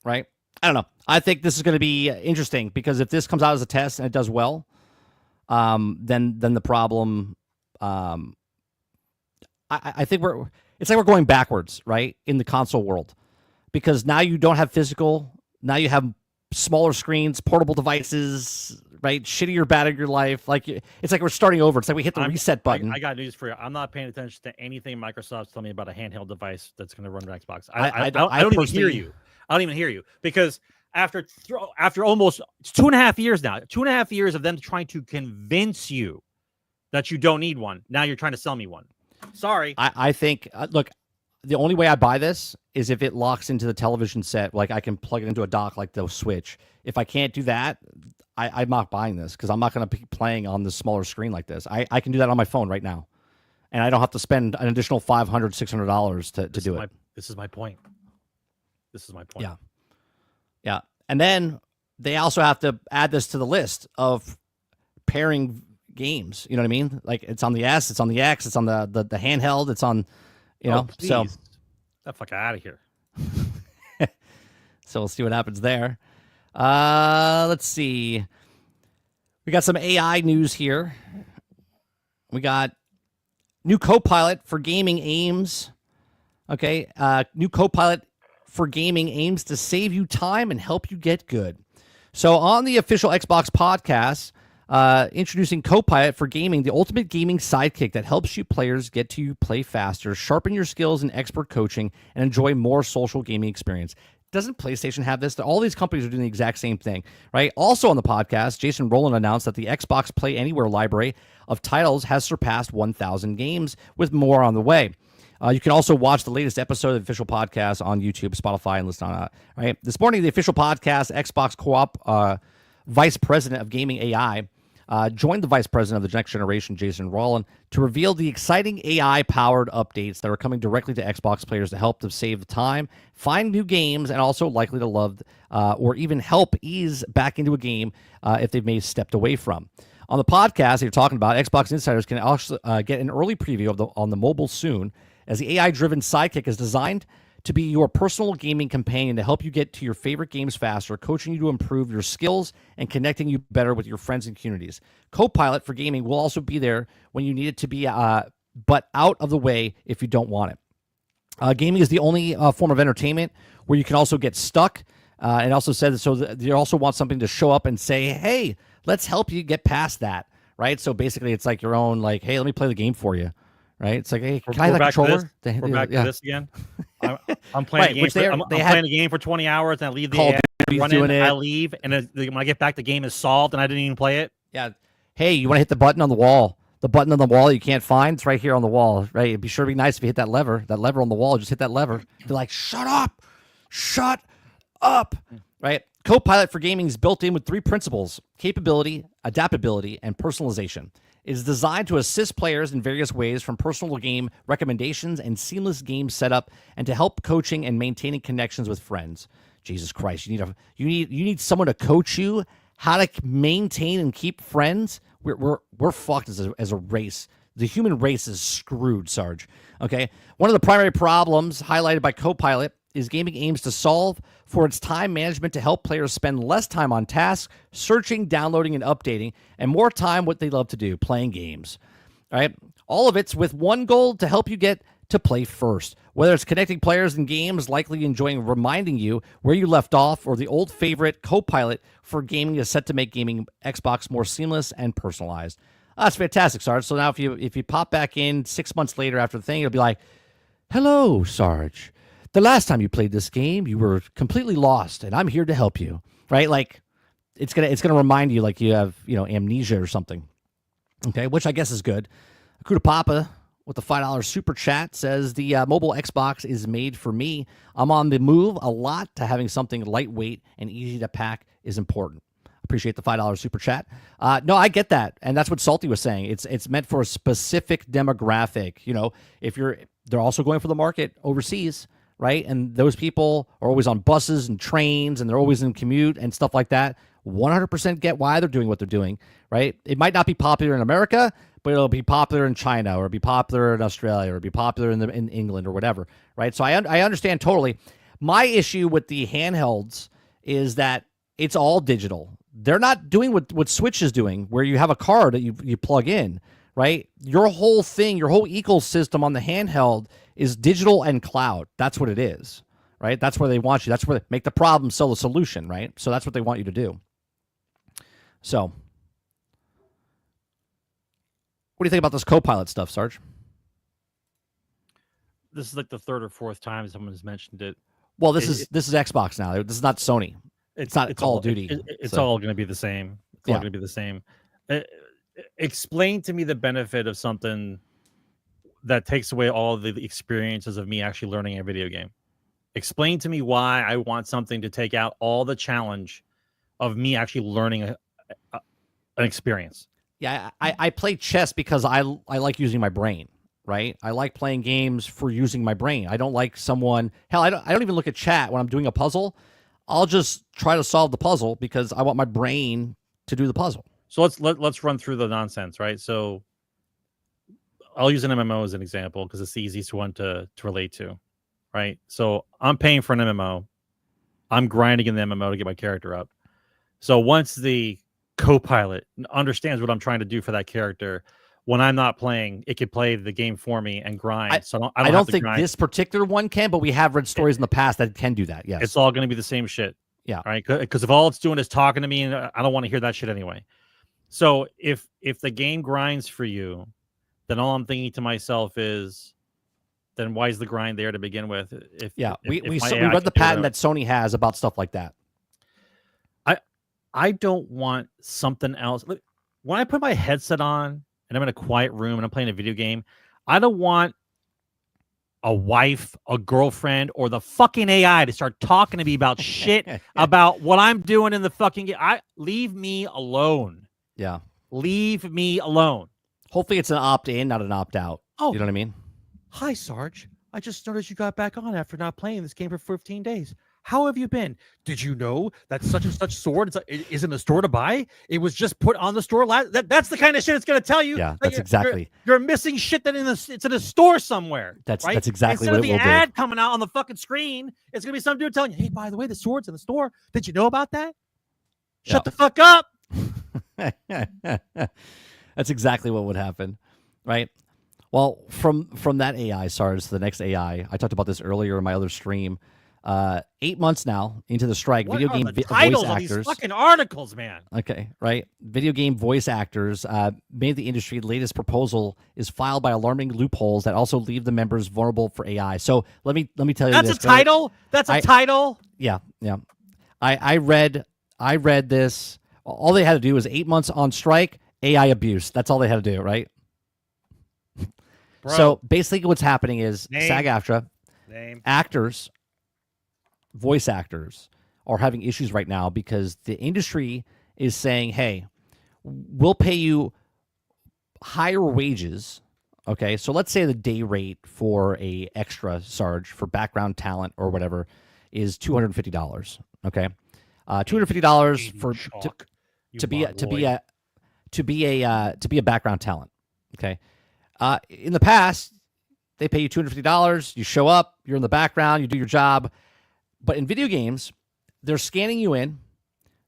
Speaker 2: Right? I don't know. I think this is going to be interesting, because if this comes out as a test and it does well, then the problem, I think it's like we're going backwards, right, in the console world, because now you don't have physical. Now you have smaller screens, portable devices, right? Shittier battery life. Like, it's like we're starting over. It's like we hit the reset button.
Speaker 3: I got news for you. I'm not paying attention to anything Microsoft's telling me about a handheld device that's going to run an Xbox. I don't even hear you. I don't even hear you, because after almost 2.5 years now, 2.5 years of them trying to convince you that you don't need one, now you're trying to sell me one. Sorry.
Speaker 2: I think, look, the only way I buy this is if it locks into the television set. Like, I can plug it into a dock like the Switch. If I can't do that, I'm not buying this, because I'm not going to be playing on the smaller screen like this. I can do that on my phone right now, and I don't have to spend an additional $500, $600 to do it.
Speaker 3: This is my point.
Speaker 2: Yeah. And then they also have to add this to the list of pairing games. You know what I mean? Like it's on the S, it's on the X, it's on the handheld, it's on, you know. So
Speaker 3: Get the fuck out of here.
Speaker 2: so we'll see what happens there. Let's see. We got some AI news here. We got new Copilot for gaming aims. Okay, new Copilot for gaming aims to save you time and help you get good. So on the official Xbox podcast, introducing Copilot for gaming, the ultimate gaming sidekick that helps you players get to play faster, sharpen your skills in expert coaching, and enjoy more social gaming experience. Doesn't PlayStation have this? All these companies are doing the exact same thing, right? Also on the podcast, Jason Rowland announced that the Xbox Play Anywhere library of titles has surpassed 1,000 games, with more on the way. You can also watch the latest episode of the official podcast on YouTube, Spotify, and listen on that. Right? This morning, the official podcast, Xbox Co-op Vice President of Gaming AI, joined the Vice President of the Next Generation, Jason Rowland, to reveal the exciting AI-powered updates that are coming directly to Xbox players to help them save time, find new games, and also likely to love or even help ease back into a game if they've maybe stepped away from. On the podcast you're talking about, Xbox insiders can also get an early preview on the mobile soon, as the AI-driven sidekick is designed to be your personal gaming companion to help you get to your favorite games faster, coaching you to improve your skills and connecting you better with your friends and communities. Copilot for gaming will also be there when you need it to be, but out of the way if you don't want it. Gaming is the only form of entertainment where you can also get stuck. It also says so that you also want something to show up and say, hey, let's help you get past that, right? So basically it's like your own, like, hey, let me play the game for you. Right? It's like, hey, can I have that controller?
Speaker 3: We're back to this again. I'm playing a game. I'm playing a game for 20 hours, and I leave the AI running. I leave, and when I get back, the game is solved, and I didn't even play it.
Speaker 2: Yeah. Hey, you want to hit the button on the wall? The button on the wall you can't find? It's right here on the wall. Right? It'd be sure to be nice if you hit that lever on the wall. Just hit that lever. They're like, shut up. Right? Copilot for gaming is built in with 3 principles: capability, adaptability, and personalization. It is designed to assist players in various ways, from personal game recommendations and seamless game setup, and to help coaching and maintaining connections with friends. Jesus Christ, you need someone to coach you how to maintain and keep friends. We're fucked as a race. The human race is screwed, Sarge. Okay, one of the primary problems highlighted by Copilot is gaming aims to solve for its time management to help players spend less time on tasks, searching, downloading, and updating, and more time what they love to do, playing games. All right? All of it's with one goal: to help you get to play first. Whether it's connecting players in games, likely enjoying reminding you where you left off, or the old favorite, Copilot for gaming is set to make gaming Xbox more seamless and personalized. That's fantastic, Sarge. So now if you pop back in 6 months later after the thing, it'll be like, hello, Sarge. The last time you played this game, you were completely lost, and I'm here to help you. Right? Like, it's gonna remind you like you have, amnesia or something. Okay, which I guess is good. Akuta Papa with the $5 super chat says the mobile Xbox is made for me. I'm on the move a lot. To having something lightweight and easy to pack is important. Appreciate the $5 super chat. No, I get that, and that's what Salty was saying. It's meant for a specific demographic. They're also going for the market overseas. Right? And those people are always on buses and trains, and they're always in commute and stuff like that. 100% get why they're doing what they're doing, right? It might not be popular in America, but it'll be popular in China, or be popular in Australia, or be popular in England, or whatever, right? So I understand totally. My issue with the handhelds is that it's all digital. They're not doing what Switch is doing, where you have a card that you plug in, right? Your whole thing, your whole ecosystem on the handheld is digital and cloud. That's what it is, right? That's where they want you. That's where they make the problem sell the solution, right? So that's what they want you to do. So what do you think about this Copilot stuff, Sarge?
Speaker 3: This is like the 3rd or 4th time someone's mentioned it.
Speaker 2: Well, this is Xbox now. This is not Sony. It's not Call of Duty.
Speaker 3: It's all going to be the same. It's all going to be the same. Explain to me the benefit of something that takes away all the experiences of me actually learning a video game. Explain to me why I want something to take out all the challenge of me actually learning an experience.
Speaker 2: Yeah, I play chess because I like using my brain, right? I like playing games for using my brain. I don't like someone... Hell, I don't even look at chat when I'm doing a puzzle. I'll just try to solve the puzzle because I want my brain to do the puzzle.
Speaker 3: So let's run through the nonsense, right? So I'll use an MMO as an example because it's the easiest one to relate to, right? So I'm paying for an MMO. I'm grinding in the MMO to get my character up. So once the Copilot understands what I'm trying to do for that character, when I'm not playing, it could play the game for me and grind. I don't
Speaker 2: think
Speaker 3: grind.
Speaker 2: this particular one can, but we have read stories in the past that can do that. Yes,
Speaker 3: it's all going to be the same shit.
Speaker 2: Yeah,
Speaker 3: right. Because if all it's doing is talking to me, and I don't want to hear that shit anyway. So if the game grinds for you, then all I'm thinking to myself is, then why is the grind there to begin with?
Speaker 2: We read the patent that Sony has about stuff like that.
Speaker 3: I don't want something else. When I put my headset on and I'm in a quiet room and I'm playing a video game, I don't want a wife, a girlfriend, or the fucking AI to start talking to me about shit about what I'm doing in the fucking game. Leave me alone.
Speaker 2: Yeah.
Speaker 3: Leave me alone.
Speaker 2: Hopefully it's an opt-in, not an opt-out.
Speaker 3: Oh,
Speaker 2: you know what I mean?
Speaker 3: Hi, Sarge. I just noticed you got back on after not playing this game for 15 days. How have you been? Did you know that such and such sword is in the store to buy? It was just put on the store last. That's the kind of shit it's going to tell you.
Speaker 2: Yeah, that's exactly.
Speaker 3: You're missing shit that it's in a store somewhere.
Speaker 2: That's
Speaker 3: right?
Speaker 2: That's exactly
Speaker 3: Instead
Speaker 2: what it will do.
Speaker 3: Instead of the ad coming out on the fucking screen, it's going to be some dude telling you, hey, by the way, the sword's in the store. Did you know about that? Shut the fuck up.
Speaker 2: That's exactly what would happen, right? Well, from that AI, SARS, to the next AI, I talked about this earlier in my other stream. 8 months now into the strike,
Speaker 3: what
Speaker 2: video
Speaker 3: are
Speaker 2: game
Speaker 3: the titles
Speaker 2: voice
Speaker 3: of
Speaker 2: actors.
Speaker 3: These fucking articles, man.
Speaker 2: Okay, right. Video game voice actors made the industry latest proposal is filed by alarming loopholes that also leave the members vulnerable for AI. So let me tell you
Speaker 3: that's
Speaker 2: this.
Speaker 3: A title. That's a title.
Speaker 2: Yeah. I read this. All they had to do was 8 months on strike, AI abuse. That's all they had to do, right?
Speaker 3: Bro.
Speaker 2: So basically, what's happening is SAG-AFTRA actors, voice actors, are having issues right now because the industry is saying, "Hey, we'll pay you higher wages." Okay, so let's say the day rate for a extra Sarge for background talent or whatever is $250. Okay, $250 for to be a background talent. Okay. In the past, they pay you $250. You show up, you're in the background, you do your job. But in video games, they're scanning you in,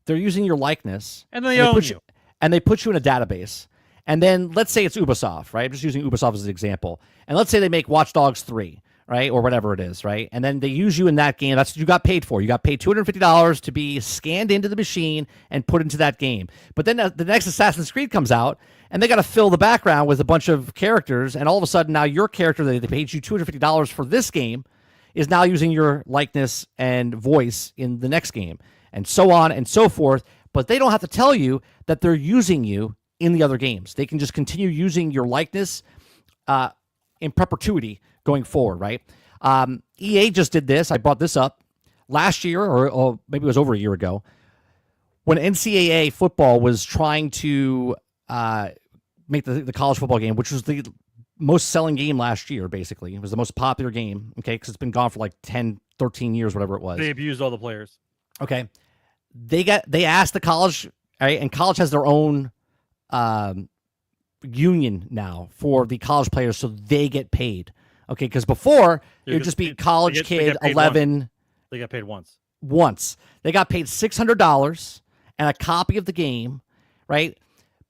Speaker 2: they're using your likeness,
Speaker 3: and they own you.
Speaker 2: And they put you in a database. And then let's say it's Ubisoft, right? I'm just using Ubisoft as an example. And let's say they make Watch Dogs 3, right? Or whatever it is, right? And then they use you in that game. That's what you got paid for. You got paid $250 to be scanned into the machine and put into that game. But then the next Assassin's Creed comes out, and they got to fill the background with a bunch of characters, and all of a sudden now your character that they paid you $250 for this game is now using your likeness and voice in the next game, and so on and so forth. But they don't have to tell you that they're using you in the other games. They can just continue using your likeness in perpetuity going forward, right? EA just did this. I brought this up last year, or maybe it was over a year ago, when NCAA football was trying to make the college football game, which was the most selling game last year, basically. It was the most popular game, okay, because it's been gone for like 10, 13 years, whatever it was.
Speaker 3: They abused all the players.
Speaker 2: Okay. They asked the college, right, and college has their own union now for the college players, so they get paid. Okay, because before, it would just be college kid, 11.
Speaker 3: They got paid once.
Speaker 2: They got paid $600 and a copy of the game, right?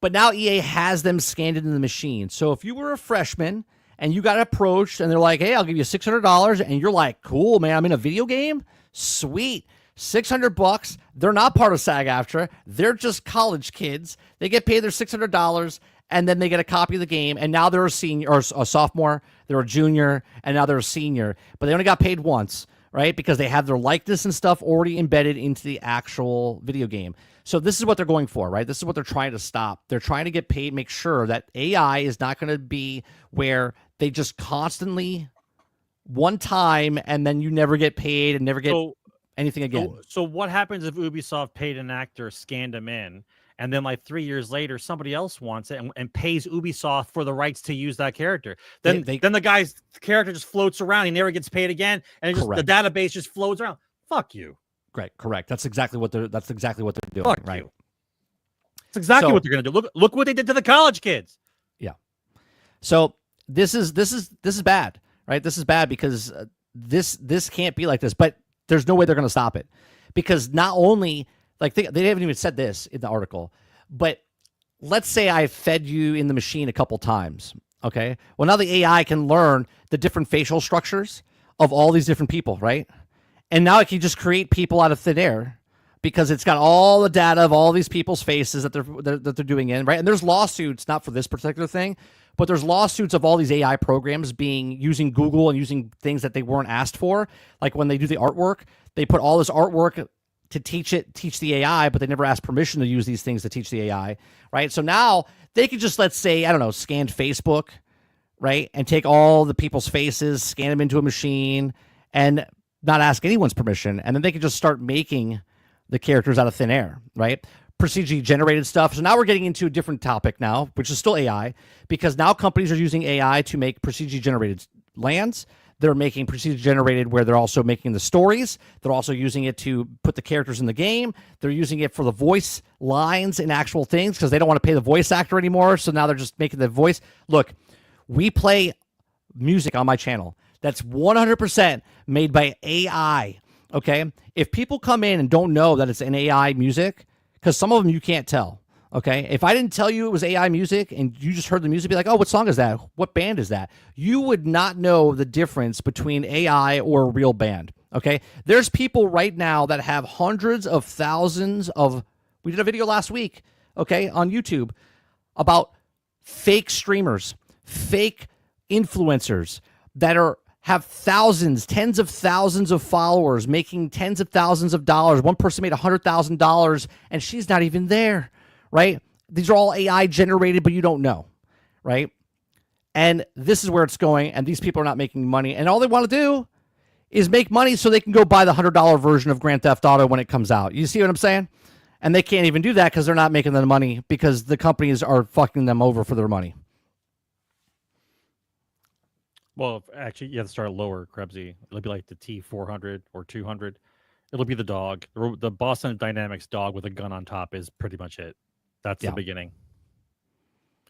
Speaker 2: But now EA has them scanned into the machine. So if you were a freshman and you got approached and they're like, hey, I'll give you $600, and you're like, cool, man, I'm in a video game? Sweet. $600. They're not part of SAG-AFTRA. They're just college kids. They get paid their $600, and then they get a copy of the game, and now they're a senior or a sophomore, they're a junior, and now they're a senior. But they only got paid once, right? Because they have their likeness and stuff already embedded into the actual video game. So this is what they're going for, right? This is what they're trying to stop. They're trying to get paid, make sure that AI is not going to be where they just constantly one time and then you never get paid and never get anything again.
Speaker 3: So what happens if Ubisoft paid an actor, scanned him in, and then like 3 years later, somebody else wants it and pays Ubisoft for the rights to use that character? Then the guy's character just floats around. He never gets paid again. And the database just floats around. Fuck you.
Speaker 2: Correct. That's exactly what they're doing.
Speaker 3: Fuck
Speaker 2: right.
Speaker 3: you. That's exactly
Speaker 2: So-
Speaker 3: what they're going to do. Look what they did to the college kids.
Speaker 2: So this is bad, right? This is bad because this can't be like this. But there's no way they're going to stop it, because not only like they haven't even said this in the article, but let's say I fed you in the machine a couple times. Okay, well now the AI can learn the different facial structures of all these different people, right? And now it can just create people out of thin air, because it's got all the data of all these people's faces that they're doing in, right? And there's lawsuits, not for this particular thing, but there's lawsuits of all these AI programs using Google and using things that they weren't asked for. Like when they do the artwork, they put all this artwork to teach the AI, but they never asked permission to use these things to teach the AI, right? So now they could just, let's say, I don't know, scan Facebook, right? And take all the people's faces, scan them into a machine, and not ask anyone's permission. And then they could just start making the characters out of thin air, right? Procedurally generated stuff. So now we're getting into a different topic now, which is still AI, because now companies are using AI to make procedurally generated lands. They're making procedurally generated where they're also making the stories. They're also using it to put the characters in the game. They're using it for the voice lines in actual things, because they don't want to pay the voice actor anymore. So now they're just making the voice. Look, we play music on my channel that's 100% made by AI. Okay, if people come in and don't know that it's an AI music, because some of them you can't tell. Okay, if I didn't tell you it was AI music and you just heard the music, be like, oh, what song is that? What band is that? You would not know the difference between AI or a real band. Okay, there's people right now that have hundreds of thousands of. We did a video last week, okay, on YouTube about fake streamers, fake influencers that have thousands, tens of thousands of followers, making tens of thousands of dollars. One person made $100,000 and she's not even there, right? These are all AI generated, but you don't know, right? And this is where it's going, and these people are not making money, and all they want to do is make money so they can go buy the $100 version of Grand Theft Auto when it comes out. You see what I'm saying? And they can't even do that because they're not making the money, because the companies are fucking them over for their money.
Speaker 3: Well, actually, you have to start lower, Krebsy. It'll be like the T400 or 200. It'll be the dog. The Boston Dynamics dog with a gun on top is pretty much it. That's the beginning.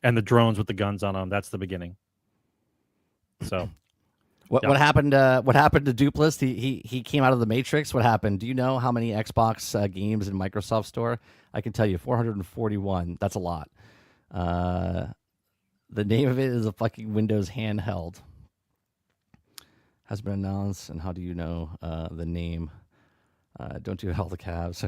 Speaker 3: And the drones with the guns on them, that's the beginning. So,
Speaker 2: what happened? What happened to Dupless? He came out of the Matrix. What happened? Do you know how many Xbox games in Microsoft Store? I can tell you, 441. That's a lot. The name of it is a fucking Windows handheld. Has been announced, and how do you know the name? Don't do all the cabs.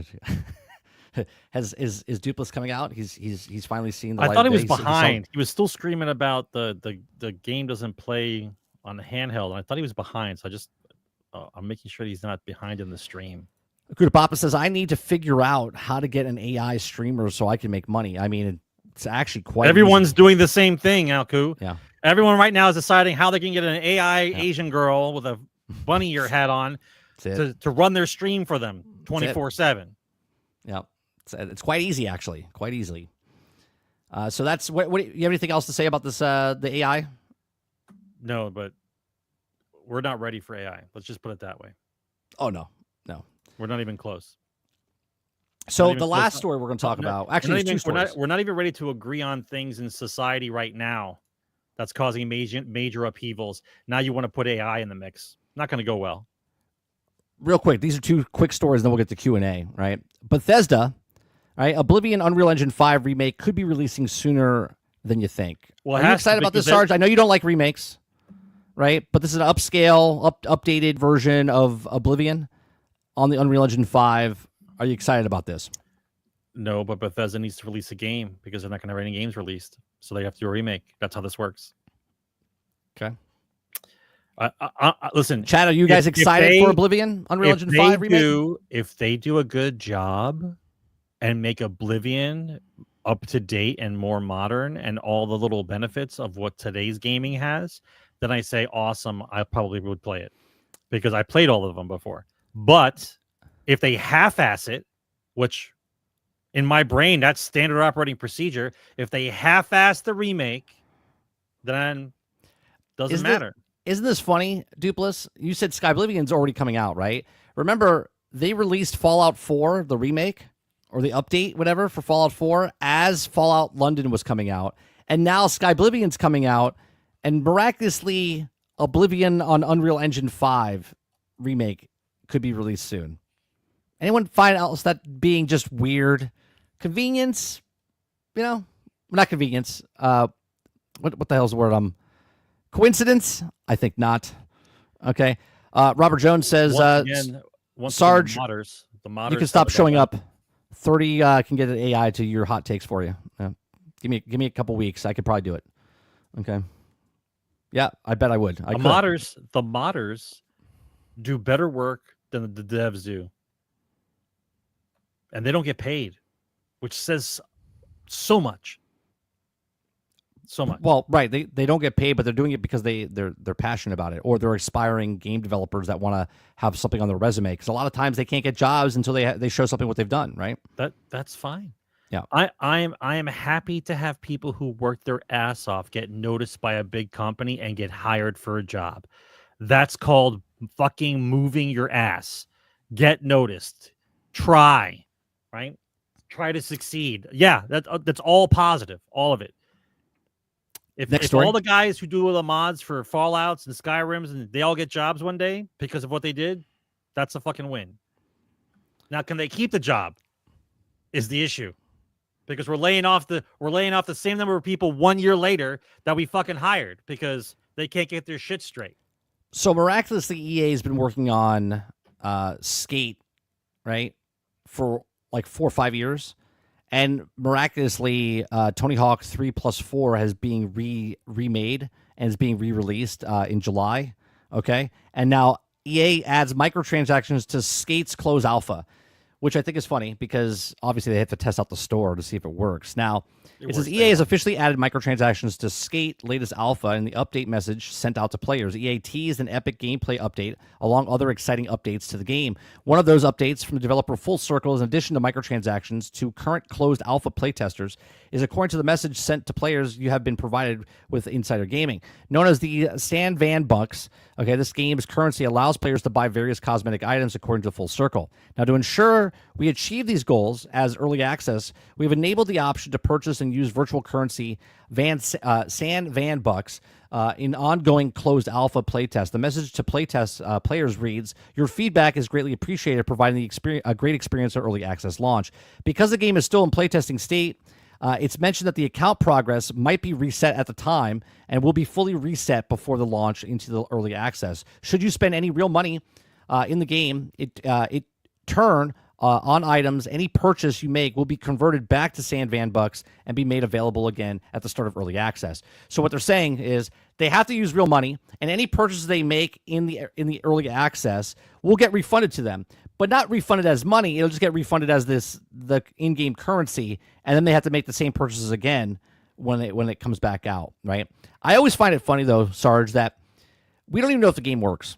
Speaker 2: Is Dupless coming out? He's finally seen the light.
Speaker 3: I thought he was
Speaker 2: He
Speaker 3: behind. He was still screaming about the game doesn't play on the handheld. I thought he was behind, so I'm making sure he's not behind in the stream.
Speaker 2: Kuda Papa says, I need to figure out how to get an AI streamer so I can make money. I mean, it's actually quite
Speaker 3: Everyone's
Speaker 2: easy.
Speaker 3: doing the same thing, Alku.
Speaker 2: Yeah.
Speaker 3: Everyone right now is deciding how they can get an AI Asian girl with a bunny ear hat on to run their stream for them 24/7.
Speaker 2: Yeah. It's quite easy, actually. Quite easily. So that's what you have anything else to say about this the AI?
Speaker 3: No, but we're not ready for AI. Let's just put it that way.
Speaker 2: Oh no.
Speaker 3: We're not even close.
Speaker 2: So the last story we're going to talk about, actually, there's two stories.
Speaker 3: We're not even ready to agree on things in society right now that's causing major upheavals. Now you want to put AI in the mix. Not going to go well.
Speaker 2: Real quick, these are two quick stories, and then we'll get to Q&A, right? Bethesda, right? Oblivion Unreal Engine 5 remake could be releasing sooner than you think.
Speaker 3: Well,
Speaker 2: are you excited about this, Sarge? I know you don't like remakes, right? But this is an upscale, updated version of Oblivion on the Unreal Engine 5. Are you excited about this?
Speaker 3: No, but Bethesda needs to release a game because they're not going to have any games released. So they have to do a remake. That's how this works.
Speaker 2: Okay.
Speaker 3: Listen,
Speaker 2: Chad, are you guys excited for Oblivion Unreal Engine 5 remake?
Speaker 3: If they do a good job and make Oblivion up to date and more modern and all the little benefits of what today's gaming has, then I say awesome. I probably would play it because I played all of them before. But if they half-ass it, which in my brain, that's standard operating procedure. If they half-ass the remake, then doesn't matter.
Speaker 2: Isn't this funny, Dupless? You said Sky Oblivion's already coming out, right? Remember, they released Fallout 4, the remake, or the update, whatever, for Fallout 4 as Fallout London was coming out. And now Skyblivion's coming out, and miraculously Oblivion on Unreal Engine 5 remake could be released soon. Anyone find else that being just weird? Convenience? Not convenience. What the hell's the word? Coincidence? I think not. Okay. Robert Jones says, Sarge,
Speaker 3: the modders,
Speaker 2: you can stop showing up. 30 can get an AI to your hot takes for you. Give me a couple weeks. I could probably do it. Okay. Yeah, I bet I would. The
Speaker 3: modders do better work than the devs do. And they don't get paid, which says so much. So much.
Speaker 2: Well, right. They don't get paid, but they're doing it because they're passionate about it, or they're aspiring game developers that want to have something on their resume. Because a lot of times they can't get jobs until they show something what they've done. Right.
Speaker 3: That's fine.
Speaker 2: Yeah.
Speaker 3: I am happy to have people who work their ass off get noticed by a big company and get hired for a job. That's called fucking moving your ass. Get noticed. Try. Right. Try to succeed. Yeah. That's all positive. All of it. If all the guys who do the mods for Fallouts and Skyrims and they all get jobs one day because of what they did, that's a fucking win. Now, can they keep the job? Is the issue, because we're laying off the same number of people 1 year later that we fucking hired because they can't get their shit straight.
Speaker 2: So miraculously, EA has been working on Skate, right, for like 4 or 5 years. And miraculously, Tony Hawk 3+4 has being remade and is being re-released in July. Okay, and now EA adds microtransactions to Skate's closed alpha, which I think is funny because obviously they have to test out the store to see if it works. Now, it says EA has officially added microtransactions to Skate latest alpha in the update message sent out to players. EA teased an epic gameplay update along other exciting updates to the game. One of those updates from the developer Full Circle, in addition to microtransactions to current closed alpha playtesters, is according to the message sent to players you have been provided with Insider Gaming. Known as the San Van Bucks, okay, this game's currency allows players to buy various cosmetic items according to Full Circle. Now, to ensure we achieve these goals as early access, we've enabled the option to purchase and use virtual currency San Van Bucks in ongoing closed alpha playtest. The message to playtest players reads, "Your feedback is greatly appreciated, providing a great experience at early access launch." Because the game is still in playtesting state, it's mentioned that the account progress might be reset at the time and will be fully reset before the launch into the early access. Should you spend any real money in the game, it turn on items, any purchase you make will be converted back to San Van Bucks and be made available again at the start of early access. So what they're saying is they have to use real money, and any purchases they make in the early access will get refunded to them, but not refunded as money. It'll just get refunded as the in-game currency, and then they have to make the same purchases again when it comes back out, right? I always find it funny though, Sarge, that we don't even know if the game works,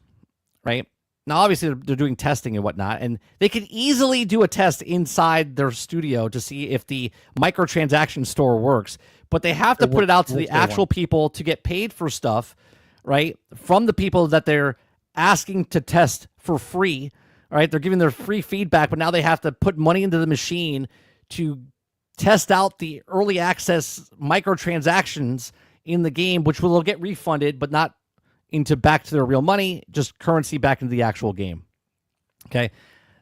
Speaker 2: right? Now, obviously, they're doing testing and whatnot, and they could easily do a test inside their studio to see if the microtransaction store works, but they have to put it out to the actual people to get paid for stuff, right, from the people that they're asking to test for free, right? They're giving their free feedback, but now they have to put money into the machine to test out the early access microtransactions in the game, which will get refunded, but not back to their real money, just currency back into the actual game. Okay.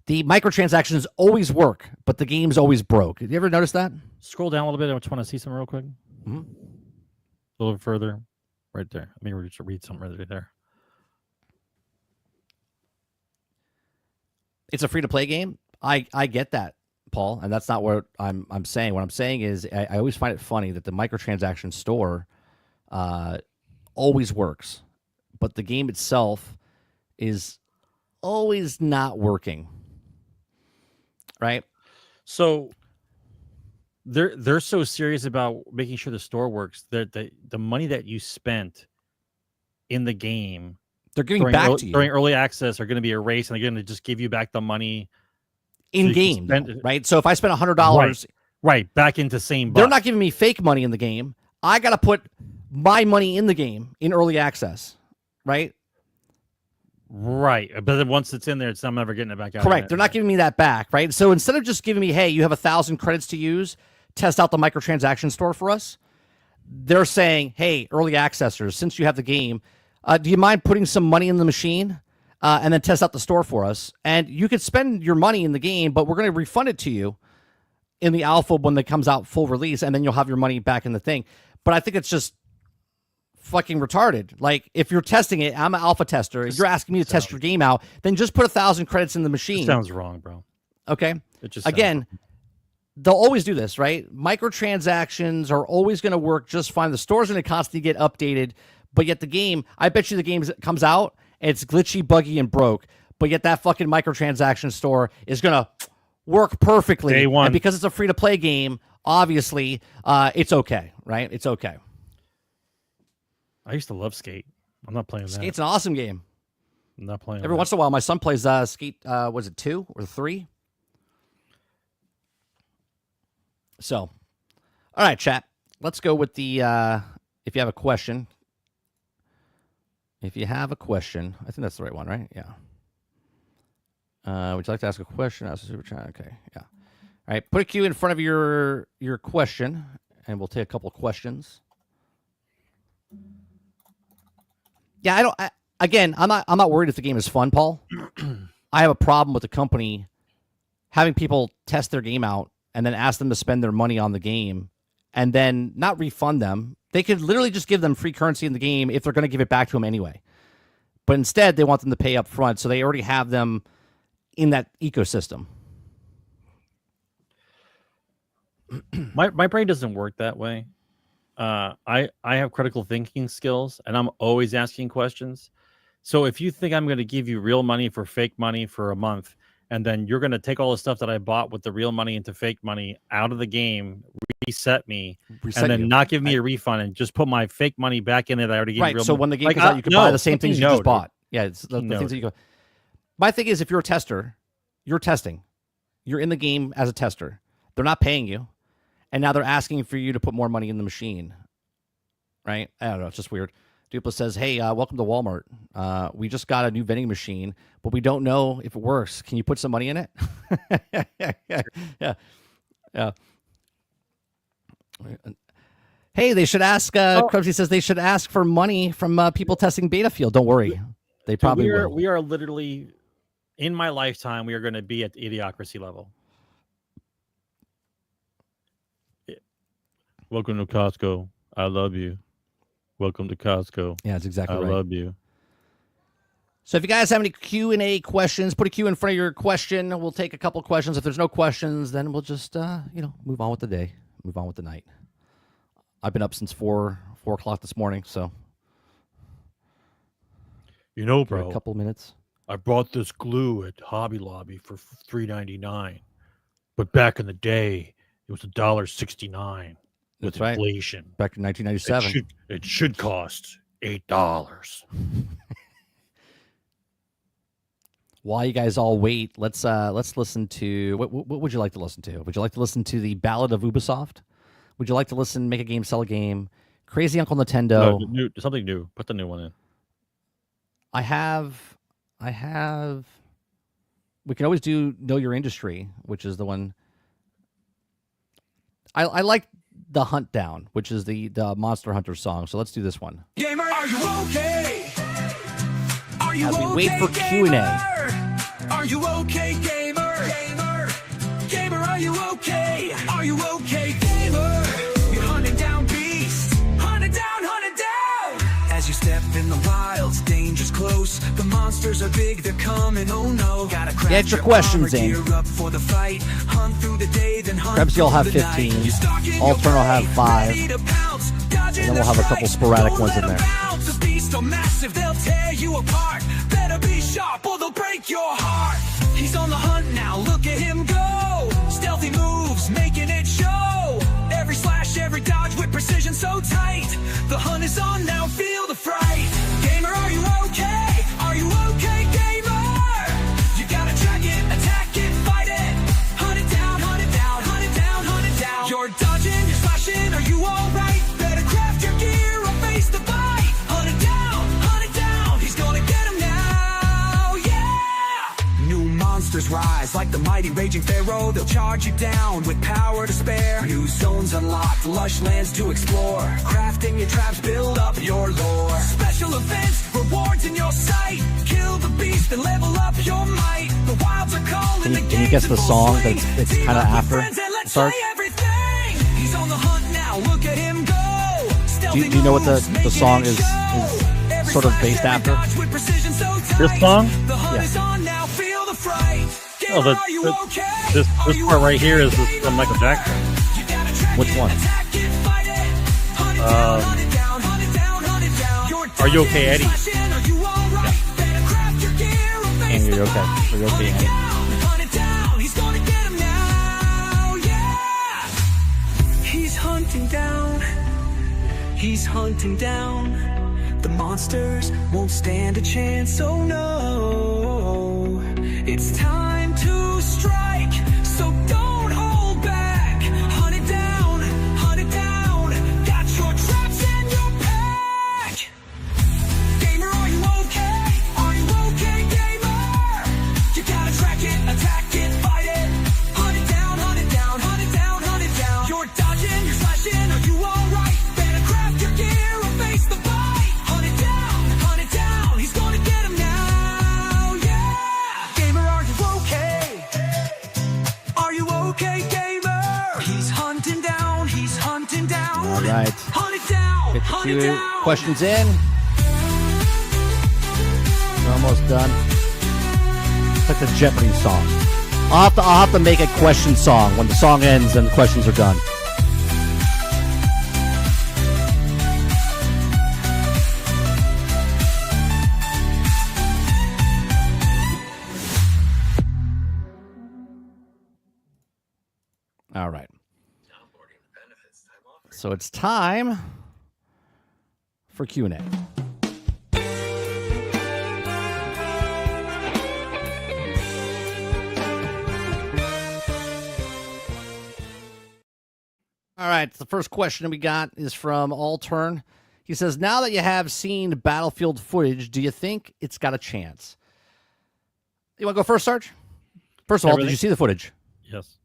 Speaker 2: The microtransactions always work, but the game's always broke. Have you ever noticed that?
Speaker 3: Scroll down a little bit. I just want to see something real quick.
Speaker 2: Mm-hmm.
Speaker 3: A little bit further. Right there. Let me read something right there.
Speaker 2: It's a free-to-play game. I get that, Paul, and that's not what I'm saying. What I'm saying is I always find it funny that the microtransaction store always works, but the game itself is always not working, right?
Speaker 3: So they're so serious about making sure the store works that the money that you spent in the game,
Speaker 2: they're giving back to you
Speaker 3: during early access, are going to be erased, and they're going to just give you back the money
Speaker 2: in game, right? So if I spent $100,
Speaker 3: right back into same,
Speaker 2: they're not giving me fake money in the game. I got to put my money in the game in early access. Right?
Speaker 3: Right, but then once it's in there, I'm never getting it back out.
Speaker 2: Correct. They're not giving me that back, right? So instead of just giving me, hey, you have 1,000 credits to use, test out the microtransaction store for us, they're saying, hey, early accessors, since you have the game, do you mind putting some money in the machine and then test out the store for us? And you could spend your money in the game, but we're going to refund it to you in the alpha when it comes out full release, and then you'll have your money back in the thing. But I think it's just fucking retarded. Like, if you're testing it, I'm an alpha tester, you're asking me to test your game out, then just put 1,000 credits in the machine.
Speaker 3: Sounds wrong, bro.
Speaker 2: Okay.
Speaker 3: It just
Speaker 2: again, they'll always do this, right? Microtransactions are always going to work just fine. The store's going to constantly get updated, but yet the game, I bet you the game comes out, and it's glitchy, buggy, and broke, but yet that fucking microtransaction store is going to work perfectly.
Speaker 3: Day one.
Speaker 2: And because it's a free-to-play game, obviously, it's okay, right? It's okay.
Speaker 3: I used to love Skate. I'm not playing that.
Speaker 2: Skate's an awesome game.
Speaker 3: I'm not playing
Speaker 2: Every once in a while, my son plays Skate, was it 2 or 3? So, all right, chat. Let's go with the, if you have a question. If you have a question, I think that's the right one, right? Yeah. Would you like to ask a question? Ask a super chat. Okay, yeah. All right, put a Q in front of your question, and we'll take a couple of questions. Yeah, I'm not worried if the game is fun, Paul. I have a problem with the company having people test their game out and then ask them to spend their money on the game and then not refund them. They could literally just give them free currency in the game if they're going to give it back to them anyway. But instead, they want them to pay up front, so they already have them in that ecosystem.
Speaker 3: My brain doesn't work that way. I have critical thinking skills, and I'm always asking questions. So if you think I'm going to give you real money for fake money for a month, and then you're going to take all the stuff that I bought with the real money into fake money out of the game, reset me, and then not give me a refund and just put my fake money back in it, I already gave you real
Speaker 2: so
Speaker 3: money.
Speaker 2: when the game comes out, you can buy the same things you just bought. Yeah, it's the
Speaker 3: No,
Speaker 2: things that you go. My thing is, if you're a tester, you're testing. You're in the game as a tester. They're not paying you, and now they're asking for you to put more money in the machine. Right? I don't know. It's just weird. Dupla says, hey, welcome to Walmart. We just got a new vending machine, but we don't know if it works. Can you put some money in it? Yeah. Hey, they should ask, Krubsy says they should ask for money from people testing beta field. Don't worry. They probably will.
Speaker 3: We are literally, in my lifetime, we are going to be at the idiocracy level. Welcome to Costco. I love you. Welcome to Costco.
Speaker 2: Yeah, that's exactly right.
Speaker 3: I love you.
Speaker 2: So if you guys have any Q&A questions, put a Q in front of your question. We'll take a couple of questions. If there's no questions, then we'll just, move on with the day, move on with the night. I've been up since 4 o'clock this morning, so.
Speaker 3: You know, bro,
Speaker 2: a couple of minutes.
Speaker 3: I bought this glue at Hobby Lobby for $3.99, but back in the day, it was $1.69 with
Speaker 2: That's right.
Speaker 3: inflation.
Speaker 2: Back in 1997.
Speaker 3: It should cost $8.
Speaker 2: While you guys all wait, let's listen to what would you like to listen to? Would you like to listen to the Ballad of Ubisoft? Would you like to listen Make a Game, Sell a Game? Crazy Uncle Nintendo?
Speaker 3: No, something new. Put the new one in.
Speaker 2: I have. We can always do Know Your Industry, which is the one. I like the Hunt Down, which is the Monster Hunter song. So let's do this one.
Speaker 1: Gamer, are you okay? Are you
Speaker 2: As we
Speaker 1: okay,
Speaker 2: wait for Q&A.
Speaker 1: gamer? Are you okay, gamer? Gamer, are you okay? Are you okay, gamer? You're hunting down beasts. Hunting down. As you step in the wilds, danger's close. The monsters are big, they're coming, oh no. Gotta craft
Speaker 2: Get your questions in.
Speaker 1: gear up for the fight. Hunt through the day, then hunt
Speaker 2: Krebs, you'll
Speaker 1: through
Speaker 2: have
Speaker 1: the
Speaker 2: 15.
Speaker 1: night. You're stalking
Speaker 2: Altern
Speaker 1: your
Speaker 2: will have
Speaker 1: prey,
Speaker 2: 5.
Speaker 1: ready to pounce. Dodging
Speaker 2: And then we'll have a couple
Speaker 1: the
Speaker 2: sporadic
Speaker 1: strikes.
Speaker 2: ones in
Speaker 1: Don't let
Speaker 2: there.
Speaker 1: 'em bounce. The beasts are massive, they'll tear you apart. Better be sharp or they'll break your heart. He's on the hunt now, look at him go. Stealthy moves, making it show. Every slash, every dodge with precision so tight. The hunt is on now, feel the fright. Gamer, are you okay? Are you okay, gamer? You gotta track it, attack it, fight it. Hunt it down, hunt it down, hunt it down, hunt it down. You're dodging, you're slashing, are you alright? Better craft your gear or face the bite. Hunt it down, he's gonna get him now. mighty raging pharaoh, they'll charge you down with power to spare. New zones unlocked, lush lands to explore. Crafting your traps, build up your lore. Special events, rewards in your sight. Kill the beast and level up your might. The wilds are calling the gates.
Speaker 2: Can you guess the song that it's kind of after? Sorry.
Speaker 1: He's on the hunt now, look at him go.
Speaker 2: Do you know what the song is sort of based after?
Speaker 3: This song?
Speaker 2: Yeah.
Speaker 3: Oh, this part right here is from Michael Jackson.
Speaker 2: Which one?
Speaker 3: Are You Okay, Eddie?
Speaker 2: And You're Okay. Are You okay, Eddie?
Speaker 1: He's hunting down the monsters, won't stand a chance, oh no. It's time to strike, so don't hold back. Hunt it down, got your traps in your pack. Gamer, are you okay? Are you okay, gamer? You gotta track it, attack it, fight it. Hunt it down, hunt it down, hunt it down, hunt it down. You're dodging, you're slashing, are you alright? Better craft your gear or face the bite. Hunt it down, he's gonna get him now, yeah. Gamer, are you okay? Are you okay, gamer? He's hunting down.
Speaker 2: All right.
Speaker 1: Hunt it down,
Speaker 2: Get
Speaker 1: hunt
Speaker 2: a
Speaker 1: it
Speaker 2: few
Speaker 1: down.
Speaker 2: questions in. We're almost done. It's like the Jeopardy song. I'll have to make a question song when the song ends and the questions are done. All right. So it's time for Q&A. All right, the first question we got is from Allturn. He says, now that you have seen Battlefield footage, do you think it's got a chance? You want to go first, Sarge? First of all, did you see the footage?
Speaker 3: Yes.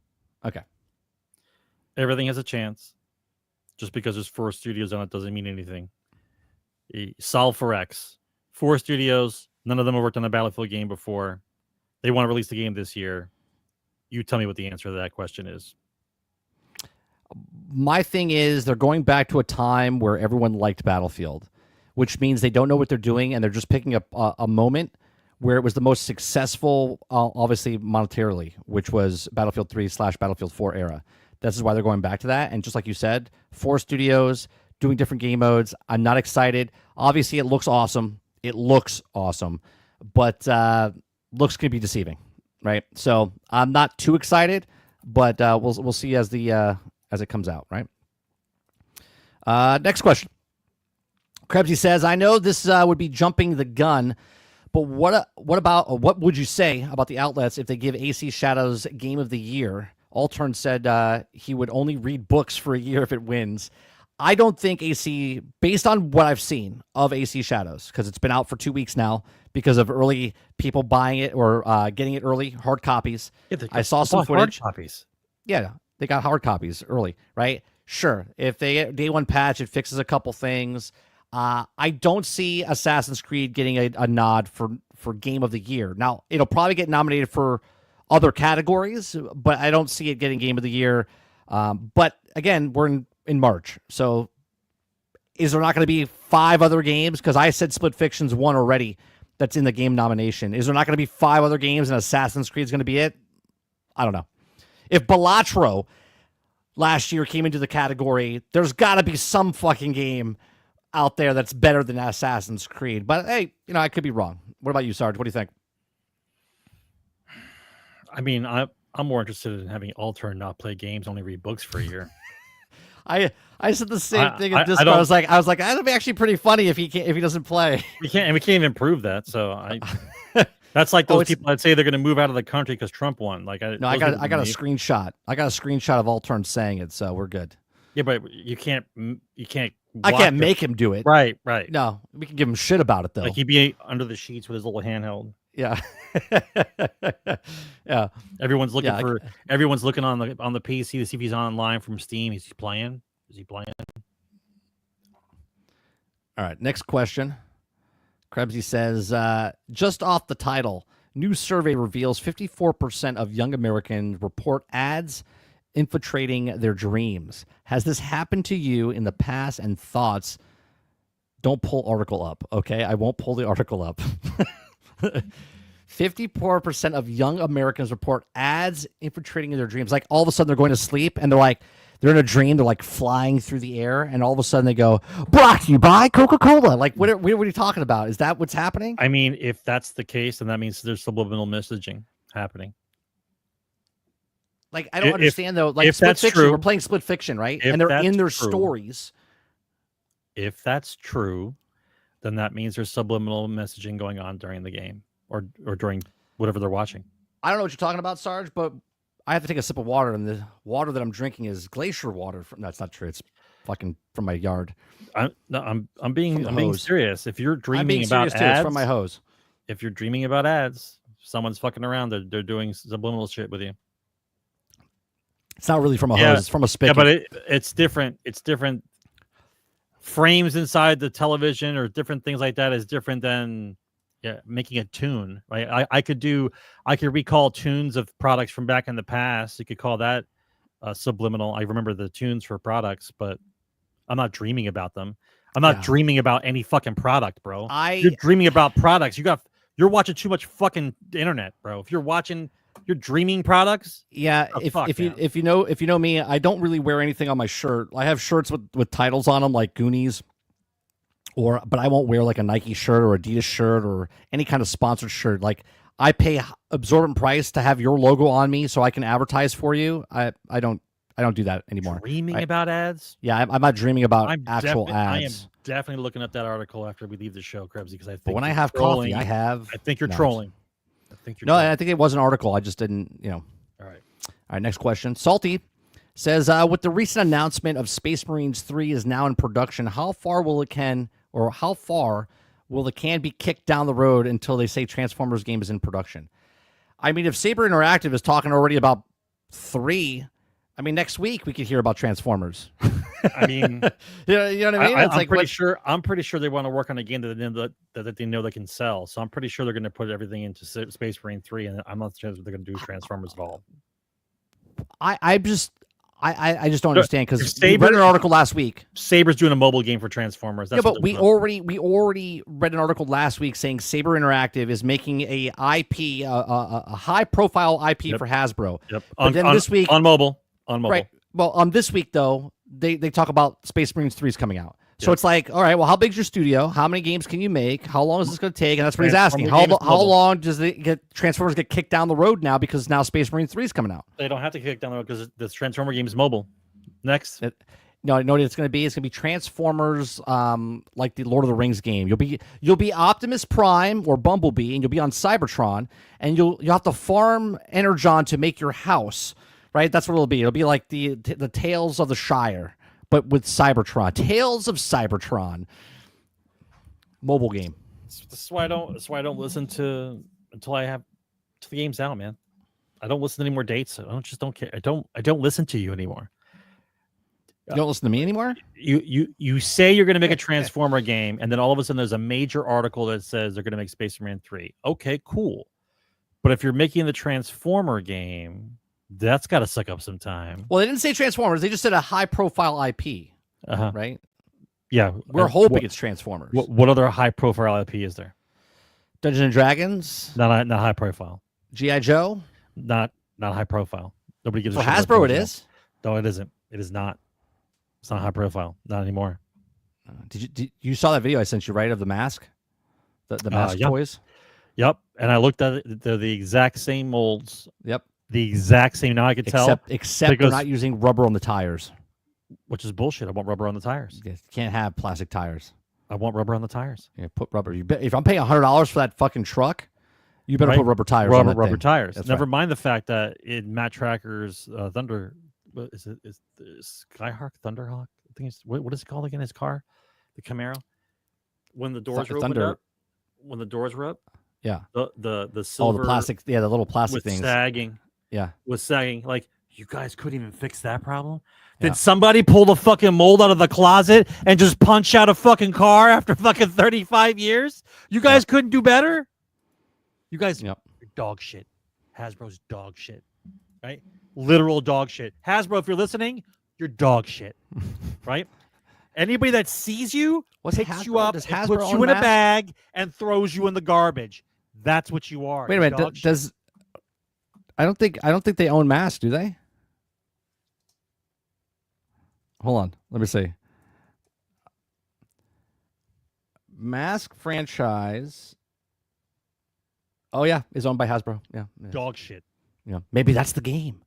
Speaker 2: Okay.
Speaker 3: Everything has a chance. Just because there's 4 studios on it doesn't mean anything. Solve for X. 4 studios. None of them have worked on a Battlefield game before. They want to release the game this year. You tell me what the answer to that question is.
Speaker 2: My thing is they're going back to a time where everyone liked Battlefield, which means they don't know what they're doing, and they're just picking up a moment where it was the most successful, obviously monetarily, which was Battlefield 3 / Battlefield 4 era. This is why they're going back to that. And just like you said, 4 studios doing different game modes. I'm not excited. Obviously, it looks awesome. But looks can be deceiving, right? So I'm not too excited, but we'll see as it comes out, right? Next question. Krebsy says, I know this would be jumping the gun, but what would you say about the outlets if they give AC Shadows Game of the Year? Allturn said he would only read books for a year if it wins. I don't think AC, based on what I've seen of AC Shadows, because it's been out for 2 weeks now because of early people buying it or getting it early, hard copies.
Speaker 3: Yeah,
Speaker 2: I saw some footage.
Speaker 3: Hard copies.
Speaker 2: Yeah, they got hard copies early, right? Sure, if they get day one patch, it fixes a couple things. I don't see Assassin's Creed getting a nod for Game of the Year. Now, it'll probably get nominated for other categories, but I don't see it getting Game of the Year. But again, we're in March, so is there not going to be 5 other games? Because I said Split Fiction's one already that's in the game nomination. Is there not going to be 5 other games and Assassin's Creed's going to be it? I don't know. If Balatro last year came into the category, there's got to be some fucking game out there that's better than Assassin's Creed. But hey, I could be wrong. What about you, Sarge? What do you think?
Speaker 3: I mean, I'm more interested in having Allturn not play games, only read books for a year.
Speaker 2: I said the same thing in Discord. I was like, that'd be actually pretty funny if he doesn't play.
Speaker 3: We can't even prove that. So that's like those people that say they're going to move out of the country because Trump won. Like, I got a screenshot. I got a screenshot of Allturn saying it, so we're good. Yeah, but you can't.
Speaker 2: I can't make him do it.
Speaker 3: Right.
Speaker 2: No, we can give him shit about it though.
Speaker 3: Like he'd be under the sheets with his little handheld.
Speaker 2: Yeah. Yeah.
Speaker 3: Everyone's looking
Speaker 2: Yeah.
Speaker 3: for. Everyone's looking on the PC to see if he's online from Steam. Is he playing? Is he playing?
Speaker 2: All right. Next question. Krebsy says, just off the title, new survey reveals 54% of young Americans report ads infiltrating their dreams. Has this happened to you in the past, and thoughts? Don't pull article up, okay? I won't pull the article up. 54% of young Americans report ads infiltrating their dreams. Like all of a sudden they're going to sleep and they're in a dream. They're like flying through the air, and all of a sudden they go, brought to you by Coca-Cola. Like, what are you talking about? Is that what's happening?
Speaker 3: I mean, if that's the case, then that means there's subliminal messaging happening.
Speaker 2: Like, I don't understand though. Like,
Speaker 3: if
Speaker 2: split
Speaker 3: that's
Speaker 2: fiction,
Speaker 3: true,
Speaker 2: we're playing split fiction, right?
Speaker 3: if
Speaker 2: And they're in their
Speaker 3: that's true,
Speaker 2: stories.
Speaker 3: If that's true, then that means there's subliminal messaging going on during the game or during whatever they're watching.
Speaker 2: I don't know what you're talking about, Sarge, but I have to take a sip of water, and the water that I'm drinking is glacier water. That's not true. It's fucking from my yard.
Speaker 3: I'm being serious. If you're dreaming about ads,
Speaker 2: it's from my hose.
Speaker 3: If you're dreaming about ads, someone's fucking around. They're doing subliminal shit with you.
Speaker 2: It's not really from a hose. It's from a spigot.
Speaker 3: Yeah, but it's different. It's different. Frames inside the television or different things like that is different than making a tune. Right? I could recall tunes of products from back in the past. You could call that subliminal. I remember the tunes for products, but I'm not dreaming about them. I'm not dreaming about any fucking product, bro. You're dreaming about products. You're watching too much fucking internet, bro. If you're dreaming products.
Speaker 2: Yeah, if you know me, I don't really wear anything on my shirt. I have shirts with titles on them, like Goonies, but I won't wear like a Nike shirt or Adidas shirt or any kind of sponsored shirt. Like, I pay absorbent price to have your logo on me so I can advertise for you. I don't do that anymore.
Speaker 3: Dreaming about ads?
Speaker 2: Yeah, I'm not dreaming about actual ads.
Speaker 3: I am definitely looking up that article after we leave the show, Krebsy, because I think.
Speaker 2: But when I have coffee, I think you're
Speaker 3: trolling.
Speaker 2: I think it was an article. I just didn't,
Speaker 3: All
Speaker 2: right, next question. Salty says, with the recent announcement of Space Marines 3 is now in production, how far will the can be kicked down the road until they say Transformers game is in production? I mean, if Saber Interactive is talking already about 3, I mean, next week we could hear about Transformers.
Speaker 3: I mean,
Speaker 2: you know what I mean?
Speaker 3: I'm pretty sure they want to work on a game that they know they can sell. So I'm pretty sure they're going to put everything into Space Marine 3, and I'm not sure they're going to do Transformers at all.
Speaker 2: I just don't understand, because we read an article last week.
Speaker 3: Saber's doing a mobile game for Transformers. That's
Speaker 2: but we already read an article last week saying Saber Interactive is making a IP, a high profile IP for Hasbro.
Speaker 3: Yep.
Speaker 2: But then this week
Speaker 3: on mobile.
Speaker 2: Right. Well, this week though, they talk about Space Marines 3 is coming out. So it's like, all right, well, how big's your studio? How many games can you make? How long is this going to take? And that's what he's asking. How long does Transformers get kicked down the road now, because now Space Marine 3 is coming out?
Speaker 3: They don't have to kick down the road because the Transformer game is mobile. Next.
Speaker 2: No, what it's going to be? It's going to be Transformers, like the Lord of the Rings game. You'll be Optimus Prime or Bumblebee, and you'll be on Cybertron, and you'll have to farm Energon to make your house. Right? That's what it'll be. It'll be like the Tales of the Shire, but with Cybertron. Tales of Cybertron. Mobile game.
Speaker 3: That's why I don't listen to until the game's out, man. I don't listen to any more dates. I don't care. I don't listen to you anymore.
Speaker 2: You don't listen to me anymore?
Speaker 3: You say you're going to make a Transformer game, and then all of a sudden there's a major article that says they're going to make Space Marine 3. Okay, cool. But if you're making the Transformer game, that's got to suck up some time.
Speaker 2: Well, they didn't say Transformers. They just said a high-profile IP, right?
Speaker 3: Yeah.
Speaker 2: We're hoping it's Transformers.
Speaker 3: What other high-profile IP is there?
Speaker 2: Dungeons and Dragons?
Speaker 3: Not high-profile.
Speaker 2: G.I. Joe?
Speaker 3: Not high-profile. Nobody gives a shit.
Speaker 2: For Hasbro, it is?
Speaker 3: No, it isn't. It is not. It's not high-profile. Not anymore.
Speaker 2: Did you saw that video I sent you, right, of the mask? The mask toys?
Speaker 3: Yep. And I looked at it. They're the exact same molds.
Speaker 2: Yep.
Speaker 3: The exact same. Now I can tell.
Speaker 2: Except they're not using rubber on the tires.
Speaker 3: Which is bullshit. I want rubber on the tires.
Speaker 2: You can't have plastic tires.
Speaker 3: I want rubber on the tires.
Speaker 2: Yeah, put rubber. If I'm paying $100 for that fucking truck, you better put rubber tires on that
Speaker 3: rubber
Speaker 2: thing.
Speaker 3: Tires.
Speaker 2: That's
Speaker 3: Never mind the fact that in Matt Tracker's Thunder, is Skyhawk, Thunderhawk? I think it's what is it called again? His car, the Camaro. When the doors were opened up,
Speaker 2: Yeah.
Speaker 3: The silver
Speaker 2: the plastic. Yeah, the little plastic
Speaker 3: with
Speaker 2: things.
Speaker 3: sagging.
Speaker 2: Yeah.
Speaker 3: Was sagging. Like, you guys couldn't even fix that problem?
Speaker 2: Yeah.
Speaker 3: Did somebody pull the fucking mold out of the closet and just punch out a fucking car after fucking 35 years? You guys couldn't do better? You guys, you're dog shit. Hasbro's dog shit. Right? Literal dog shit. Hasbro, if you're listening, you're dog shit. Right? Anybody that sees you picks you up, and puts you in a bag, and throws you in the garbage. That's what you are.
Speaker 2: Wait a minute. I don't think they own masks, do they? Hold on. Let me see. Mask franchise. Oh yeah, is owned by Hasbro. Yeah.
Speaker 3: Dog shit.
Speaker 2: Yeah. Maybe that's the game.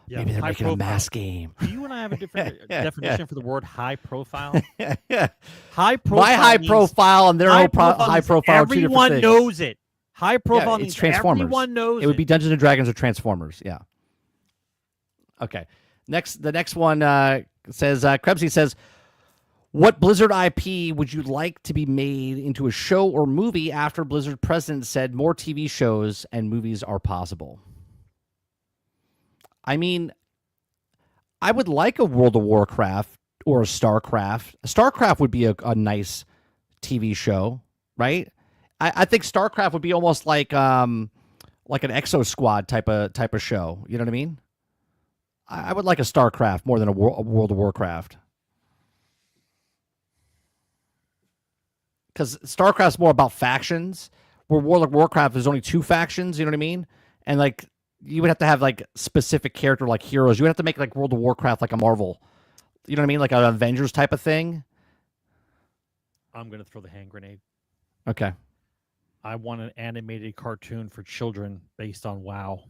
Speaker 3: Yeah,
Speaker 2: maybe they're making a mask game.
Speaker 3: Do you and I have a different definition for the word high profile?
Speaker 2: Yeah.
Speaker 3: High profile.
Speaker 2: My high profile and their high profile are two different things.
Speaker 3: Everyone knows it. High profile means
Speaker 2: it's Transformers.
Speaker 3: Everyone knows
Speaker 2: it would be Dungeons and Dragons or Transformers. Yeah. Okay. The next one says Krebsy says, what Blizzard IP would you like to be made into a show or movie after Blizzard president said more TV shows and movies are possible? I mean, I would like a World of Warcraft or a StarCraft. StarCraft would be a nice TV show, right? I think StarCraft would be almost like an Exo Squad type of show. You know what I mean? I would like a StarCraft more than a World of Warcraft. Because StarCraft's more about factions, where World of Warcraft there's only 2 factions, you know what I mean? And like you would have to have like specific character like heroes. You would have to make like World of Warcraft like a Marvel. You know what I mean? Like an Avengers type of thing.
Speaker 3: I'm gonna throw the hand grenade.
Speaker 2: Okay.
Speaker 3: I want an animated cartoon for children based on WoW.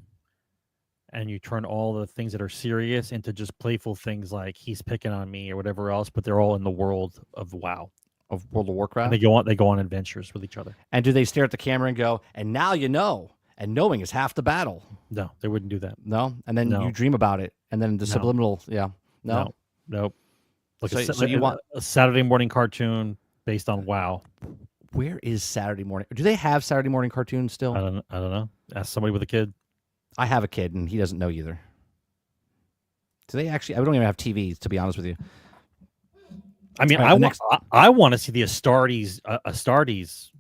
Speaker 3: And you turn all the things that are serious into just playful things like he's picking on me or whatever else, but they're all in the world of WoW.
Speaker 2: Of World of Warcraft?
Speaker 3: And they go on adventures with each other.
Speaker 2: And do they stare at the camera and go, and now you know, and knowing is half the battle?
Speaker 3: No, they wouldn't do that.
Speaker 2: No? And then you dream about it, and then the subliminal, No?
Speaker 3: Nope. Like
Speaker 2: so you want
Speaker 3: a Saturday morning cartoon based on WoW.
Speaker 2: Where is Saturday morning? Do they have Saturday morning cartoons still?
Speaker 3: I don't know. Ask somebody with a kid.
Speaker 2: I have a kid, and he doesn't know either. Do they actually? I don't even have TVs, to be honest with you.
Speaker 3: I mean, I want to see the Astartes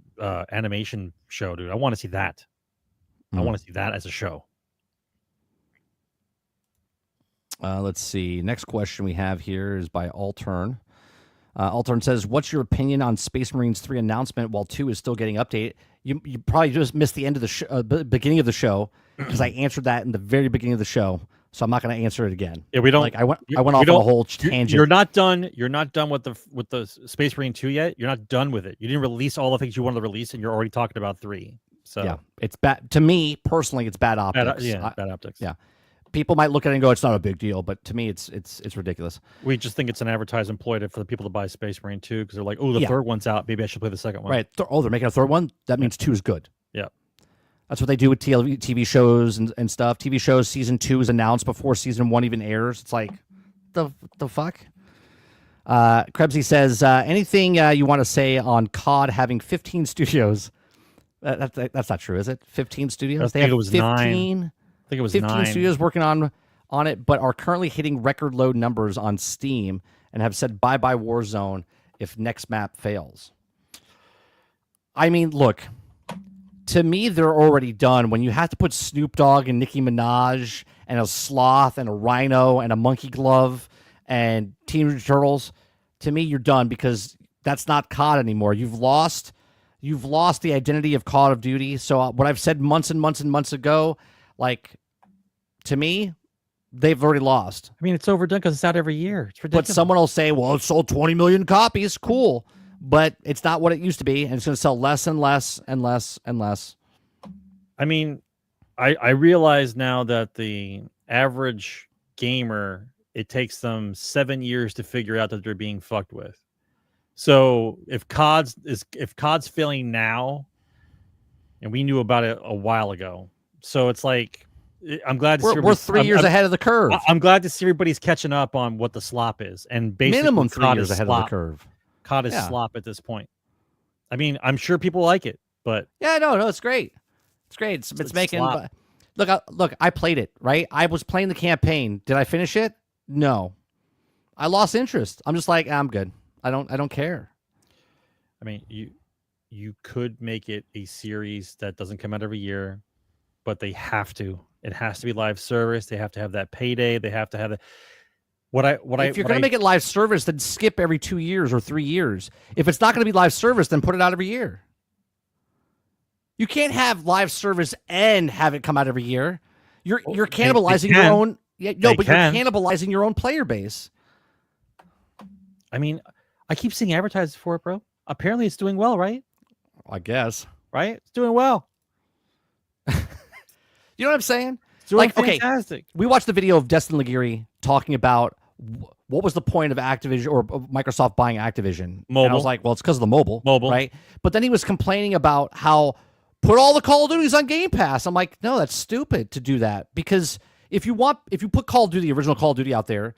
Speaker 3: animation show, dude. I want to see that. I want to see that as a show.
Speaker 2: Let's see. Next question we have here is by Altern. Altern says, what's your opinion on Space Marines 3 announcement while 2 is still getting updated? You probably just missed the end of the beginning of the show because I answered that in the very beginning of the show. So I'm not going to answer it again.
Speaker 3: Yeah, we don't.
Speaker 2: Like I went off on a whole tangent.
Speaker 3: You're not done. You're not done with the Space Marine 2 yet. You're not done with it. You didn't release all the things you wanted to release, and you're already talking about 3. So
Speaker 2: yeah, it's bad to me personally. It's bad optics.
Speaker 3: Bad optics.
Speaker 2: Yeah, people might look at it and go, "It's not a big deal," but to me, it's ridiculous.
Speaker 3: We just think it's an advertising ploy for the people to buy Space Marine 2 because they're like, "Oh, the third one's out. Maybe I should play the second one."
Speaker 2: Right? They're making a third one. That means 2 is good.
Speaker 3: Yeah.
Speaker 2: That's what they do with TV shows and stuff. TV shows season 2 is announced before season 1 even airs. It's like, the fuck? Krebsy says, anything you want to say on COD having 15 studios? That's not true, is it? 15 studios?
Speaker 3: I think it was
Speaker 2: 15,
Speaker 3: 9. I think it was
Speaker 2: 15
Speaker 3: 9
Speaker 2: studios working on it, but are currently hitting record low numbers on Steam and have said bye-bye Warzone if next map fails. I mean, look... To me, they're already done. When you have to put Snoop Dogg and Nicki Minaj and a sloth and a rhino and a monkey glove and Teenage Turtles, to me, you're done because that's not COD anymore. You've lost the identity of Call of Duty. So what I've said months and months and months ago, like, to me, they've already lost.
Speaker 3: I mean, it's overdone because it's out every year. It's ridiculous.
Speaker 2: But someone will say, well, it sold 20 million copies. Cool. But it's not what it used to be, and it's going to sell less and less and less and less.
Speaker 3: I mean, I realize now that the average gamer, it takes them 7 years to figure out that they're being fucked with. So if COD's failing now, and we knew about it a while ago, so it's like I'm glad to see
Speaker 2: we're 3 years ahead of the curve.
Speaker 3: I'm glad to see everybody's catching up on what the slop is, and basically
Speaker 2: minimum 3 years ahead of the curve.
Speaker 3: COD is slop at this point. I mean, I'm sure people like it, But
Speaker 2: Yeah, no, it's great. It's great. It's making.
Speaker 3: slop.
Speaker 2: Look, I played it, right? I was playing the campaign. Did I finish it? No. I lost interest. I'm just like, I'm good. I don't care.
Speaker 3: I mean, you could make it a series that doesn't come out every year, but they have to. It has to be live service. They have to have that payday. They have to have the
Speaker 2: If you're going to make it live service, then skip every 2 years or 3 years. If it's not going to be live service, then put it out every year. You can't have live service and have it come out every year. You're cannibalizing your own. Yeah, no, but you're cannibalizing your own player base.
Speaker 3: I mean, I keep seeing advertisements for it, bro. Apparently, it's doing well, right?
Speaker 2: I guess.
Speaker 3: Right? It's doing well.
Speaker 2: You know what I'm saying?
Speaker 3: It's doing
Speaker 2: Okay,
Speaker 3: fantastic.
Speaker 2: we watched the video of Destin Laguerre talking about what was the point of Activision or Microsoft buying Activision.
Speaker 3: Mobile.
Speaker 2: And I was like, well, it's because of the mobile,
Speaker 3: Mobile.
Speaker 2: right? But then he was complaining about how put all the Call of Duties on Game Pass. I'm like, no, that's stupid to do that, because if you put Call of Duty, original Call of Duty out there,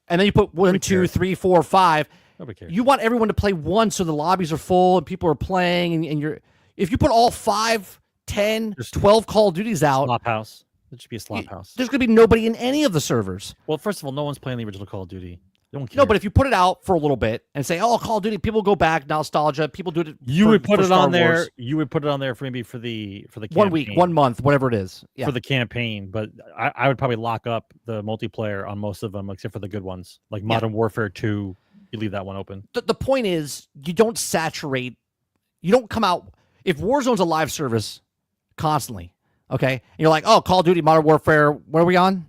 Speaker 2: and then you put 1, 2, 3, 4, 5,
Speaker 3: nobody cares.
Speaker 2: you want everyone to play one so the lobbies are full and people are playing, and you're if you put all 5, 10, 12 Call of Duties out,
Speaker 3: Slop house. It should be a slop house.
Speaker 2: there's going to be nobody in any of the servers.
Speaker 3: Well, first of all, no one's playing the original Call of Duty. No one cares.
Speaker 2: No, but if you put it out for a little bit and say, "Oh, Call of Duty," people go back, nostalgia. People do it.
Speaker 3: You would put it
Speaker 2: Star
Speaker 3: on there.
Speaker 2: Wars.
Speaker 3: You would put it on there for maybe for the
Speaker 2: 1 week, 1 month, whatever it is. Yeah.
Speaker 3: for the campaign. But I would probably lock up the multiplayer on most of them, except for the good ones, like Modern Warfare 2. You leave that one open.
Speaker 2: The point is, you don't saturate. You don't come out if Warzone's a live service constantly. Okay, and you're like, "Oh, Call of Duty, Modern Warfare. What are we on?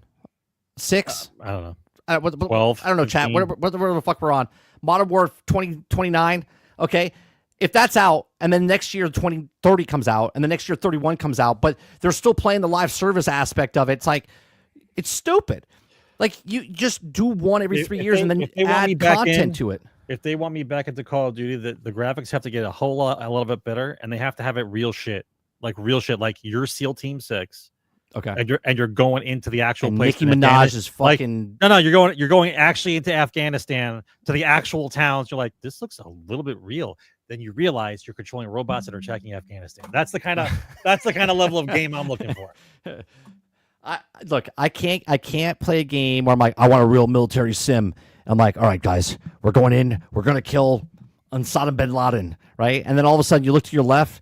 Speaker 2: 6?
Speaker 3: I don't know.
Speaker 2: 12? I don't know, chat. Whatever the fuck we're on. Modern Warfare 2029. Okay. If that's out, and then next year 2030 comes out, and the next year 31 comes out, but they're still playing the live service aspect of it, it's like, it's stupid. Like, you just do one every 3 years and then add content to it.
Speaker 3: If they want me back into Call of Duty, the graphics have to get a little bit better, and they have to have it real shit. Like your SEAL Team 6.
Speaker 2: Okay.
Speaker 3: And you're going into the actual
Speaker 2: and
Speaker 3: place.
Speaker 2: Nicki Minaj is fucking.
Speaker 3: No, you're going actually into Afghanistan to the actual towns. You're like, this looks a little bit real. Then you realize you're controlling robots that are attacking Afghanistan. That's the kind of level of game I'm looking for.
Speaker 2: I can't play a game where I'm like, I want a real military sim. I'm like, all right, guys, we're going in. We're gonna kill Osama bin Laden, right? And then all of a sudden, you look to your left,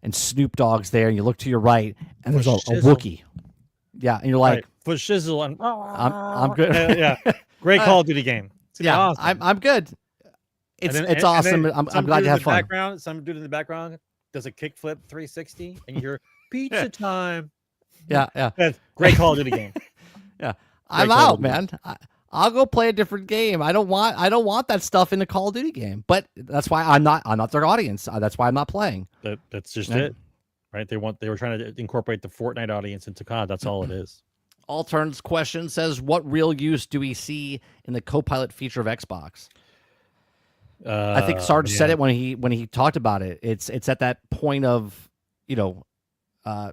Speaker 2: and Snoop Dogg's there, and you look to your right, and there's a Wookiee. Yeah, and you're like,
Speaker 3: for shizzle, and
Speaker 2: I'm good.
Speaker 3: Yeah, great Call of Duty game.
Speaker 2: Yeah,
Speaker 3: awesome.
Speaker 2: I'm good. It's awesome. I'm glad you have fun.
Speaker 3: Some dude in the background does a kickflip 360, and you hear pizza time.
Speaker 2: Yeah.
Speaker 3: Great Call of Duty game.
Speaker 2: Yeah, I'm out, man. I'll go play a different game. I don't want that stuff in the Call of Duty game. But that's why I'm not their audience. That's why I'm not playing.
Speaker 3: That's just it, right? They were trying to incorporate the Fortnite audience into COD. That's all it is.
Speaker 2: All Turns question says, what real use do we see in the Copilot feature of Xbox? I think Sarge said it when he talked about it. It's at that point of,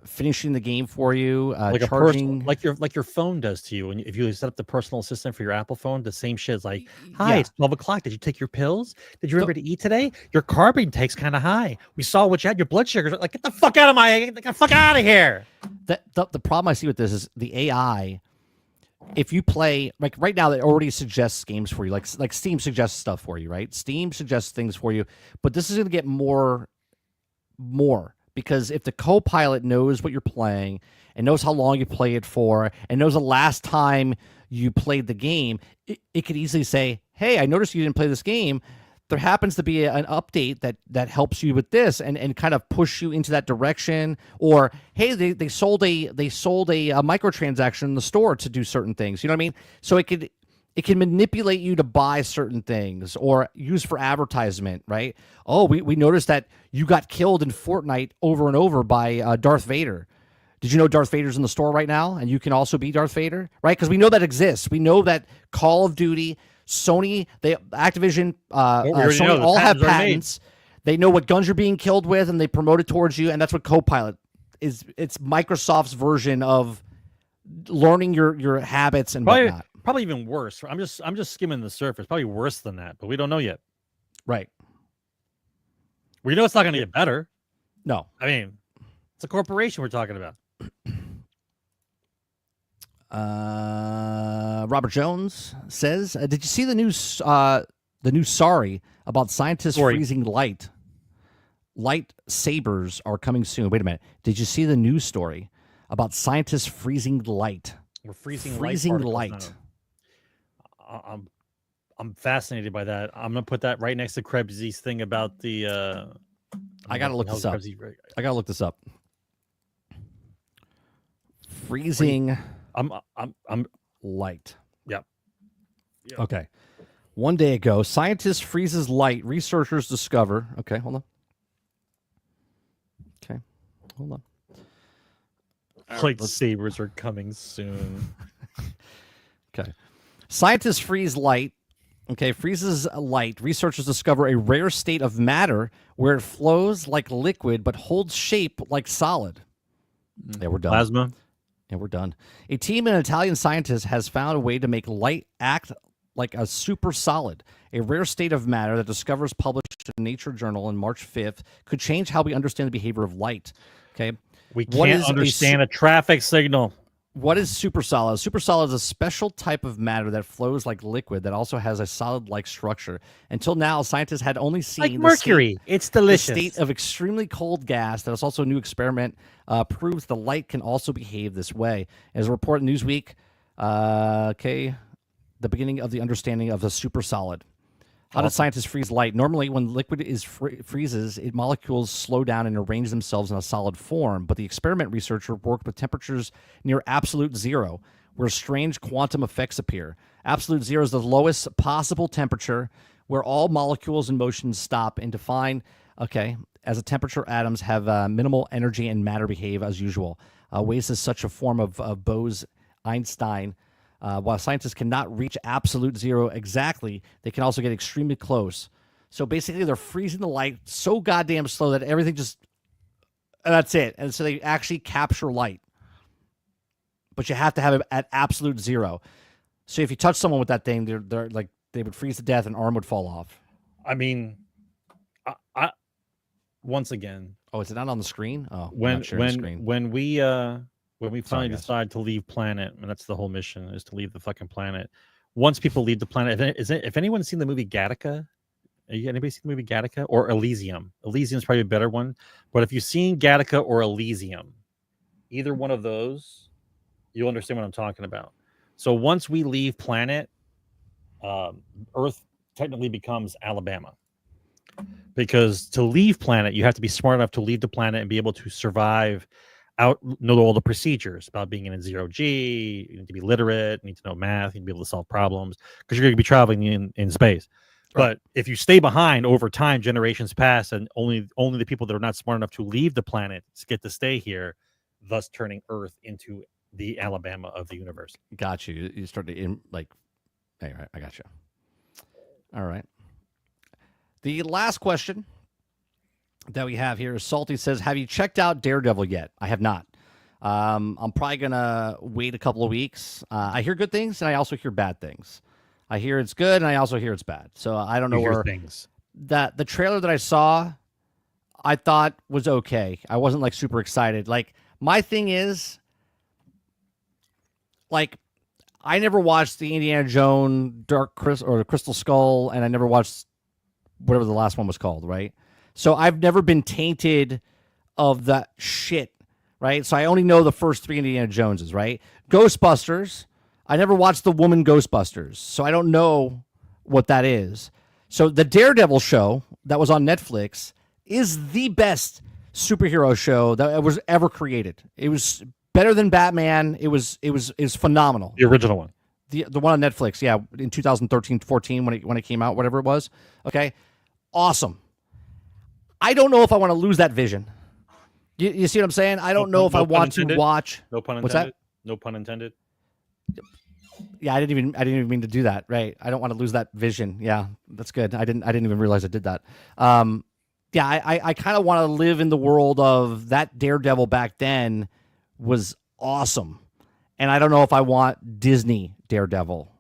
Speaker 2: finishing the game for you,
Speaker 3: like
Speaker 2: charging,
Speaker 3: like your phone does to you. And if you set up the personal assistant for your Apple phone, the same shit is like, hi, it's 12 o'clock. Did you take your pills? Did you remember to eat today? Your carb intake's kind of high. We saw what you had. Your blood sugar. Like, get the fuck out of here.
Speaker 2: The problem I see with this is the AI. If you play, like right now, it already suggests games for you. Like Steam suggests stuff for you, right? Steam suggests things for you, but this is going to get more. Because if the Copilot knows what you're playing and knows how long you play it for and knows the last time you played the game, it could easily say, hey, I noticed you didn't play this game. There happens to be an update that helps you with this and kind of push you into that direction. Or, hey, they sold a microtransaction in the store to do certain things. You know what I mean? So it can manipulate you to buy certain things or use for advertisement, right? Oh, we noticed that you got killed in Fortnite over and over by Darth Vader. Did you know Darth Vader's in the store right now? And you can also be Darth Vader, right? Because we know that exists. We know that Call of Duty, Sony, Activision, Sony all have patents. They know what guns you're being killed with, and they promote it towards you. And that's what Copilot is. It's Microsoft's version of learning your habits and whatnot.
Speaker 3: Probably even worse. I'm just skimming the surface. Probably worse than that, but we don't know yet.
Speaker 2: Right.
Speaker 3: We know it's not going to get better.
Speaker 2: No.
Speaker 3: I mean, it's a corporation we're talking about.
Speaker 2: Robert Jones says, "Did you see the news? The new sorry about scientists freezing light? Light sabers are coming soon. Wait a minute. Did you see the news story about scientists freezing light?
Speaker 3: We're freezing
Speaker 2: light.
Speaker 3: I'm fascinated by that. I'm gonna put that right next to Krebs's thing about the.
Speaker 2: I gotta look this up. I gotta look this up. Freezing.
Speaker 3: I'm
Speaker 2: light.
Speaker 3: Yep.
Speaker 2: Okay. 1 day ago, scientist freezes light. Researchers discover. Okay, hold on. Okay, hold on.
Speaker 3: Lightsabers are coming soon.
Speaker 2: Okay. Scientists freeze light. Okay, freezes light. Researchers discover a rare state of matter where it flows like liquid but holds shape like solid. Yeah, we're done.
Speaker 3: Plasma.
Speaker 2: Yeah, we're done. A team of Italian scientists has found a way to make light act like a super solid. A rare state of matter that Discover's published in Nature Journal on March 5th could change how we understand the behavior of light. Okay.
Speaker 3: We can't understand a traffic signal.
Speaker 2: What is super solid? Super solid is a special type of matter that flows like liquid that also has a solid-like structure. Until now, scientists had only seen
Speaker 3: like mercury. It's delicious.
Speaker 2: The state of extremely cold gas. That is also a new experiment. Proves the light can also behave this way. As a report in Newsweek, the beginning of the understanding of the super solid. How do scientists freeze light? Normally, when liquid is freezes, molecules slow down and arrange themselves in a solid form. But the experiment researcher worked with temperatures near absolute zero, where strange quantum effects appear. Absolute zero is the lowest possible temperature, where all molecules and motions stop and define. As a temperature, atoms have minimal energy and matter behave as usual. Waves is such a form of Bose-Einstein. While scientists cannot reach absolute zero exactly, they can also get extremely close. So basically, they're freezing the light so goddamn slow that everything just... that's it. And so they actually capture light. But you have to have it at absolute zero. So if you touch someone with that thing, they're like, they would freeze to death and arm would fall off.
Speaker 3: I mean, I once again...
Speaker 2: Oh, is it not on the screen? Oh,
Speaker 3: when we finally decide to leave planet, and that's the whole mission, is to leave the fucking planet. Once people leave the planet, if anyone's seen the movie Gattaca, anybody seen the movie Gattaca or Elysium? Elysium's probably a better one. But if you've seen Gattaca or Elysium, either one of those, you'll understand what I'm talking about. So once we leave planet, Earth technically becomes Alabama. Because to leave planet, you have to be smart enough to leave the planet and be able to survive, know all the procedures about being in a zero G. You need to be literate, you need to know math, you need to be able to solve problems because you're going to be traveling in space. Right. But if you stay behind over time, generations pass, and only the people that are not smart enough to leave the planet get to stay here, thus turning Earth into the Alabama of the universe.
Speaker 2: Got you. You start to anyway, I got you. All right. The last question that we have here is Salty says, have you checked out Daredevil yet? I have not. I'm probably going to wait a couple of weeks. I hear good things, and I also hear bad things. I hear it's good, and I also hear it's bad. So I don't know where things. The trailer that I saw, I thought was okay. I wasn't like super excited. Like my thing is, like, I never watched the Indiana Jones or the Crystal Skull, and I never watched whatever the last one was called, right? So I've never been tainted of that shit, right? So I only know the first three Indiana Joneses, right? Ghostbusters, I never watched the woman Ghostbusters, so I don't know what that is. So the Daredevil show that was on Netflix is the best superhero show that was ever created. It was better than Batman. It was phenomenal.
Speaker 3: The original one.
Speaker 2: The one on Netflix, yeah, in 2013-14 when it came out, whatever it was. Okay. Awesome. I don't know if I want to lose that vision. You see what I'm saying? I don't know if I want to watch.
Speaker 3: No pun intended.
Speaker 2: What's that?
Speaker 3: No pun intended.
Speaker 2: Yeah, I didn't even mean to do that. Right. I don't want to lose that vision. Yeah, that's good. I didn't even realize I did that. Yeah, I kind of want to live in the world of that Daredevil back then was awesome. And I don't know if I want Disney Daredevil.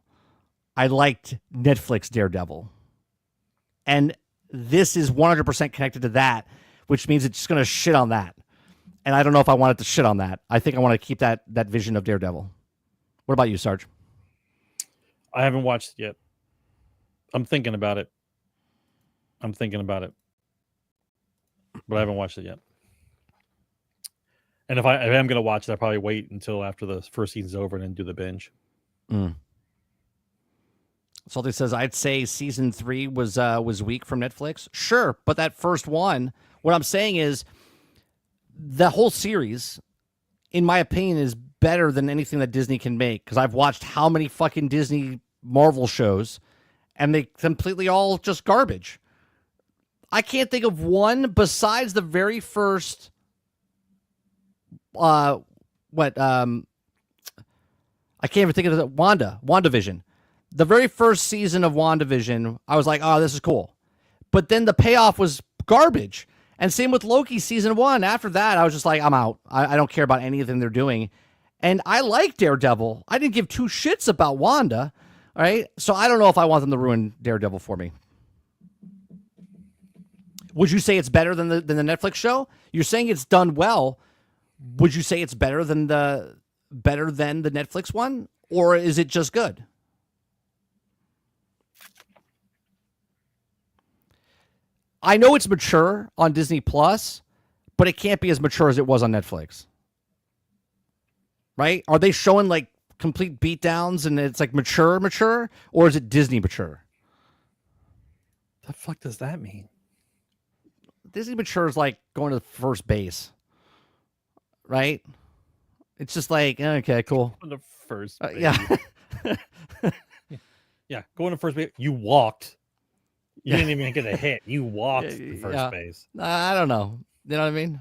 Speaker 2: I liked Netflix Daredevil. And this is 100% connected to that, which means it's just going to shit on that. And I don't know if I want it to shit on that. I think I want to keep that vision of Daredevil. What about you, Sarge?
Speaker 3: I haven't watched it yet. I'm thinking about it. But I haven't watched it yet. And if I am going to watch it, I'll probably wait until after the first season's over and then do the binge.
Speaker 2: Salty says, I'd say season 3 was weak from Netflix. Sure, but that first one, what I'm saying is the whole series, in my opinion, is better than anything that Disney can make. Because I've watched how many fucking Disney Marvel shows, and they completely all just garbage. I can't think of one besides the very first I can't even think of it. WandaVision. The very first season of WandaVision, I was like, oh, this is cool. But then the payoff was garbage. And same with Loki season 1. After that, I was just like, I'm out. I don't care about anything they're doing. And I like Daredevil. I didn't give two shits about Wanda. All right. So I don't know if I want them to ruin Daredevil for me. Would you say it's better than the Netflix show? You're saying it's done well. Would you say it's better than the Netflix one, or is it just good? I know it's mature on Disney Plus, but it can't be as mature as it was on Netflix. Right? Are they showing like complete beatdowns and it's like mature, or is it Disney mature?
Speaker 3: The fuck does that mean?
Speaker 2: Disney mature is like going to first base. Right? It's just like, okay, cool.
Speaker 3: On the first base.
Speaker 2: Yeah.
Speaker 3: Yeah, going to first base. You walked. You didn't even get a hit. You walked to first base.
Speaker 2: I don't know. You know what I mean?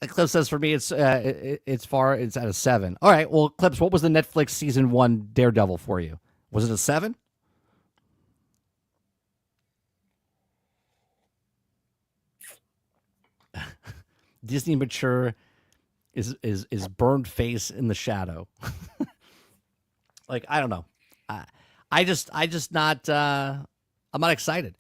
Speaker 2: Clips says for me, it's at a 7. All right. Well, Clips, what was the Netflix season 1 Daredevil for you? Was it a 7? Disney mature is burned face in the shadow. Like, I don't know. I just not. I'm not excited.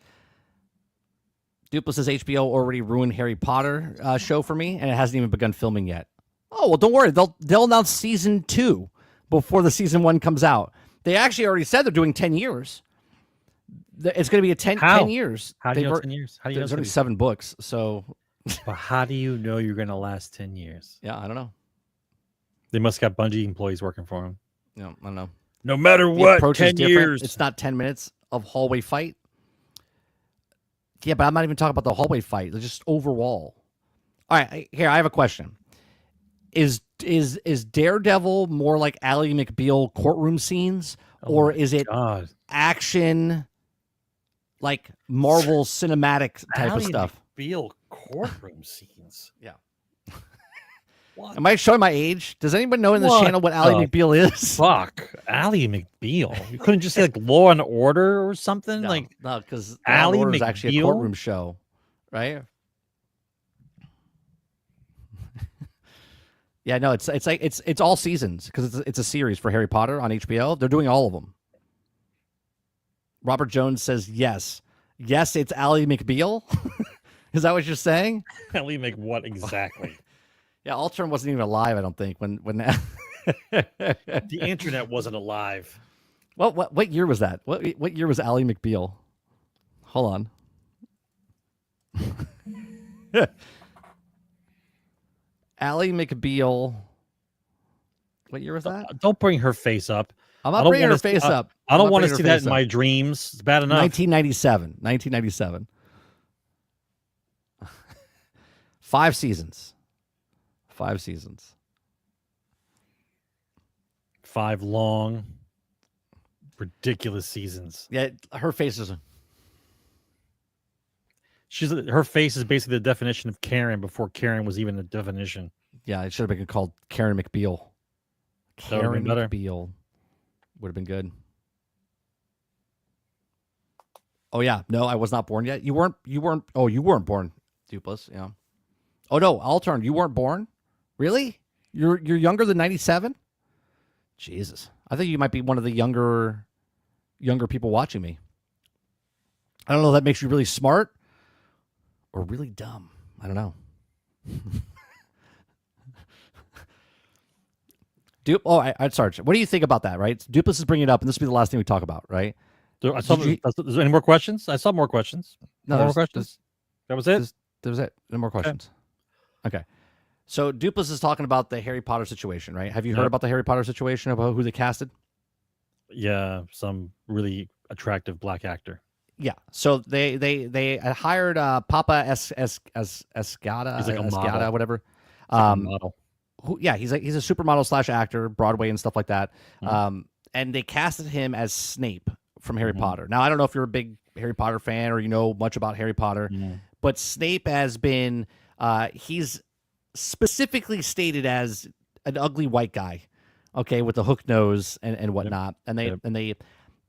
Speaker 2: Dupla says HBO already ruined Harry Potter show for me, and it hasn't even begun filming yet. Oh well, don't worry. They'll announce season 2 before the season 1 comes out. They actually already said they're doing 10 years. It's going to be 10 years.
Speaker 3: How do you know 10 years? How do you know
Speaker 2: there's only 7 books, so.
Speaker 3: But how do you know you're going to last 10 years?
Speaker 2: Yeah, I don't know.
Speaker 3: They must have got Bungie employees working for them.
Speaker 2: No, I don't know.
Speaker 3: No matter what, 10 years.
Speaker 2: It's not 10 minutes of hallway fight. Yeah, but I'm not even talking about the hallway fight. It's just overall. All right, here, I have a question. Is Daredevil more like Ally McBeal courtroom scenes, or is it action, like Marvel cinematic type of stuff?
Speaker 3: McBeal courtroom scenes.
Speaker 2: Yeah. Am I showing my age? Does anyone know in this channel what Ally McBeal is?
Speaker 3: Fuck, Ally McBeal. You couldn't just say like Law and Order or something?
Speaker 2: No,
Speaker 3: like
Speaker 2: no, because
Speaker 3: Ally McBeal
Speaker 2: is actually a courtroom show, right? Yeah, no, it's all seasons because it's a series for Harry Potter on HBO. They're doing all of them. Robert Jones says yes, it's Ally McBeal. Is that what you're saying?
Speaker 3: Ally Mc what exactly?
Speaker 2: Yeah, Ultron wasn't even alive, I don't think, when
Speaker 3: the internet wasn't alive.
Speaker 2: What year was that? What year was Ally McBeal? Hold on. Ally McBeal. What year was that?
Speaker 3: Don't bring her face up.
Speaker 2: I'm not bringing her face up.
Speaker 3: I don't want to see that in my dreams. It's bad enough.
Speaker 2: 1997. 5 seasons. 5 seasons.
Speaker 3: 5 long, ridiculous seasons.
Speaker 2: Yeah, her face is.
Speaker 3: Her face is basically the definition of Karen before Karen was even a definition.
Speaker 2: Yeah, it should have been called Karen McBeal. Karen McBeal would have been good. Oh yeah, no, I was not born yet. You weren't. Oh, you weren't born, Dupless. Yeah. Oh no, Altern, you weren't born. Really? You're younger than 97? Jesus. I think you might be one of the younger people watching me. I don't know if that makes you really smart or really dumb. I don't know. Sarge, what do you think about that, right? Dupless is bringing it up, and this will be the last thing we talk about, right?
Speaker 3: Is there any more questions? I saw more questions.
Speaker 2: No,
Speaker 3: more questions. That was it?
Speaker 2: That was it. No more questions. Okay. So Dupless is talking about the Harry Potter situation, right? Have you heard about the Harry Potter situation, about who they casted?
Speaker 3: Yeah, some really attractive black actor.
Speaker 2: Yeah. So they hired Papa Escada.
Speaker 3: He's like a
Speaker 2: Escada,
Speaker 3: model.
Speaker 2: whatever.
Speaker 3: Like a model.
Speaker 2: He's a supermodel / actor, Broadway and stuff like that.
Speaker 3: Mm-hmm.
Speaker 2: And they casted him as Snape from Harry Potter. Now, I don't know if you're a big Harry Potter fan or you know much about Harry Potter, but Snape has been he's specifically stated as an ugly white guy, okay, with the hook nose and whatnot. And they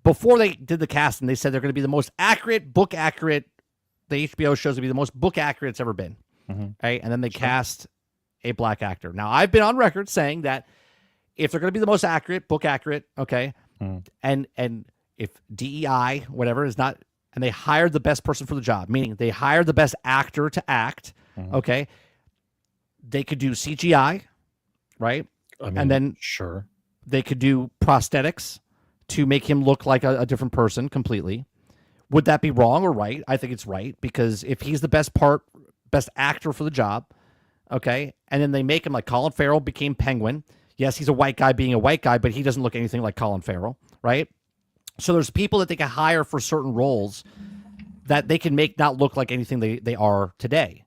Speaker 2: before they did the casting, they said they're going to be the most book accurate. The HBO show's going to be the most book accurate it's ever been, right? And then they cast a black actor. Now, I've been on record saying that if they're going to be the most book accurate, okay, and if DEI, whatever, is not, and they hired the best person for the job, meaning they hired the best actor to act, okay, they could do CGI, right?
Speaker 3: I mean,
Speaker 2: and then
Speaker 3: sure,
Speaker 2: they could do prosthetics to make him look like a different person completely. Would that be wrong or right? I think it's right, because if he's the best actor for the job, okay, and then they make him like Colin Farrell became Penguin. Yes, he's a white guy being a white guy, but he doesn't look anything like Colin Farrell, right? So there's people that they can hire for certain roles that they can make not look like anything they are today,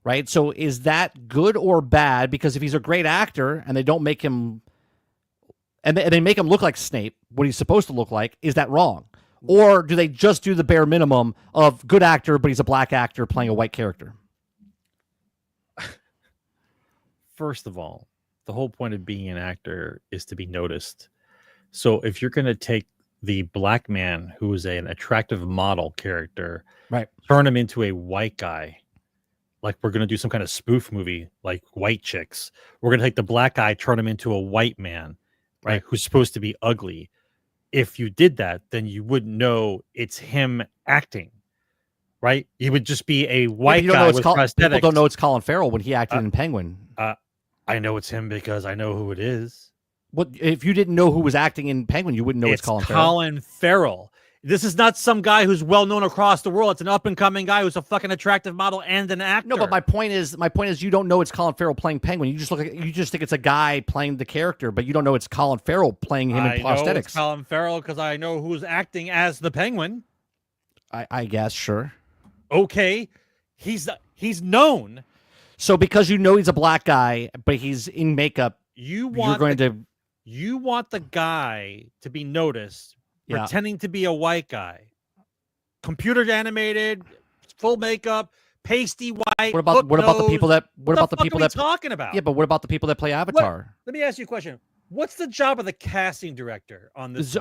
Speaker 2: right? So is that good or bad? Because if he's a great actor and they don't make him, and they make him look like Snape, what he's supposed to look like, is that wrong? Or do they just do the bare minimum of good actor, but he's a black actor playing a white character?
Speaker 3: First of all, the whole point of being an actor is to be noticed. So if you're going to take the black man who is an attractive model character,
Speaker 2: right,
Speaker 3: turn him into a white guy, like we're going to do some kind of spoof movie like White Chicks, we're going to take the black guy, turn him into a white man, right, who's supposed to be ugly. If you did that, then you wouldn't know it's him acting, right? He would just be a white guy with prosthetics.
Speaker 2: People don't know it's Colin Farrell when he acted in Penguin.
Speaker 3: I know it's him because I know who it is.
Speaker 2: What if you didn't know who was acting in Penguin? You wouldn't know it's Colin Farrell.
Speaker 3: Colin Farrell. This is not some guy who's well known across the world. It's an up and coming guy who's a fucking attractive model and an actor.
Speaker 2: No, but my point is, you don't know it's Colin Farrell playing Penguin. You just think it's a guy playing the character, but you don't know it's Colin Farrell playing him in prosthetics. I know it's
Speaker 3: Colin Farrell because I know who's acting as the Penguin.
Speaker 2: I guess, sure.
Speaker 3: Okay, he's known.
Speaker 2: So because you know he's a black guy, but he's in makeup,
Speaker 3: you want the guy to be noticed, pretending to be a white guy, computer animated, full makeup, pasty white.
Speaker 2: What about the people that? What about the people that
Speaker 3: talking about?
Speaker 2: Yeah, but what about the people that play Avatar?
Speaker 3: Let me ask you a question. What's the job of the casting director on this?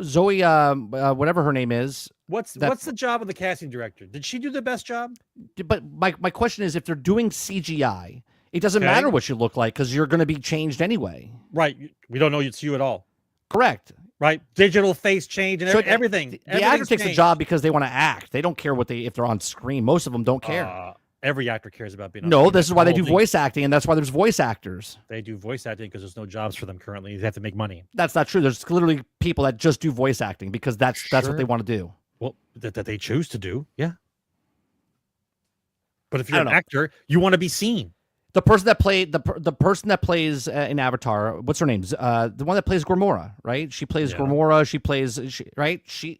Speaker 2: Zoe, whatever her name is.
Speaker 3: What's the job of the casting director? Did she do the best job?
Speaker 2: But my question is, if they're doing CGI, it doesn't matter what you look like because you're going to be changed anyway.
Speaker 3: Right. We don't know it's you at all.
Speaker 2: Correct.
Speaker 3: Right. Digital face change and everything.
Speaker 2: The actor takes a job because they want to act. They don't care if they're on screen. Most of them don't care.
Speaker 3: Every actor cares about being on
Speaker 2: screen.
Speaker 3: No,
Speaker 2: this is why they do voice acting, and that's why there's voice actors.
Speaker 3: They do voice acting because there's no jobs for them currently. They have to make money.
Speaker 2: That's not true. There's literally people that just do voice acting because that's what they want to do.
Speaker 3: Well, that they choose to do, yeah. But if you're an actor, you want to be seen.
Speaker 2: The person that played the person that plays in Avatar, what's her name? The one that plays Gamora, right? She plays Gamora. She plays right. She's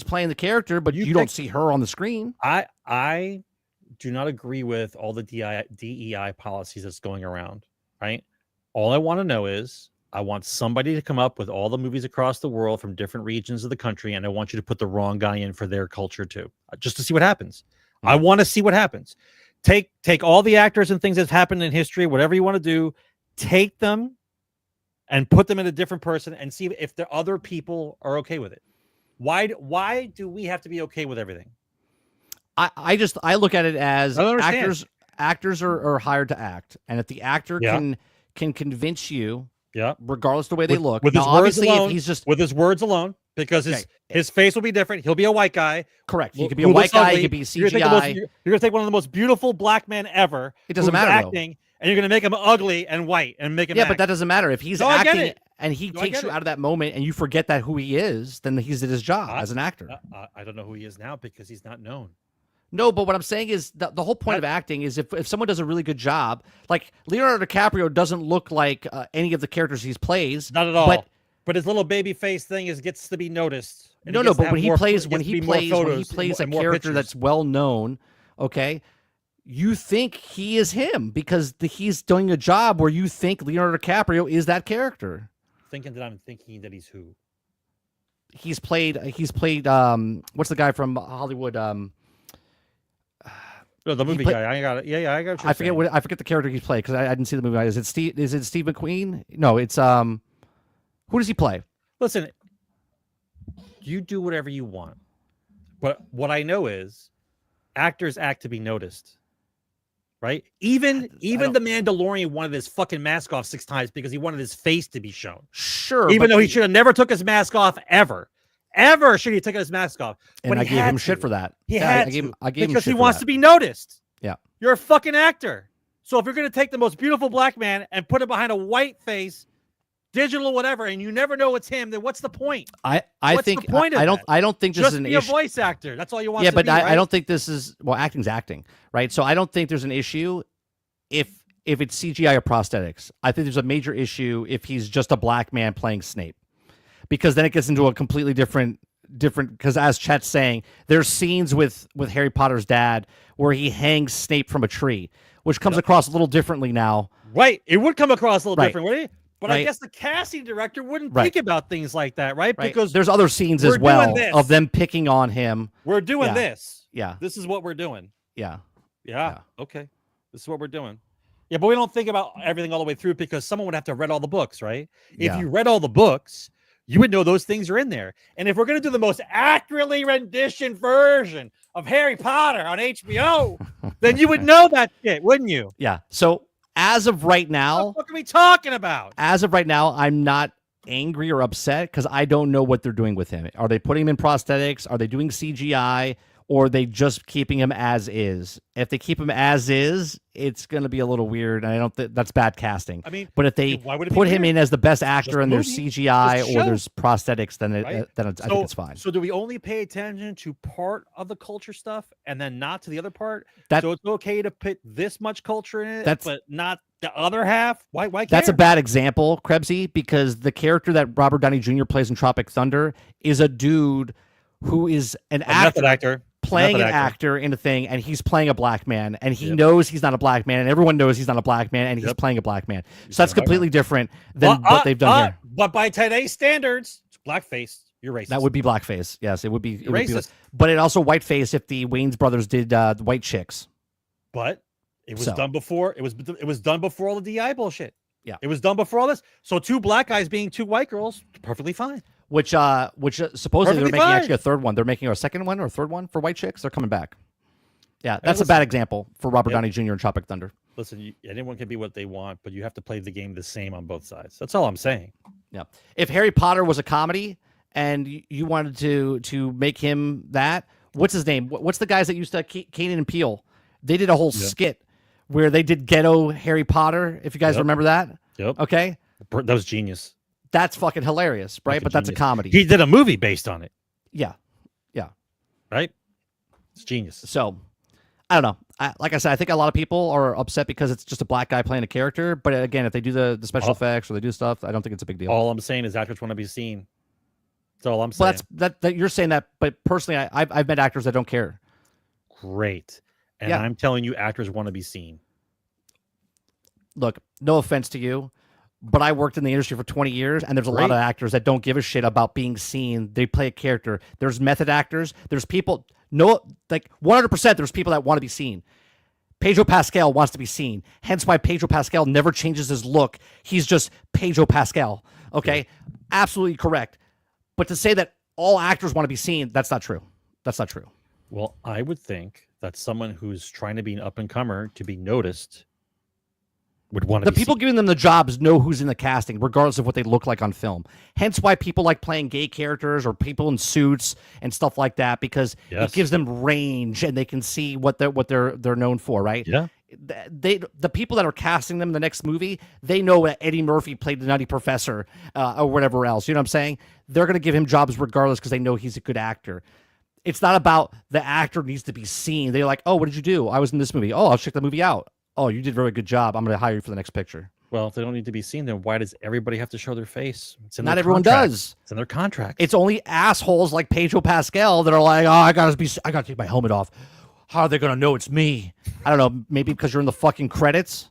Speaker 2: playing the character, but you don't see her on the screen.
Speaker 3: I do not agree with all the DEI policies that's going around. Right. All I want to know is I want somebody to come up with all the movies across the world from different regions of the country, and I want you to put the wrong guy in for their culture too, just to see what happens. Mm-hmm. I want to see what happens. Take all the actors and things that's happened in history, whatever you want to do, take them and put them in a different person and see if the other people are okay with it. Why do we have to be okay with everything?
Speaker 2: I look at it as actors are hired to act, and if the actor can convince you, regardless of the way they look.
Speaker 3: With his words alone, because his face will be different. He'll be a white guy.
Speaker 2: Correct. He could be a white guy. He could be CGI.
Speaker 3: You're gonna take one of the most beautiful black men ever.
Speaker 2: It doesn't matter
Speaker 3: acting, and you're gonna make him ugly and white and make him.
Speaker 2: Yeah, but that doesn't matter if he's acting and he takes you
Speaker 3: it.
Speaker 2: out of that moment and you forget that who he is. Then he's did his job as an actor.
Speaker 3: I don't know who he is now because he's not known.
Speaker 2: No, but what I'm saying is the whole point of acting is if someone does a really good job, like Leonardo DiCaprio doesn't look like any of the characters he's plays.
Speaker 3: Not at all. But his little baby face thing gets to be noticed.
Speaker 2: No, but when he plays a character that's well known, okay, you think he is him because he's doing a job where you think Leonardo DiCaprio is that character.
Speaker 3: Thinking that he's who?
Speaker 2: He's played what's the guy from Hollywood?
Speaker 3: No, the movie guy. I got it. Yeah, I got.
Speaker 2: I forget the character he's played because I didn't see the movie. Is it Steve McQueen? No, it's who does he play?
Speaker 3: Listen, you do whatever you want, but what I know is actors act to be noticed, right? Even the Mandalorian wanted his fucking mask off 6 times because he wanted his face to be shown.
Speaker 2: Sure,
Speaker 3: even though he should have never took his mask off ever. Ever should he have taken his mask off?
Speaker 2: And I gave him shit for that.
Speaker 3: He had
Speaker 2: I gave him
Speaker 3: because
Speaker 2: shit
Speaker 3: he wants
Speaker 2: that.
Speaker 3: to be noticed.
Speaker 2: Yeah,
Speaker 3: you're a fucking actor. So if you're gonna take the most beautiful black man and put it behind a white face, digital whatever, and you never know it's him, then what's the point?
Speaker 2: I think
Speaker 3: the point of
Speaker 2: I don't think this
Speaker 3: just
Speaker 2: is an
Speaker 3: be
Speaker 2: issue.
Speaker 3: A voice actor. That's all you want.
Speaker 2: Yeah,
Speaker 3: to
Speaker 2: but
Speaker 3: be, right?
Speaker 2: I don't think this is acting's acting, right? So I don't think there's an issue if it's CGI or prosthetics. I think there's a major issue if he's just a black man playing Snape, because then it gets into a completely different because as Chet's saying, there's scenes with Harry Potter's dad where he hangs Snape from a tree, which comes across a little differently now.
Speaker 3: Right, it would come across a little different, wouldn't it? But
Speaker 2: right.
Speaker 3: I guess the casting director wouldn't think about things like that, right? Because
Speaker 2: there's other scenes as well of them picking on him.
Speaker 3: We're doing this.
Speaker 2: Yeah.
Speaker 3: This is what we're doing.
Speaker 2: Yeah.
Speaker 3: Okay. This is what we're doing. Yeah, but we don't think about everything all the way through because someone would have to have read all the books, right? If you read all the books, you would know those things are in there. And if we're going to do the most accurately rendition version of Harry Potter on HBO, then you would know that shit, wouldn't you?
Speaker 2: Yeah. So as of right now,
Speaker 3: what are we talking about?
Speaker 2: As of right now, I'm not angry or upset because I don't know what they're doing with him. Are they putting him in prosthetics? Are they doing CGI? Or are they just keeping him as is? If they keep him as is, it's going to be a little weird. And I don't think that's bad casting. I mean, but if they put him in as the best actor and there's CGI or there's prosthetics, then I think it's fine.
Speaker 3: So do we only pay attention to part of the culture stuff and then not to the other part? So it's okay to put this much culture in it, but not the other half? Why care?
Speaker 2: That's a bad example, Krebsy, because the character that Robert Downey Jr. plays in Tropic Thunder is a dude who is an actor. Playing an actor in a thing, and he's playing a black man, and he knows he's not a black man, and everyone knows he's not a black man, and he's playing a black man. So that's completely different than what they've done here.
Speaker 3: But by today's standards, it's blackface. You're racist.
Speaker 2: That would be blackface. Yes, it would be.
Speaker 3: Racist.
Speaker 2: But it also whiteface if the Wayans brothers did the White Chicks.
Speaker 3: But it was done before. It was done before all the DI bullshit.
Speaker 2: Yeah,
Speaker 3: it was done before all this. So 2 black guys being 2 white girls, perfectly fine.
Speaker 2: Which supposedly they're making actually a third one. They're making a second one or a third one for White Chicks. They're coming back. Yeah, that's a bad example for Robert Downey Jr. in Tropic Thunder.
Speaker 3: Listen, anyone can be what they want, but you have to play the game the same on both sides. That's all I'm saying.
Speaker 2: Yeah. If Harry Potter was a comedy and you wanted to make him that, what's his name? What's the guys that used to Kanan and Peele? They did a whole skit where they did ghetto Harry Potter. If you guys remember that.
Speaker 3: Yep.
Speaker 2: Okay.
Speaker 3: That was genius.
Speaker 2: That's fucking hilarious, right? But that's a comedy.
Speaker 3: He did a movie based on it.
Speaker 2: Yeah.
Speaker 3: Right? It's genius.
Speaker 2: So, I don't know. Like I said, I think a lot of people are upset because it's just a black guy playing a character. But again, if they do the special effects or they do stuff, I don't think it's a big deal.
Speaker 3: All I'm saying is actors want to be seen. That's all I'm saying.
Speaker 2: Well, that you're saying that, but personally, I've met actors that don't care.
Speaker 3: Great. And I'm telling you, actors want to be seen.
Speaker 2: Look, no offense to you, but I worked in the industry for 20 years, and there's a lot of actors that don't give a shit about being seen. They play a character. There's method actors. There's people, 100% there's people that want to be seen. Pedro Pascal wants to be seen. Hence why Pedro Pascal never changes his look. He's just Pedro Pascal. Okay? Absolutely correct. But to say that all actors want to be seen, that's not true. That's not true.
Speaker 3: Well, I would think that someone who's trying to be an up-and-comer to be noticed would want to.
Speaker 2: The people giving them the jobs know who's in the casting, regardless of what they look like on film. Hence why people like playing gay characters or people in suits and stuff like that, because it gives them range and they can see what they're known for, right?
Speaker 3: Yeah.
Speaker 2: The people that are casting them in the next movie, they know that Eddie Murphy played the Nutty Professor or whatever else. You know what I'm saying? They're going to give him jobs regardless because they know he's a good actor. It's not about the actor needs to be seen. They're like, oh, what did you do? I was in this movie. Oh, I'll check the movie out. Oh, you did a very good job. I'm going to hire you for the next picture.
Speaker 3: Well, if they don't need to be seen, then why does everybody have to show their face?
Speaker 2: Not everyone does.
Speaker 3: It's in their contract.
Speaker 2: It's only assholes like Pedro Pascal that are like, oh, I gotta take my helmet off. How are they gonna know it's me? I don't know. Maybe because you're in the fucking credits,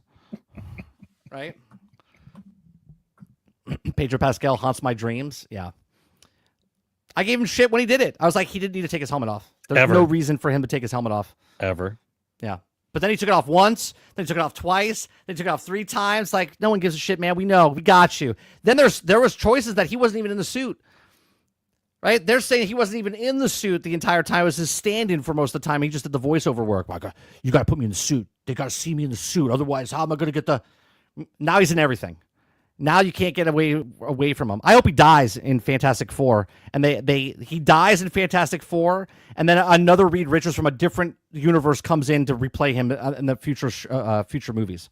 Speaker 2: right? Pedro Pascal haunts my dreams. Yeah. I gave him shit when he did it. I was like, he didn't need to take his helmet off. There's no reason for him to take his helmet off.
Speaker 3: Ever.
Speaker 2: Yeah. But then he took it off once, then he took it off twice, then he took it off 3 times. Like, no one gives a shit, man. We know. We got you. Then there was choices that he wasn't even in the suit. Right? They're saying he wasn't even in the suit the entire time. It was his stand-in for most of the time. He just did the voiceover work. Like, you got to put me in the suit. They got to see me in the suit. Otherwise, how am I going to get the... Now he's in everything. Now you can't get away from him. I hope he dies in Fantastic Four. And he dies in Fantastic Four, and then another Reed Richards from a different universe comes in to replay him in the future movies.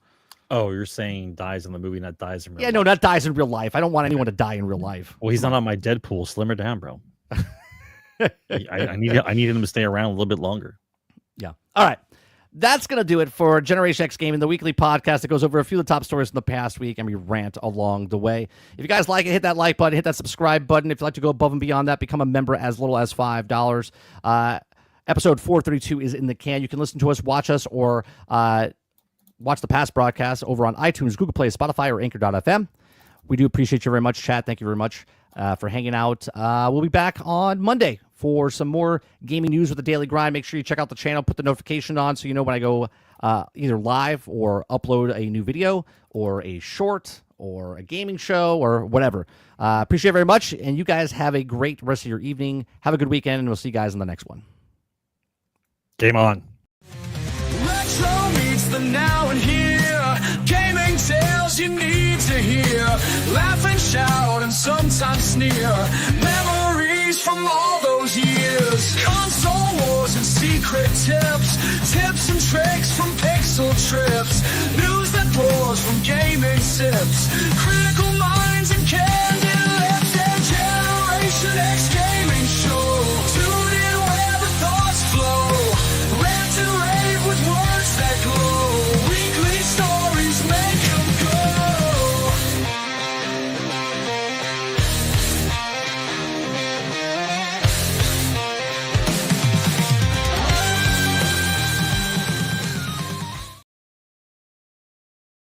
Speaker 3: Oh, you're saying dies in the movie, not dies in real life.
Speaker 2: Yeah, no, not dies in real life. I don't want anyone to die in real life.
Speaker 3: Well, he's not on my Deadpool. Slimmer down, bro. I need him to stay around a little bit longer.
Speaker 2: Yeah. All right. That's going to do it for Generation X Gaming, the weekly podcast that goes over a few of the top stories from the past week, and we rant along the way. If you guys like it, hit that like button, hit that subscribe button. If you'd like to go above and beyond that, become a member as little as $5. Episode 432 is in the can. You can listen to us, watch us, or watch the past broadcasts over on iTunes, Google Play, Spotify, or Anchor.fm. We do appreciate you very much, chat. Thank you very much for hanging out. We'll be back on Monday for some more gaming news with the Daily Grind. Make sure you check out the channel, put the notification on so you know when I go either live or upload a new video or a short or a gaming show or whatever. Appreciate it very much, and you guys have a great rest of your evening. Have a good weekend, and we'll see you guys in the next one.
Speaker 3: Game on.
Speaker 1: Retro meets the now and here. Gaming tales you need to hear. Laugh and shout and sometimes sneer. Memories from all those years. Console wars and secret tips. Tips and tricks from pixel trips. News that pours from gaming sips. Critical minds and chaos.